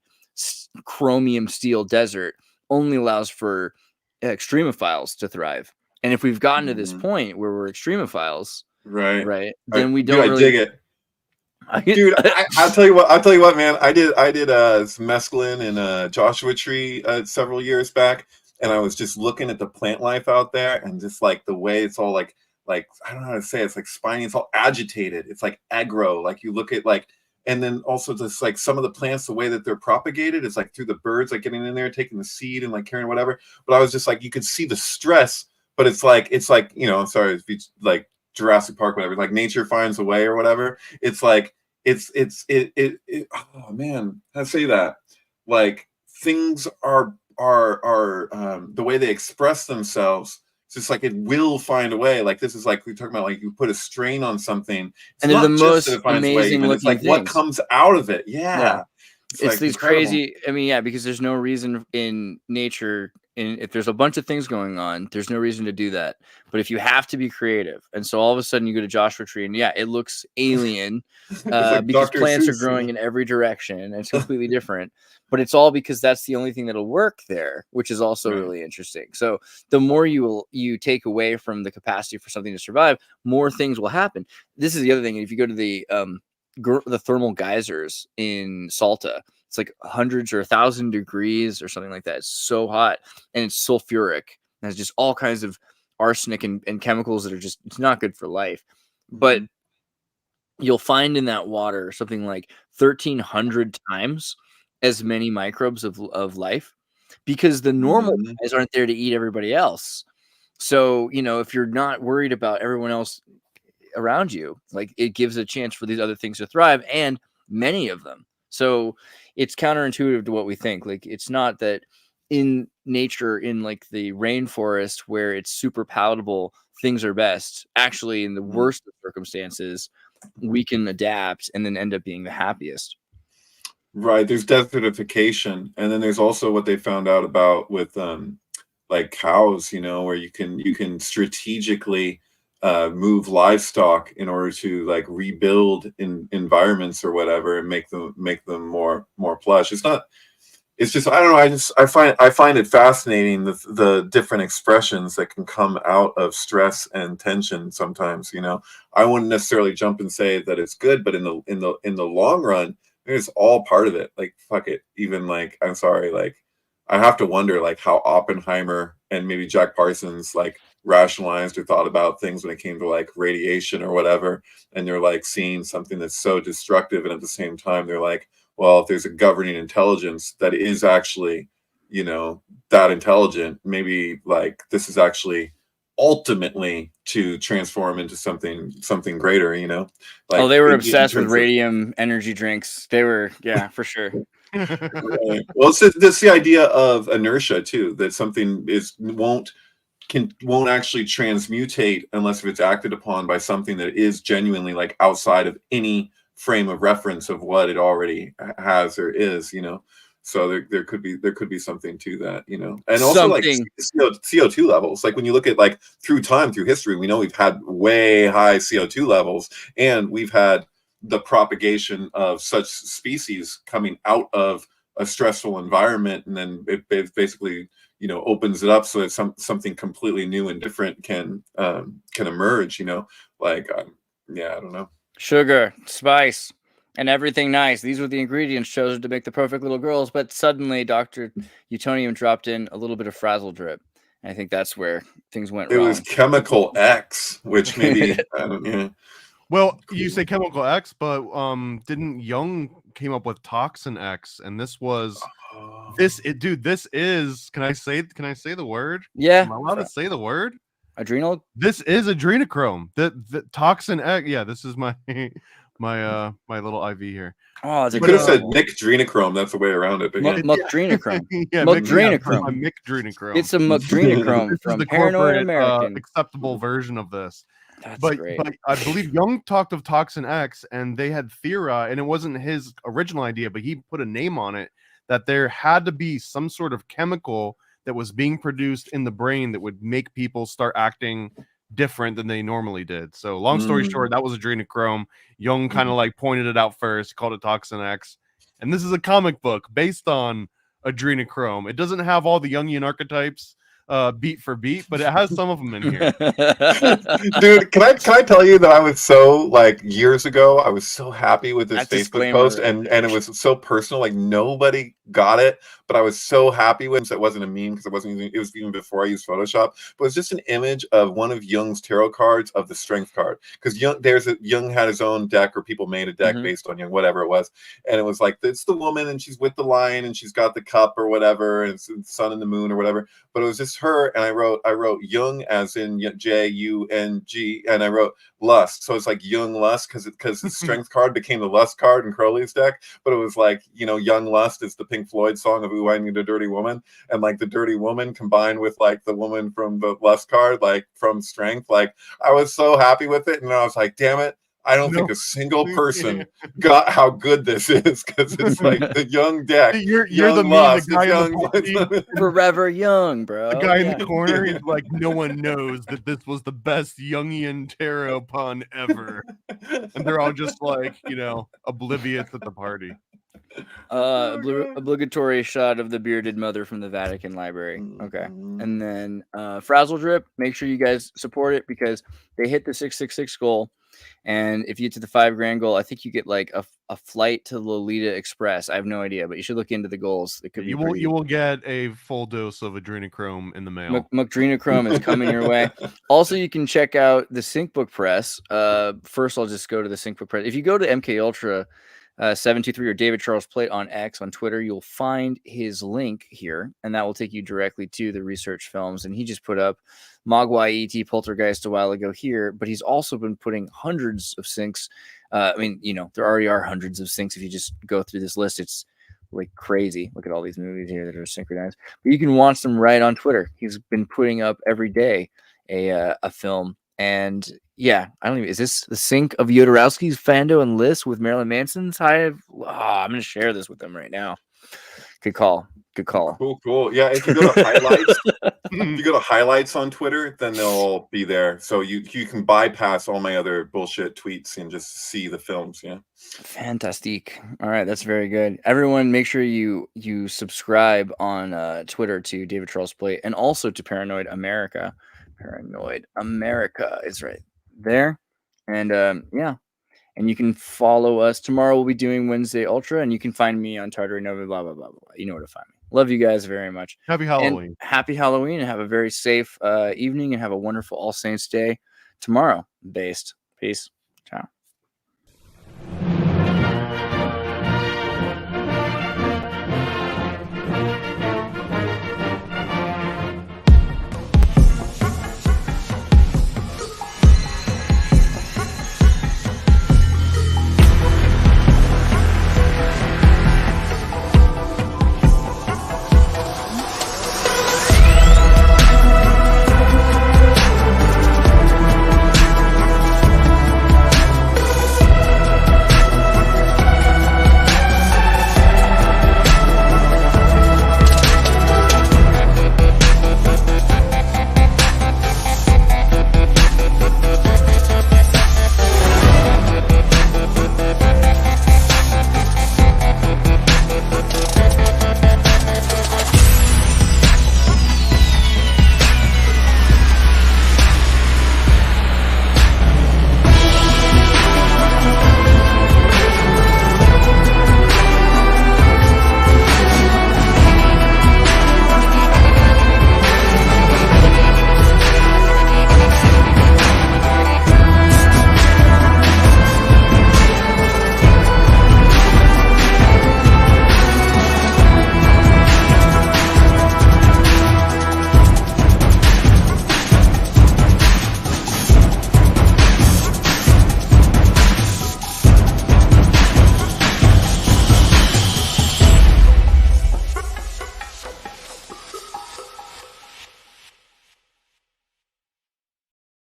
chromium steel desert only allows for extremophiles to thrive. And if we've gotten to this point where we're extremophiles, right, then we don't really dig it. Dude, I'll tell you what, man. I did some mescaline in Joshua Tree several years back, and I was just looking at the plant life out there, and just like the way it's all like I don't know how to say it. It's like spiny, it's all agitated, it's like aggro. Like you look at like, and then also just like some of the plants, the way that they're propagated is like through the birds like getting in there, taking the seed and like carrying whatever. But I was just like, you could see the stress. But it's like, you know, I'm sorry, it's like Jurassic Park, whatever, like nature finds a way or whatever. It's like, oh man, how to say that? Like things are the way they express themselves. It's just like it will find a way. Like this is like we're talking about, like you put a strain on something. It's and they're the most amazing looking it's like things. what comes out of it. Yeah. It's like these incredible. Crazy. I mean, yeah, because there's no reason in nature. If there's a bunch of things going on, there's no reason to do that. But if you have to be creative, and so all of a sudden you go to Joshua Tree, and yeah, it looks alien like because Dr. plants are growing in every direction, and it's completely different. But it's all because that's the only thing that'll work there, which is also really interesting. So the more you take away from the capacity for something to survive, more things will happen. This is the other thing. If you go to the thermal geysers in Salta, it's like hundreds or 1,000 degrees or something like that. It's so hot, and it's sulfuric. And it's just all kinds of arsenic and chemicals that are just, it's not good for life. But you'll find in that water something like 1,300 times as many microbes of life, because the normal guys aren't there to eat everybody else. So, you know, if you're not worried about everyone else around you, like, it gives a chance for these other things to thrive, and many of them. So it's counterintuitive to what we think. Like, it's not that in nature, in like the rainforest where it's super palatable, things are best. Actually, in the worst of circumstances, we can adapt and then end up being the happiest. Right. There's desertification, and then there's also what they found out about with like cows, you know, where you can strategically move livestock in order to like rebuild in environments or whatever, and make them more plush. It's just, I don't know, I find it fascinating, the different expressions that can come out of stress and tension sometimes, you know. I wouldn't necessarily jump and say that it's good, but in the long run, it's all part of it. Like, fuck it. Even like, I'm sorry, like, I have to wonder like how Oppenheimer and maybe Jack Parsons like rationalized or thought about things when it came to like radiation or whatever. And they're like seeing something that's so destructive, and at the same time they're like, well, if there's a governing intelligence that is actually, you know, that intelligent, maybe like this is actually ultimately to transform into something greater, you know. Like, they were obsessed with radium energy drinks. They were, yeah, for sure. Right. Well, it's the idea of inertia too, that something won't actually transmutate unless if it's acted upon by something that is genuinely like outside of any frame of reference of what it already has or is, you know. So there could be something to that, you know. And also like CO2 levels. Like when you look at like through history, we know we've had way high CO2 levels, and we've had the propagation of such species coming out of a stressful environment, and then it basically, you know, opens it up so that something completely new and different can emerge, you know. Like yeah, I don't know. Sugar, spice, and everything nice. These were the ingredients chosen to make the perfect little girls, but suddenly Dr. Utonium dropped in a little bit of frazzle drip. And I think that's where things went wrong. It was Chemical X, which maybe I don't know. Well, you say Chemical X, but didn't Jung came up with Toxin X, and this was dude, this is, can I say the word? Yeah. Am I allowed to say the word? Adrenal? This is adrenochrome. The Toxin X. Yeah, this is my my little IV here. Oh, you could have said McDrenochrome. That's the way around it. But McDrenochrome. Yeah, McDrenochrome. It's a McDrenochrome from the Paranoid American. Acceptable version of this. That's great. But I believe Jung talked of Toxin X, and they had theorized, and it wasn't his original idea, but he put a name on it, that there had to be some sort of chemical that was being produced in the brain that would make people start acting different than they normally did. So long story short, that was adrenochrome. Jung kind of like pointed it out first, called it Toxin X. And this is a comic book based on adrenochrome. It doesn't have all the Jungian archetypes beat for beat, but it has some of them in here. Dude, can I tell you that I was so, like, years ago, I was so happy with this Facebook post, and it was so personal, like nobody got it, but I was so happy with it. It wasn't a meme because it was even before I used Photoshop, but it was just an image of one of Jung's tarot cards of the strength card, because Jung had his own deck, or people made a deck based on Jung, whatever it was, and it was like, it's the woman and she's with the lion and she's got the cup or whatever, and it's the sun and the moon or whatever, but it was just her, and I wrote Jung as in Jung, and I wrote lust, so it's like Jung lust because the strength card became the lust card in Crowley's deck, but it was like, you know, Young Lust is the Pink Floyd song of Ooh, I Need a Dirty Woman, and like the dirty woman combined with like the woman from the lust card, like from strength, like I was so happy with it, and I was like, damn it, I don't think a single person got how good this is, because it's like the Jung deck. You're the guy Forever Young, bro. The guy in the corner, he's like, no one knows that this was the best Jungian tarot pun ever. And they're all just like, you know, oblivious at the party. Obligatory shot of the bearded mother from the Vatican Library. Okay. And then Frazzle Drip, make sure you guys support it, because they hit the 666 goal. And if you get to the $5,000 goal, I think you get like a flight to Lolita Express. I have no idea, but you should look into the goals. It could be you will get a full dose of adrenochrome in the mail. McDrenochrome is coming your way. Also, you can check out the Sync Book Press. First, I'll just go to the Sync Book Press. If you go to MK Ultra, 723 or David Charles Plate on X on Twitter. You'll find his link here, and that will take you directly to the research films. And he just put up Mogwai E.T. Poltergeist a while ago here, but he's also been putting hundreds of syncs. I mean, there already are hundreds of syncs. If you just go through this list, it's like crazy. Look at all these movies here that are synchronized, but you can watch them right on Twitter. He's been putting up every day a film. And yeah, I don't even, is this the sync of Jodorowsky's Fando and List with Marilyn Manson's I'm going to share this with them right now. Good call. Cool. Yeah, if you go to highlights, if you go to highlights on Twitter, then they'll be there. So you can bypass all my other bullshit tweets and just see the films. Yeah. Fantastic. All right, that's very good. Everyone, make sure you subscribe on Twitter to David Charles Plate and also to Paranoid America. Paranoid America is right there. And yeah. And you can follow us. Tomorrow we'll be doing Wednesday Ultra, and you can find me on Tartaria Nova, blah, blah, blah, blah. You know where to find me. Love you guys very much. Happy Halloween. And happy Halloween, and have a very safe evening, and have a wonderful All Saints Day tomorrow. Peace. Ciao.